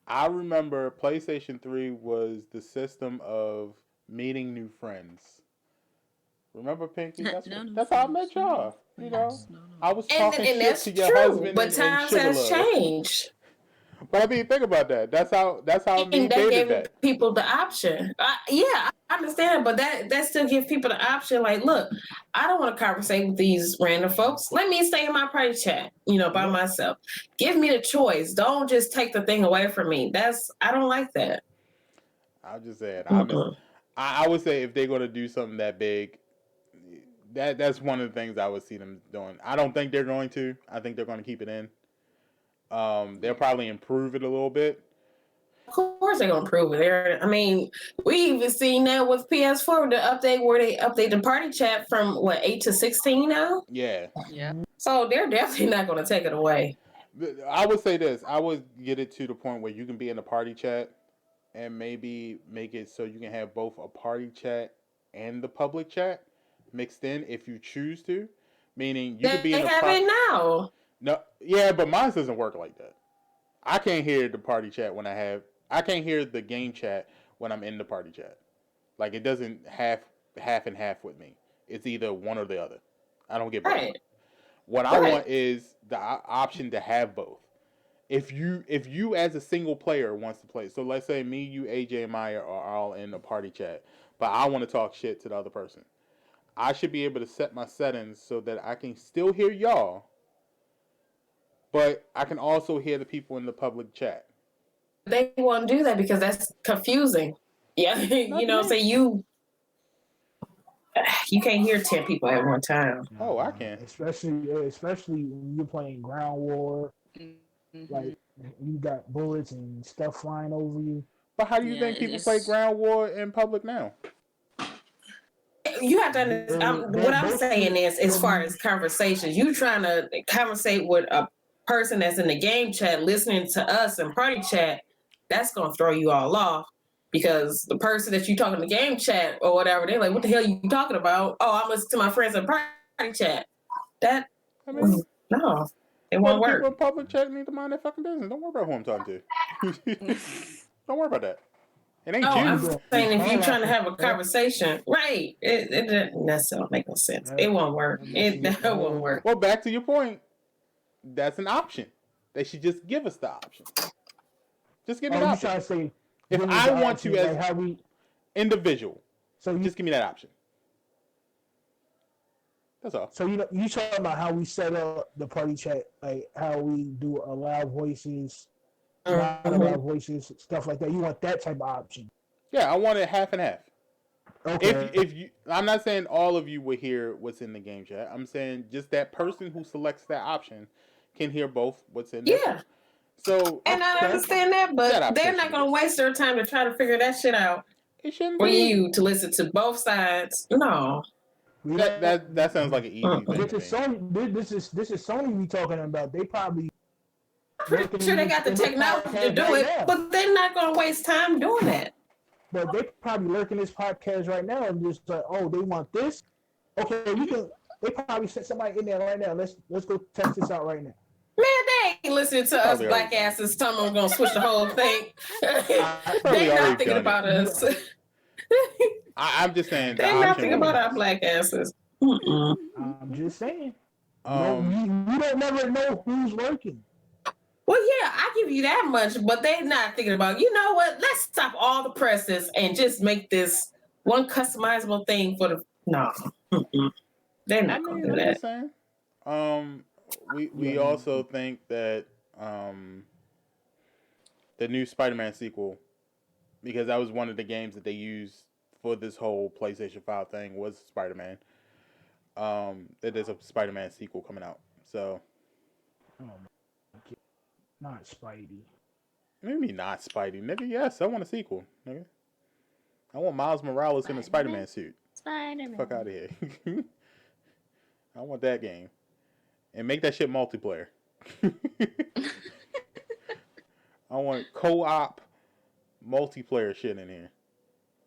I remember PlayStation 3 was the system of meeting new friends. Remember, Pinky? That's how I met y'all. I was talking shit to your husband,
but times has changed.
But I mean, think about that. That's how me
they gave
that.
people the option. I understand, but that still gives people the option. Like, look, I don't want to conversate with these random folks. Let me stay in my private chat, by myself. Give me the choice. Don't just take the thing away from me. I don't like that.
I'm just saying. I would say if they're going to do something that big, that's one of the things I would see them doing. I don't think they're going to. I think they're going to keep it in. They'll probably improve it a little bit.
Of course they're gonna improve it. I mean, we even seen that with PS4, the update where they update the party chat from 8 to 16 now.
Yeah.
So they're definitely not gonna take it away.
I would say this. I would get it to the point where you can be in the party chat and maybe make it so you can have both a party chat and the public chat mixed in if you choose to. Meaning you could be in the
party. They have it now.
No, yeah, but mine doesn't work like that. I can't hear the party chat when I can't hear the game chat when I'm in the party chat. Like it doesn't half and half with me. It's either one or the other. I don't get both. Right. What I want is the option to have both. If you as a single player wants to play, so let's say me, you, AJ, and Maya are all in a party chat, but I want to talk shit to the other person. I should be able to set my settings so that I can still hear y'all, but I can also hear the people in the public chat.
They won't do that because that's confusing. Yeah, say you can't hear 10 people at one time.
Oh, I can.
Especially when you're playing ground war, like you got bullets and stuff flying over you.
But how do you think people play ground war in public now?
You have to understand. What I'm saying is, as far as conversations, you trying to conversate with a person that's in the game chat listening to us in party chat, that's going to throw you all off because the person that you talking in the game chat or whatever, they're like, what the hell are you talking about? Oh, I'm listening to my friends in party chat. No, it won't work.
People in public chat need to mind their fucking business. Don't worry about who I'm talking to. Don't worry about that. It ain't you.
I'm saying if you're trying to have a conversation, right, it doesn't necessarily make no sense. It won't work. That won't work.
Well, back to your point. That's an option. They should just give us the option. Just give me the option.
Say,
if I want to as individual, so just give me that option. That's all.
So you talking about how we set up the party chat, like how we do allow voices, not allow voices, stuff like that. You want that type of option?
Yeah, I want it half and half.
Okay.
If you, I'm not saying all of you will hear what's in the game chat. I'm saying just that person who selects that option can hear both what's in there
Yeah,
too. So
and I
Okay.
understand that,
that
but they're
option
not going to
exists.
waste their time to try to figure that shit out
It shouldn't
for
be
you to listen to both sides. No.
We
that
don't.
sounds like an easy thing
Mm-mm.
to
This is
me.
Sony. This is Sony we talking about. They probably
I'm pretty
working
sure they
in
got the
this
technology to
podcast
do
right
it,
now.
but they're not going to waste time doing that.
But they probably lurking this podcast right now and just like, oh, they want this. Okay, we can. They probably sent somebody in there right now. Let's go test this out right now.
Man, they ain't listening
They
to us
probably already
black
done it.
asses telling them we're going to switch the whole thing.
I,
Probably
They
already
not thinking
done it.
about us.
I'm just saying the
They not
option
thinking about our
remains.
black asses. Mm-mm.
I'm just saying. We don't.
Um,
We don't never know who's working.
Well, yeah, I give you that much, but they not thinking about, you know what? Let's stop all the presses and just make this one customizable thing for the. No. Mm-mm. They're
I
not going
mean,
to do
I'm
that.
just saying. Um, we
Yeah.
also think that the new Spider-Man sequel, because that was one of the games that they used for this whole PlayStation 5 thing, was Spider-Man. That there's a Spider-Man sequel coming out. So
Oh, not Spidey.
maybe not Spidey, nigga. Yes, I want a sequel, nigga. I want Miles Morales in a
Spider-Man.
Spider-Man suit. Fuck out
Spider-Man.
of here. I want that game and make that shit multiplayer. I want co-op multiplayer shit in here.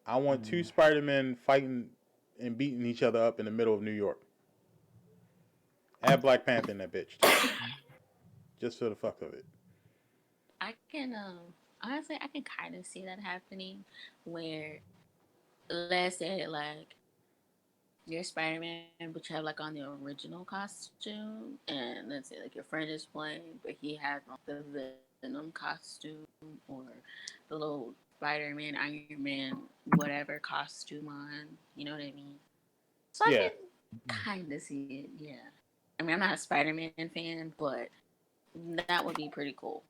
I want two Spider-Men fighting and beating each other up in the middle of New York. Add Black Panther in that bitch too, just for the fuck of it.
I can honestly I can kind of see that happening where let's say like you're Spider-Man but you have like on the original costume and let's say like your friend is playing but he has like the Venom costume or the little Spider-Man, Iron Man, whatever costume on, you know what I mean? So I
Yeah,
can kind of see it, yeah. I mean, I'm not a Spider-Man fan, but that would be pretty cool.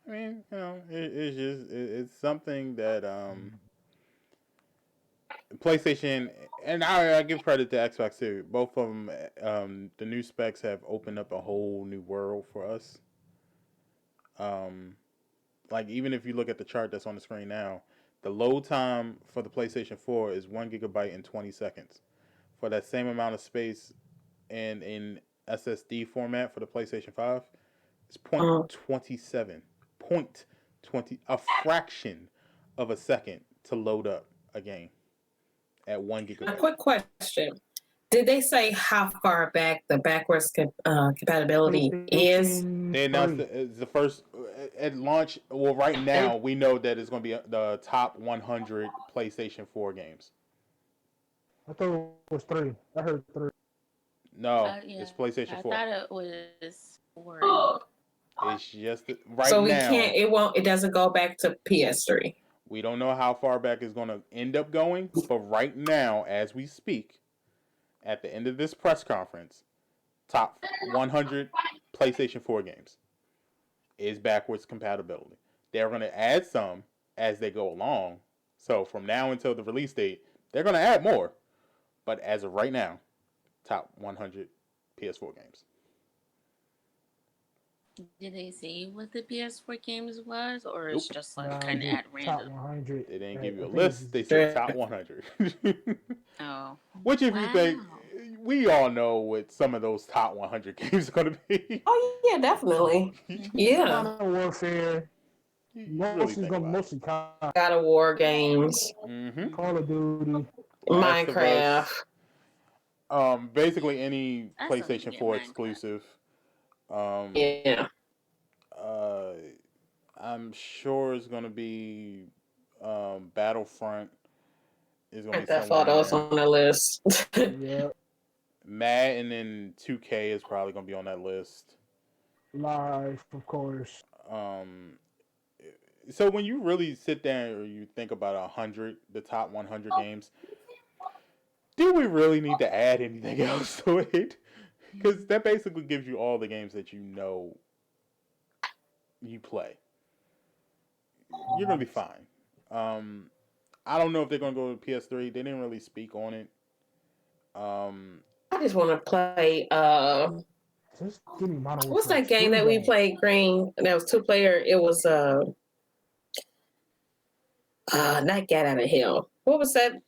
I mean, it's just it's something that PlayStation and I give credit to Xbox too. Both of them, the new specs have opened up a whole new world for us. Um, like even if you look at the chart that's on the screen now, the load time for the PlayStation 4 is 1 gigabyte in 20 seconds. For that same amount of space and in SSD format for the PlayStation 5, it's
Mm.
0.27. 0.20, a fraction of a second to load up a game at 1
A
gigabyte.
quick question. Did they say how far back the backwards compatibility is?
They announced that it's the first at launch. Well, right now we know that it's going to be the top 100 PlayStation 4 games.
I thought it was 3. I heard 3.
No,
Yeah,
it's PlayStation
I
4.
thought it was 4.
It's just right
So we
now.
can't. It won't. It doesn't go back to PS3.
We don't know how far back it's going to end up going, but right now, as we speak, at the end of this press conference, top 100 PlayStation 4 games is backwards compatibility. They're going to add some as they go along. So from now until the release date, they're going to add more. But as of right now, top 100 PS4 games.
Did they say what the PS4 games was, or it's
Nope.
just like
Nah,
kind of
just
at
top
random?
100.
They didn't give you
I
a
think it's
list. They
just,
said top 100.
Oh,
Which, if you think,
wow.
we all know what some of those top 100 games are going to be.
Oh yeah, definitely. Yeah,
Modern Warfare.
You really think about it.
Mostly
God of War games,
Mm-hmm.
Call of Duty.
Last of
Minecraft.
Us. Basically any
I still need to
PlayStation
get
4
Minecraft.
exclusive.
Yeah,
Uh, I'm sure it's gonna be Battlefront is gonna be
I
somewhere
thought
in
that was
there.
on the list.
Yeah.
Madden and 2K is probably gonna be on that list.
Live, of course.
Um, so when you really sit there or you think about 100, the top 100 games, do we really need to add anything else to it? Because that basically gives you all the games that you know you play. You're gonna be fine. I don't know if they're gonna go to PS3. They didn't really speak on it. Um,
I just want to play.
Just give me Modern
What's
Warfare
that game
2
that we
back.
played? Green. That was 2-player. It was not Get Out of Hell. What was that?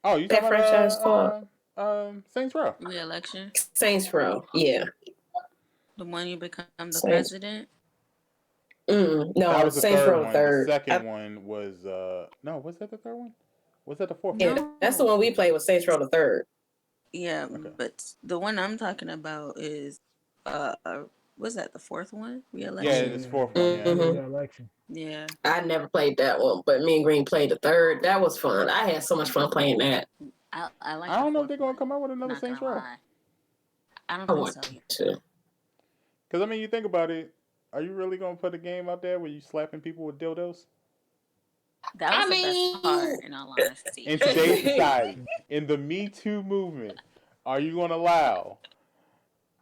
oh, you
That
talking
franchise called
about Saints Row?
Re-election.
Saints Row. Yeah.
The one you become the
Saints.
president.
No,
That was the
Saints
third
Row
one. The
third.
second one was no. Was that the third one? Was that the fourth one?
Yeah, that's the one we played with Saints Row the third.
Yeah,
Okay.
but the one I'm talking about is uh was that the fourth one?
Yeah,
Re-election.
it's fourth one. Yeah.
Mhm.
Re-election.
Yeah.
I never played that one, but me and Green played the third. That was fun. I had so much fun playing that.
I like
I
the
don't know if
fourth
they're gonna
one.
come out with another
Not
Saints
gonna
Row.
lie. I don't
I
think
want
so either.
to.
Because I mean, you think about it. Are you really gonna put a game out there where you slapping people with dildos?
That was the best part, in all honesty.
In today's society, in the Me Too movement, are you gonna allow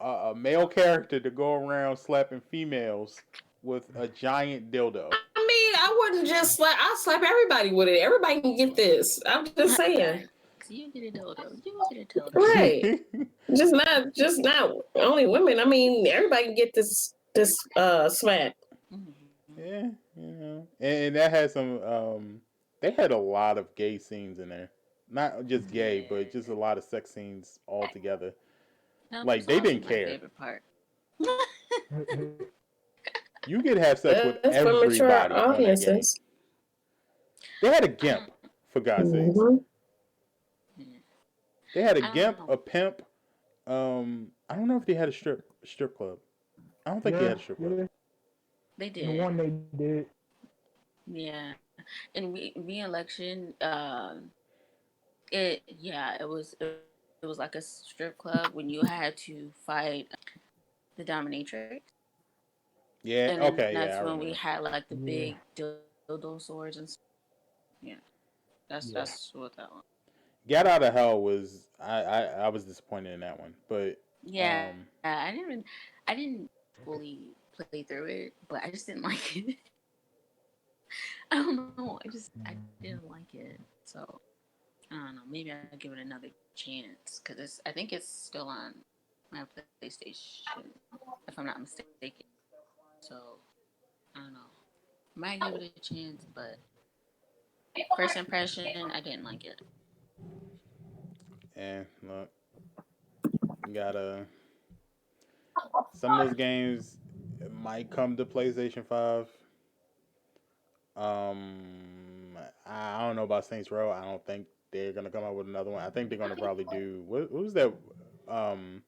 a male character to go around slapping females with a giant dildo?
I mean, I wouldn't just slap. I'll slap everybody with it. Everybody can get this. I'm just saying.
You get a dildo. You get a dildo.
Right. Just not only women. I mean, everybody can get this smack.
Yeah, you know, and that had some. They had a lot of gay scenes in there, not just gay, but just a lot of sex scenes altogether.
That
Like
was
they
also
didn't
my
care.
favorite part.
You could have sex with
That's for mature
everybody on that game.
audiences.
They had a gimp, for God's sakes. They had a gimp, a pimp. I don't know if they had a strip club. I don't think they had a strip club.
Yeah.
They
The
did.
one they did.
Yeah. In re-election, it was like a strip club when you had to fight the dominatrix.
Yeah.
And then
Okay.
that's
Yeah. I
when
remember.
we had like the
Yeah.
big dildo swords and stuff. Yeah. That's what that one.
Get Out of Hell was I was disappointed in that one, but
Yeah. I didn't fully play through it, but I just didn't like it. I don't know. I didn't like it. So I don't know. Maybe I'll give it another chance because I think it's still on my PlayStation, if I'm not mistaken. So I don't know. Might give it a chance, but first impression, I didn't like it.
and look, gotta some of those games might come to PlayStation 5. I don't know about Saints Row. I don't think they're gonna come out with another one. I think they're gonna probably do what was that um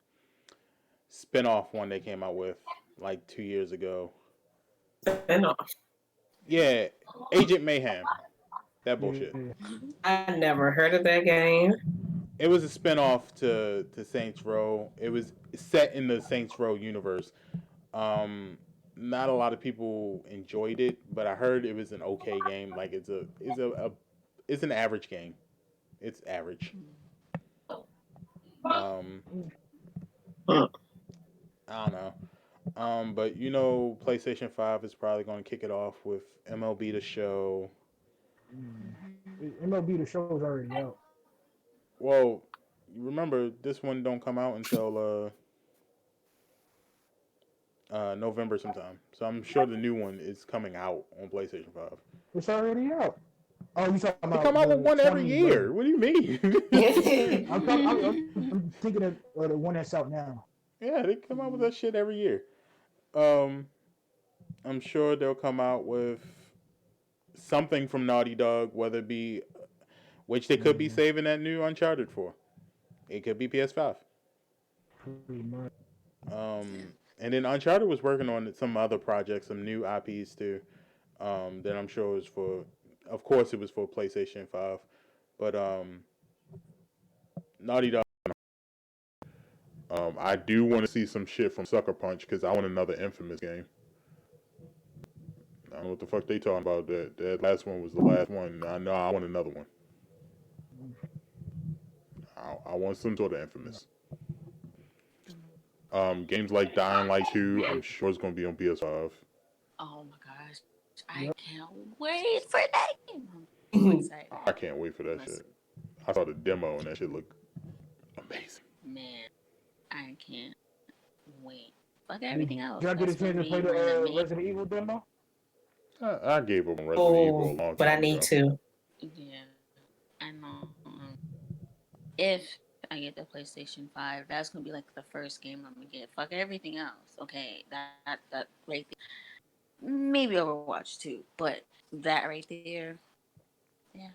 spin-off one they came out with like 2 years ago. Yeah, Agent Mayhem. That bullshit.
Yeah.
I never heard of that game.
It was a spin-off to Saints Row. It was set in the Saints Row universe. Um, Not a lot of people enjoyed it, but I heard it was an okay game. Like it's an average game. It's average. Um, I don't know. But you know, PlayStation 5 is probably going to kick it off with MLB The Show.
MLB The Show is already out.
Well, remember this one don't come out until November sometime. So I'm sure the new one is coming out on PlayStation 5.
It's already out. Oh, you talking
They
about
come out with one every
Sony
year.
version.
What do you mean?
I'm thinking of the one that's out now.
Yeah, they come out with that shit every year. Um, I'm sure they'll come out with something from Naughty Dog, whether it be which they could be saving that new Uncharted for. It could be PS5.
Pretty much.
And then Uncharted was working on some other projects, some new IPs too. That I'm sure was for, of course, it was for PlayStation 5, but Naughty Dog. I do want to see some shit from Sucker Punch because I want another Infamous game. I don't know what the fuck they talking about. That last one was the last one. I know I want another one. I want some sort of Infamous. Games like Dying Light 2, I'm sure it's going to be on PS5.
Oh my gosh. I can't wait for that game. I'm excited.
I can't wait for that shit. I saw the demo and that shit looked amazing.
Man, I can't wait. Fuck
Did
everything else.
y'all get a
That's gonna
chance to play
be one of the
the
main.
Resident Evil demo?
I gave up on Resident Evil a
Oh,
long
but I
time
need
ago.
to.
Yeah, I know. If I get the PlayStation 5, that's gonna be like the first game I'm gonna get. Fuck everything else. Okay, that right there. Maybe Overwatch too, but that right there, yeah,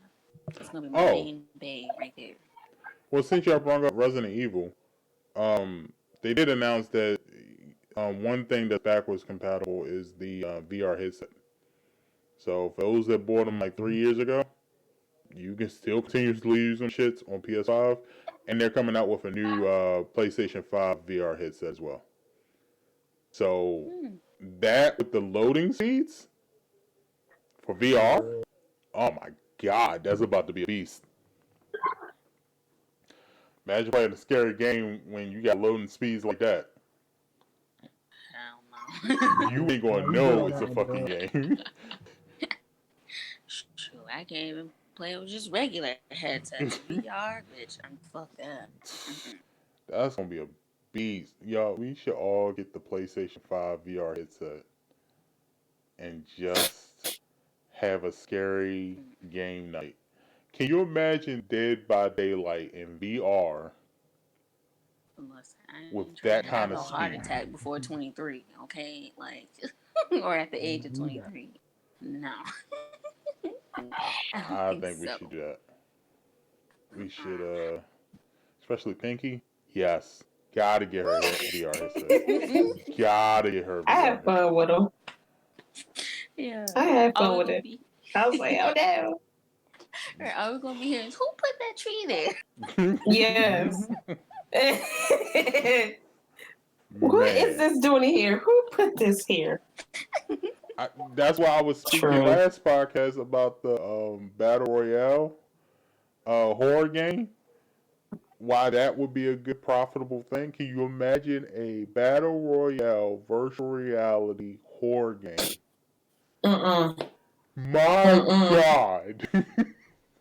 it's gonna be my
Oh,
main bang right there.
well, since y'all brought up Resident Evil, they did announce that one thing that's backwards compatible is the VR headset. So for those that bought them like 3 years ago, you can still continuously use them shits on PS5, and they're coming out with a new PlayStation 5 VR headset as well. So that with the loading speeds for VR, oh my god, that's about to be a beast. Imagine playing a scary game when you got loading speeds like that.
Hell no.
You ain't gonna
Nah, you good
know
on
it's a
that one,
fucking
dog.
game.
Shoot, I can't even play with just regular headsets. VR, bitch, I'm fucked up. Mm-mm.
That's gonna be a beast. Yo, we should all get the PlayStation 5 VR headset and just have a scary game night. Can you imagine Dead by Daylight in VR
Listen, I
with
ain't trying
that
to have
kind
no
of
heart
speed?
attack before 23, okay? Like, or at the age of
Do that.
23. No. I don't
I
think
think we
so.
should do that. We should, especially Pinky. Yes, gotta get her a VR headset. Gotta get her a
I
VR
had fun with them.
Yeah.
I had
All
fun
we're
with
gonna
it.
be,
I was like, oh no.
all we're gonna be hearing is who put that tree there?
headset.
Yes. What is
Man,
this doing here? Who put this here?
that's why I was speaking
True.
last podcast about the battle royale horror game. Why that would be a good profitable thing? Can you imagine a battle royale virtual reality horror game?
Mm-mm.
My
Mm-mm.
God,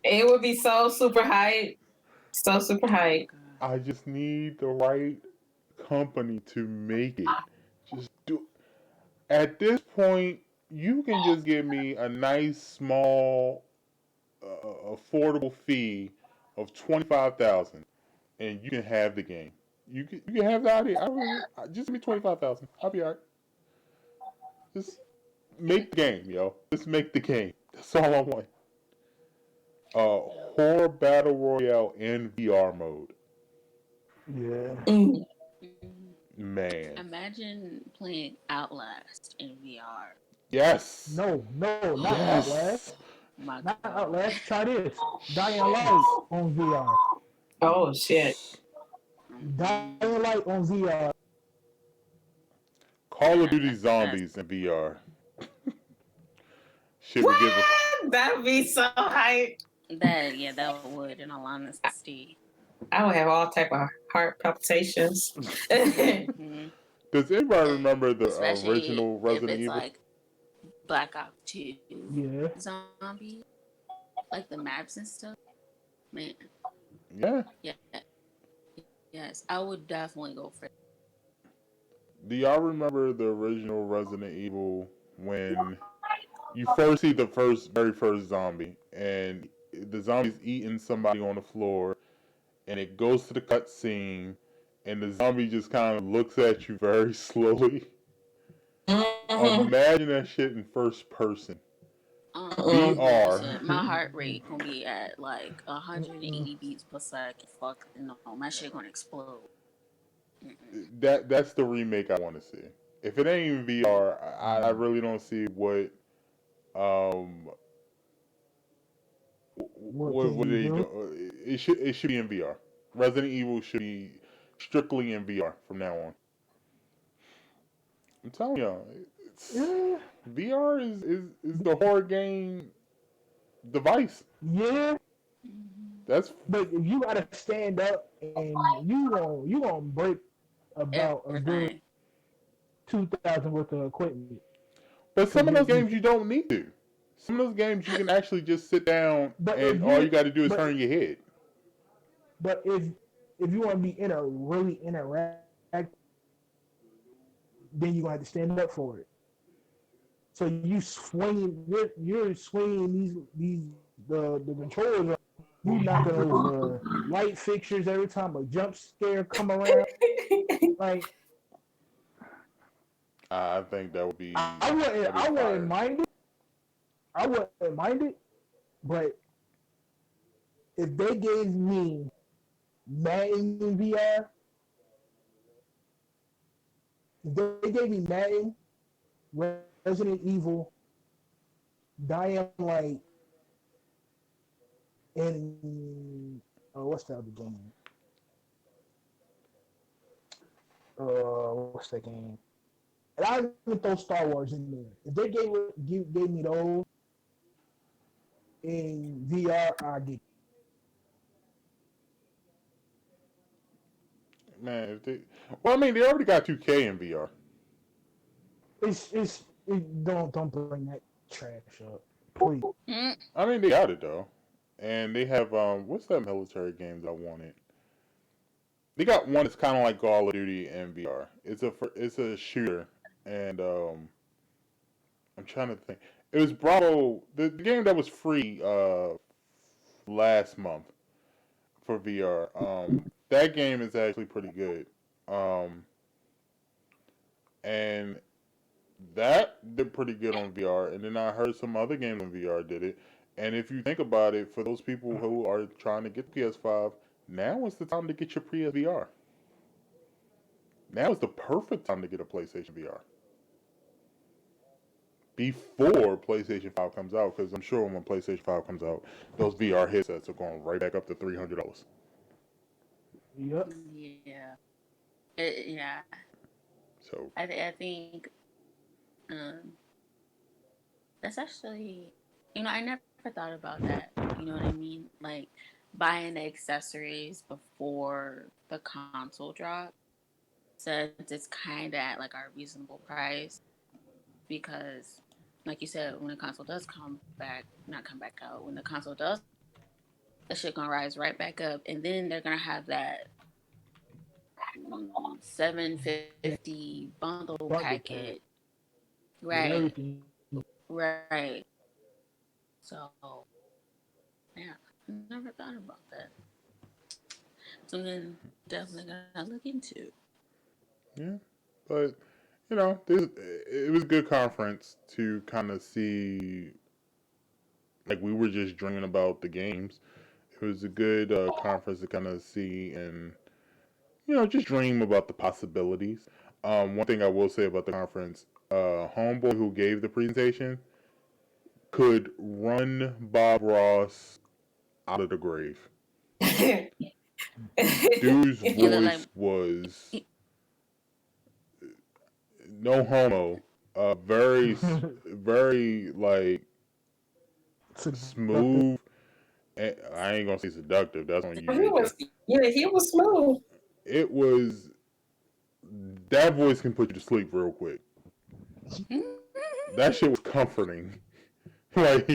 It would be so super hype. So super
Oh my
hype.
god.
I just need the right company to make it. Just do. At this point, you can just give me a nice small affordable fee of 25,000, and you can have the game. You can have the idea. Just give me 25,000. I'll be alright. Just make the game, yo. Just make the game. That's all I want. Horror battle royale in VR mode.
Yeah.
Mm.
Man,
Imagine playing Outlast in VR.
yes,
No, not
yes.
Outlast.
My
Not
god.
Outlast. Try this. Dying Light on VR.
Oh shit.
Dying
Mm-mm.
Light on VR.
Call of Duty
That's
Zombies in VR. Should we give a?
What? That'd be so hype.
that. Yeah, that would. In all honesty.
I would have all type of heart palpitations.
Mm-hmm.
Does anybody remember the
Especially
original
if
Resident
it's
Evil?
like Black Ops 2
Yeah.
zombie, like the maps and stuff. Man,
Yeah.
yeah, yes, I would definitely go for it.
Do y'all remember the original Resident Evil when you first see the very first zombie, and the zombie's eating somebody on the floor, and it goes to the cutscene, and the zombie just kind of looks at you very slowly.
Mm-hmm.
Imagine that shit in first person. VR.
Listen, my heart rate gonna be at like 180 beats per second. Fuck no, my shit gonna explode. Mm-mm.
That's the remake I want to see. If it ain't VR, I really don't see um
What can
what
you
they
do?
do. It should be in VR. Resident Evil should be strictly in VR from now on. I'm telling y'all, it's
Yeah.
VR is the horror game device.
Yeah.
That's
But you gotta stand up and you gonna break about a good
Everything.
2,000 worth of equipment.
but
Cause
some of those games you don't need to. Some of those games you can actually just sit down
But
and
if
all you
you
got to do is
but
turn your head.
but if you want to be in a really interactive, then you're gonna have to stand up for it. So you're swinging the controllers around, you knocking over light fixtures every time a jump scare come around. Like
I think that would be
I wouldn't
that'd be
I wouldn't
fire.
mind it. I wouldn't mind it, but if they gave me Madden VR, if they gave me Madden, Resident Evil, Dying Light, and what's the other game? What's that game? And I even throw Star Wars in there. If they gave me those in VR, I get
Man, well, I mean, they already got 2K in VR.
don't bring that trash up, please.
Mm.
I mean, they got it though, and they have what's that military game that I wanted? They got one that's kind of like Call of Duty in VR. It's a shooter, and I'm trying to think. It was Bravo, the game that was free last month for VR. That game is actually pretty good, and that did pretty good on VR. And then I heard some other games on VR did it. And if you think about it, for those people who are trying to get PS5, now is the time to get your PSVR. Now is the perfect time to get a PlayStation VR before PlayStation 5 comes out, because I'm sure when PlayStation 5 comes out, those VR headsets are going right back up to $300.
Yep.
Yeah. Yeah.
So
I think um, that's actually, I never thought about that. You know what I mean? Like buying the accessories before the console drop, since it's kind of at like a reasonable price. Because, like you said, when the console does not come back out, when the console does, the shit gonna rise right back up, and then they're gonna have that $750 bundle
Bundle pack
packet,
with
right?
everything.
Right. So, yeah, I never thought about that. Something definitely gonna look into.
yeah, but it was a good conference to kind of see. Like, we were just dreaming about the games. It was a good conference to kind of see and just dream about the possibilities. One thing I will say about the conference, homeboy who gave the presentation could run Bob Ross out of the grave. Dude's
He looked like
voice was no homo, very, very like
Seductive.
smooth. And I ain't gonna say seductive. That's on you,
He
JJ.
was, yeah, he was smooth.
It was that voice can put you to sleep real quick. That shit was comforting. Like,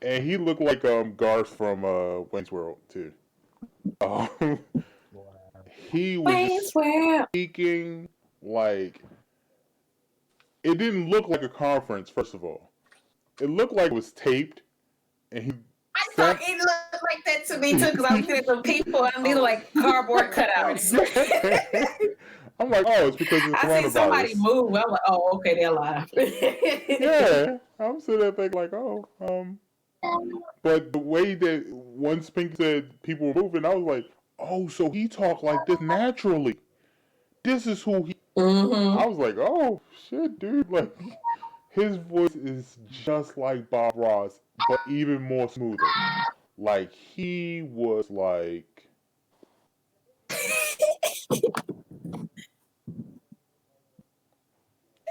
and he looked like Garth from Wayne's World too. Um,
Wow.
he was
Wayne's
just
World.
speaking like it didn't look like a conference. First of all, it looked like it was taped, and he
I thought
sat.
it looked like that to me too, because I was looking at the people and these are like cardboard cutouts.
Yeah. I'm like, oh, it's because it's
I see somebody
coronavirus.
move. I'm like, oh, okay, they're alive.
Yeah, I'm sitting there thinking like, oh, but the way that one Spink said people were moving, I was like, oh, so he talked like this naturally. This is who he.
Mm-hmm.
I was like, oh shit, dude, like his voice is just like Bob Ross, but even more smoother. Like he was like,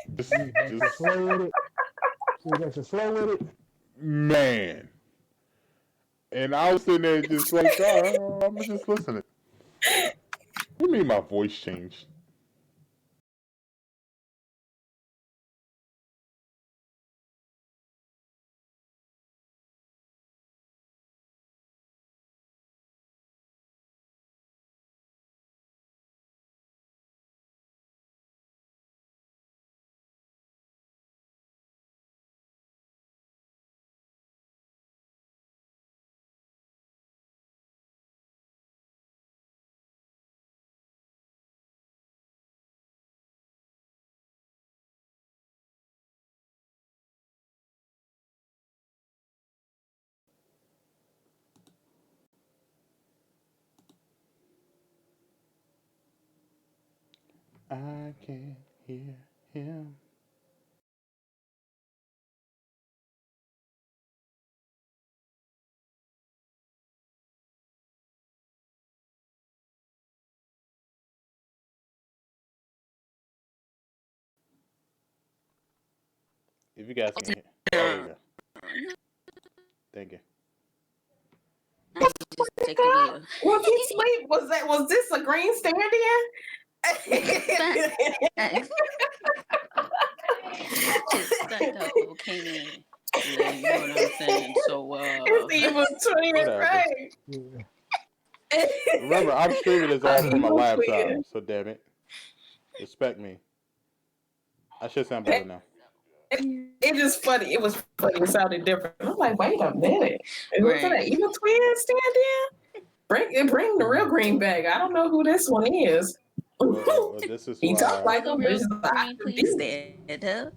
He was extra
just
slow with it. He was extra slow with it.
man. And I was sitting there just like, oh, I'm just listening. What do you mean my voice changed? I can hear him. If you guys can hear. Oh, there you go. Thank you.
I just take the wheel.
Was he asleep? Was this a green stand
Thanks. Just stuck the whole can. Yeah, you know what I'm saying. So
He was twin,
Whatever.
right?
Yeah.
Remember, I'm streaming this
A
off from a
evil
laptop,
twin.
so damn it. Respect me. I should sound better now.
It is funny. It was funny. It sounded different. I'm like, wait a minute. Was that an
right.
evil twin stand in? Bring the real green bag. I don't know who this one is.
Well, this is
He talked
why.
like
The
him, but
real
he's like, I
green,
can
please
do
stand up.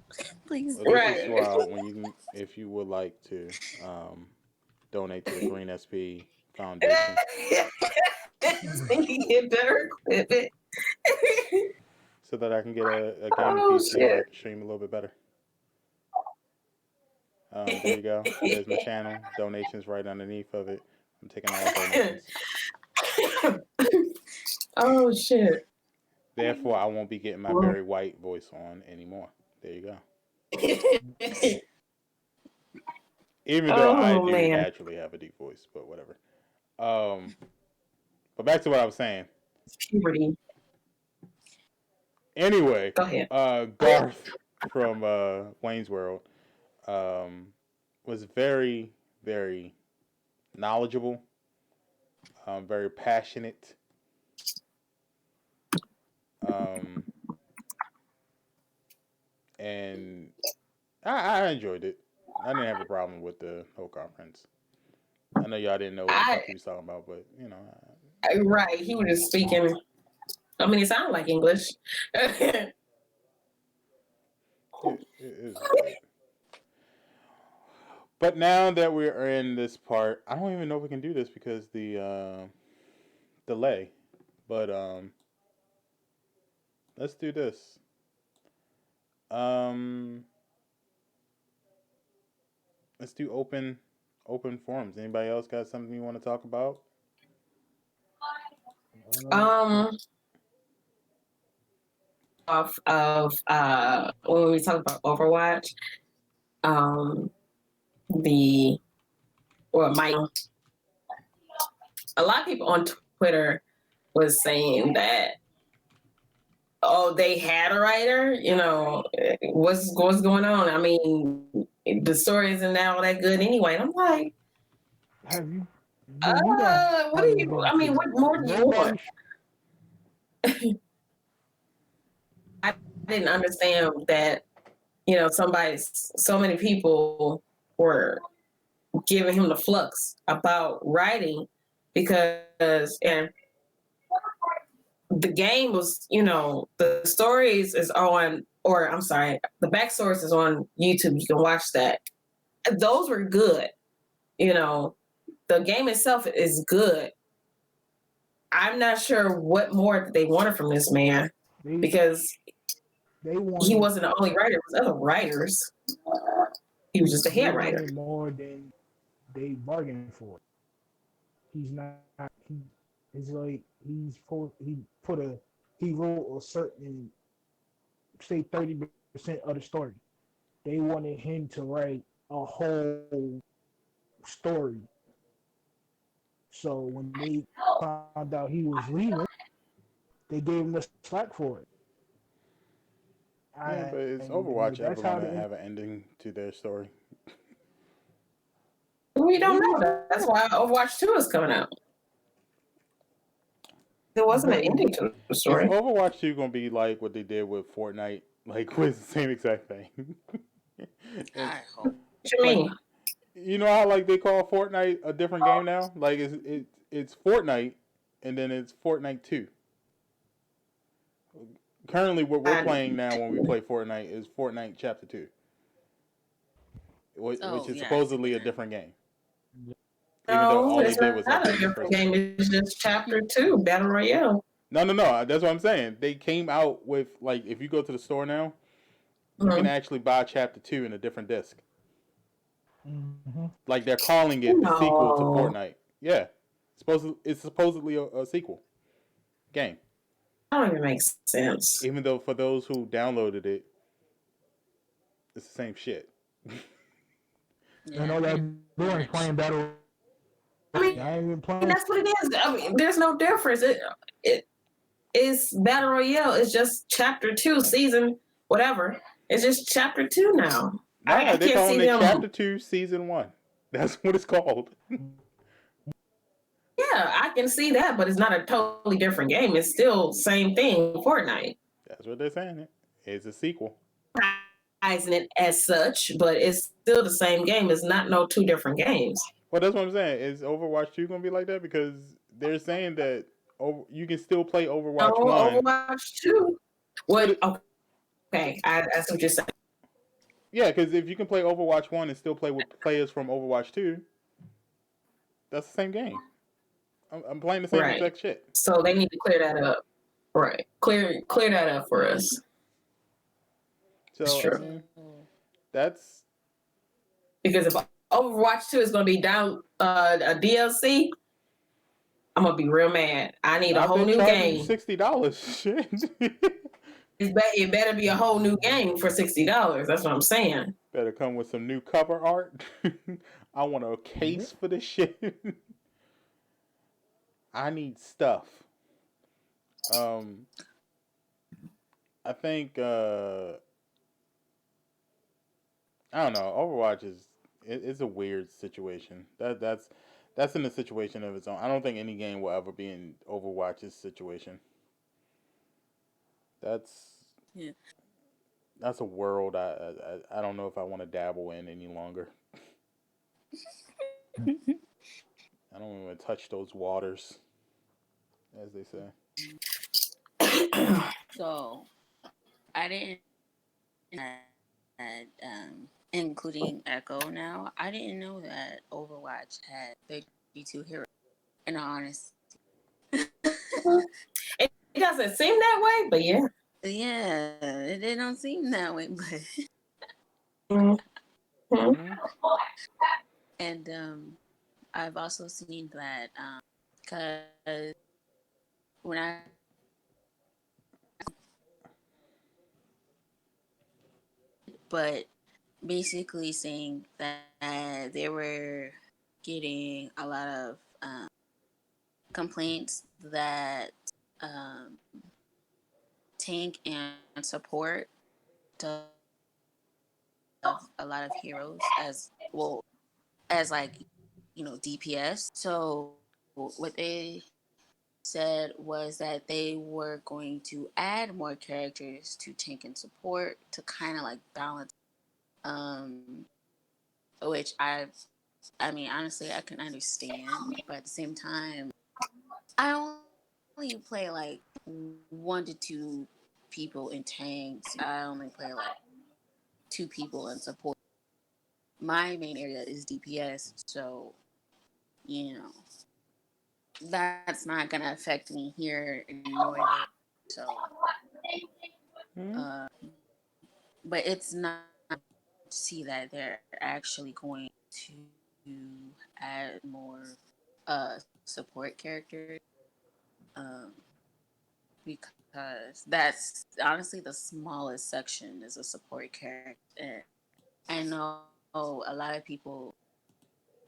Please
Well, this
stand
is
right.
why when you can, if you would like to donate to the Green SP Foundation,
He get better equipment.
so that I can get a gaming
Oh
PC where I
shit.
can stream a little bit better. There you go. There's my channel. Donations right underneath of it. I'm taking all donations.
Oh shit.
Therefore, I won't be getting my Barry White voice on anymore. There you go. Even though I
Oh
do
man.
naturally have a deep voice, but whatever. But back to what I was saying.
Puberty.
Anyway,
Go ahead.
Garth from Wayne's World was very, very knowledgeable, very passionate. Um, and I enjoyed it. I didn't have a problem with the whole conference. I know y'all didn't know what the
I
fuck he was talking about, but you know,
right. He was just speaking. I mean, it sounded like English.
it was great. But now that we're in this part, I don't even know if we can do this because the delay. But let's do this. Um, let's do open forums. Anybody else got something you want to talk about?
um, of when we talk about Overwatch, um, the or Mike, a lot of people on Twitter was saying that oh they had a writer. You know what's going on. I mean, the story isn't all that good anyway. And I'm like,
Have you? Well, you know
what
how
do
they
you?
do
I mean, what
things.
more do you want?
Nobody.
I didn't understand that. You know, so many people were giving him the flux about writing because and the game was, you know, the stories is on, or I'm sorry, the backstories is on YouTube. You can watch that. Those were good. You know, the game itself is good. I'm not sure what more they wanted from this man
They
because
they
he
wanted
wasn't the only writer. It was other writers. He was just a
they
head writer.
wanted more than they bargained for. He's not. He it's like he wrote a certain say 30% of the story. They wanted him to write a whole story. So when they found out he was leaving, they gave him the slack for it.
Yeah, but is
And like
Overwatch
that's
ever
how
gonna
the
have an ending to their story?
We don't
maybe
know. That's why Overwatch 2 is coming out. There wasn't an
but
ending to the
Is
story.
Overwatch 2 gonna be like what they did with Fortnite? Like, with the same exact thing? And
I hope.
What you
like,
mean?
you know how like they call Fortnite a different game now? Like it's Fortnite, and then it's Fortnite 2. Currently, what we're
I,
playing now when we play Fortnite is Fortnite Chapter 2, which
Oh
is
yes,
supposedly a
again.
different game. Even though
no,
all they
it's
did
not
was
a
update the
different
first one.
game. It's just Chapter 2, Battle Royale.
No, no, no. That's what I'm saying. They came out with like if you go to the store now, you can actually buy Chapter 2 in a different disc.
Mm-hmm.
Like they're calling it the sequel to
No,
Fortnite. Yeah, it's supposedly a sequel game.
that don't even make sense.
Even though for those who downloaded it, it's the same shit.
And
Yeah,
all
pretty
that doing is
much.
playing battle.
I mean,
I ain't even playing.
that's what it is. I mean, there's no difference. It is battle royale. It's just chapter 2, season whatever. It's just chapter 2 now.
Nah,
I
they're
can't
calling
see
it
them.
Chapter 2, Season 1. That's what it's called.
Yeah, I can see that, but it's not a totally different game. It's still same thing. Fortnite.
That's what they're saying. It's a sequel.
Advertising it as such, but it's still the same game. It's not no two different games.
Well, that's what I'm saying. Is Overwatch 2 going to be like that? Because they're saying that you can still play
No,
Overwatch 1.
Overwatch 2.
But
What? Okay, I see what you're saying.
yeah, because if you can play Overwatch 1 and still play with players from Overwatch 2, that's the same game. I'm playing the same
Right.
exact shit.
So they need to clear that up. Right. Clear that up for us. It's
So, I
true.
mean, that's.
Because if Overwatch 2 is going to be down a DLC, I'm going to be real mad. I need a
I've
whole
been
new
charging you
game.
$60. Shit.
It better be a whole new game for $60. That's what I'm saying.
Better come with some new cover art. I want a case for this shit. I need stuff. Um, I think I don't know. Overwatch it's a weird situation. That's in a situation of its own. I don't think any game will ever be in Overwatch's situation. That's
Yeah.
that's a world I don't know if I want to dabble in any longer. I don't want to touch those waters, as they say.
So I didn't including Echo now. I didn't know that Overwatch had 32 heroes. In all honesty.
It doesn't seem that way, but yeah.
Yeah, it don't seem that way, but
Mm-hmm.
and I've also seen that because when I but basically saying that they were getting a lot of complaints that um, tank and support of a lot of heroes as well as like DPS. So what they said was that they were going to add more characters to tank and support to kind of like balance, um, which I mean honestly I can understand, but at the same time I only play like 1 to 2 people in tanks. I only play like 2 people in support. My main area is DPS, so you know that's not gonna affect me here in Northern. So,
Hmm?
uh, but it's not to see that they're actually going to add more support characters, um, because that's honestly the smallest section is a support character. And I know a lot of people,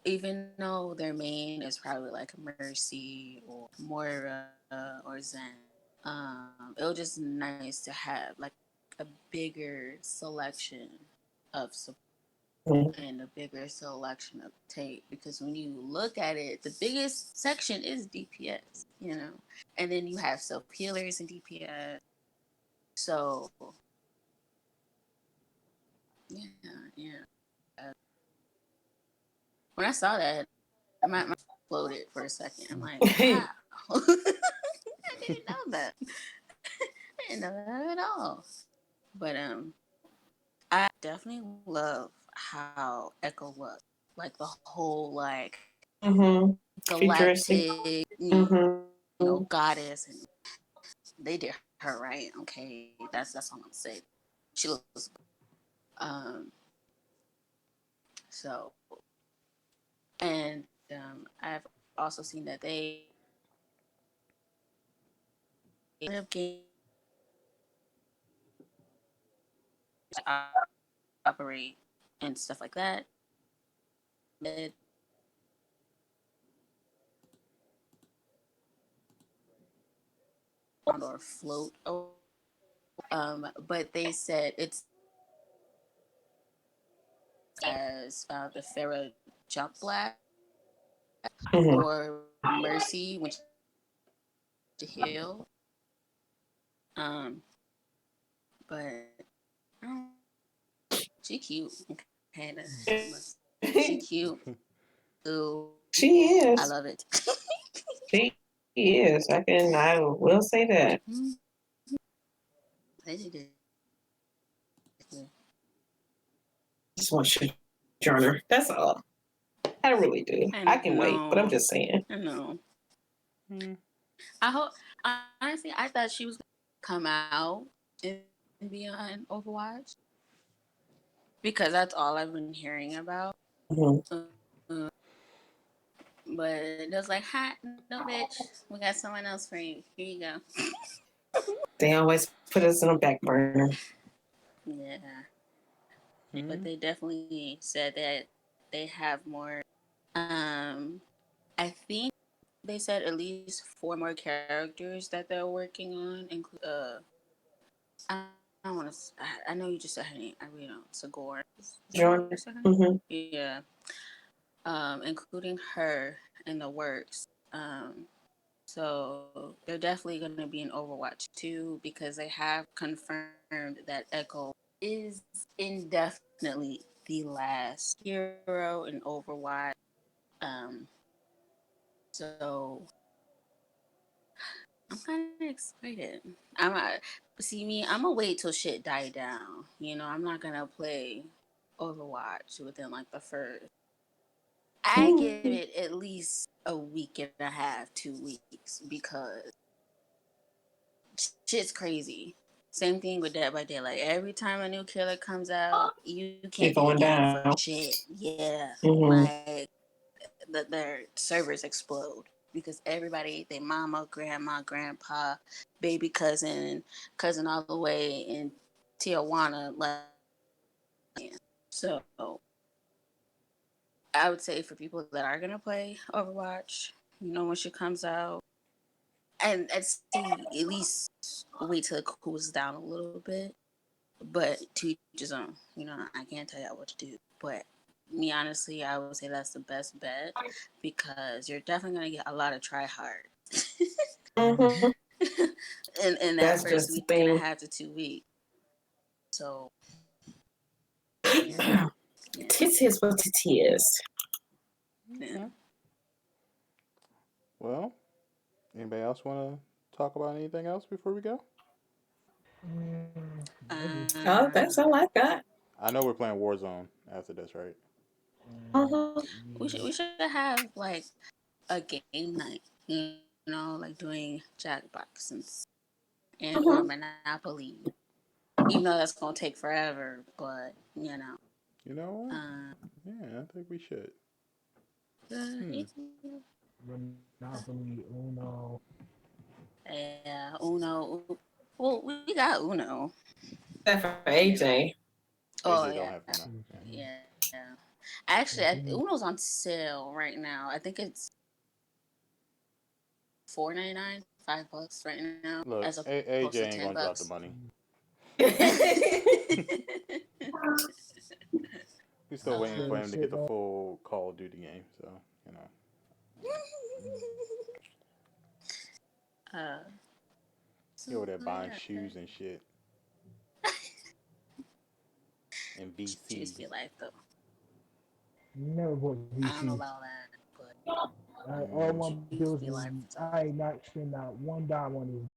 even though their main is probably like Mercy or Moira or Zen, it was just nice to have like a bigger selection of support and a bigger selection of tape, because when you look at it, the biggest section is DPS, and then you have self healers in DPS. So yeah, yeah. Uh, when I saw that, my exploded for a second. I'm like, wow. I didn't know that. I didn't know that at all. But I definitely love how Echo looks. Like the whole
Mm-hmm. Futuristic.
galactic,
Mm-hmm.
goddess, and they did her right. Okay, that's all I'm gonna say. She looks so and I've also seen that they have game operate and stuff like that. It or float but they said it's as the Farrah jump blast
Mhm.
or Mercy when she heal. Um, but I she cute. Okay, she cute. Ooh,
She
I love
is.
it.
She is. I will say that.
They did it.
Just want to join her. That's all. I really do.
I
I can wait, but I'm
know.
just saying.
I know.
Hmm.
I hope. Honestly, I thought she was gonna come out and be on Overwatch because that's all I've been hearing about.
Mhm.
Uh, but it was like, "Hi, no, bitch. We got someone else for you. Here you go."
They always put us on the back burner.
Yeah, but
Hmm.
they definitely said that they have more. Um, I think they said at least 4 more characters that they're working on, include I don't want to. I know you just said her name. I really don't. Sagor. Is that how you
Joiner.
said her name?
Mm-hmm.
Yeah. Including her in the works. So they're definitely going to be in Overwatch too because they have confirmed that Echo is indefinitely the last hero in Overwatch. Um, so I'm kind of excited. See me. I'm gonna wait till shit die down. You know, I'm not gonna play Overwatch within like the first. I give it at least a week and a half, 2 weeks because shit's crazy. Same thing with Dead by Daylight. Every time a new killer comes out, you can't
You're
get a
going
game for
down.
shit. Yeah,
Mm-hmm.
like their servers explode because everybody, their mama, grandma, grandpa, baby cousin, cousin all the way in Tijuana, like so. I would say for people that are gonna play Overwatch, you know, when she comes out, and see at least wait till it cools down a little bit. But to each his own, you know, I can't tell y'all what to do. But me honestly, I would say that's the best bet because you're definitely gonna get a lot of try hard
Mm-hmm.
in that
That's
first
just the
week and a
thing.
half to 2 weeks. So yeah, yeah,
Tits is what it is.
yeah.
Okay. Well, anybody else want to talk about anything else before we go?
Maybe.
Oh, that's all I got.
I know we're playing Warzone after this, right?
Uh-huh.
We should have like a game night, you know, like doing Jackbox and or
Uh-huh.
Monopoly. Even though that's gonna take forever, but you know,
You know what?
uh,
Yeah, I think we should. Hmm.
yeah,
Monopoly, Uno.
Uno. Well, we got Uno.
Except for
You know.
AJ.
Oh
AJ don't
yeah,
have Uno.
yeah. Actually,
Mhm.
Uno's on sale right now. I think it's $4.99, $5 right now,
Look,
as opposed to
AJ
ten
ain't gonna
bucks.
drop the money. We still waiting for
Still
him to get
sitting
the
on.
full Call of Duty game. So you know,
uh,
he over
so
there buying
yeah,
shoes and shit and
choose
VCs.
be life though.
Never bought
I don't know
VC.
about that, but
All
Mm.
my
choose
bills
be
is
life.
I ain't not spend not $1 on this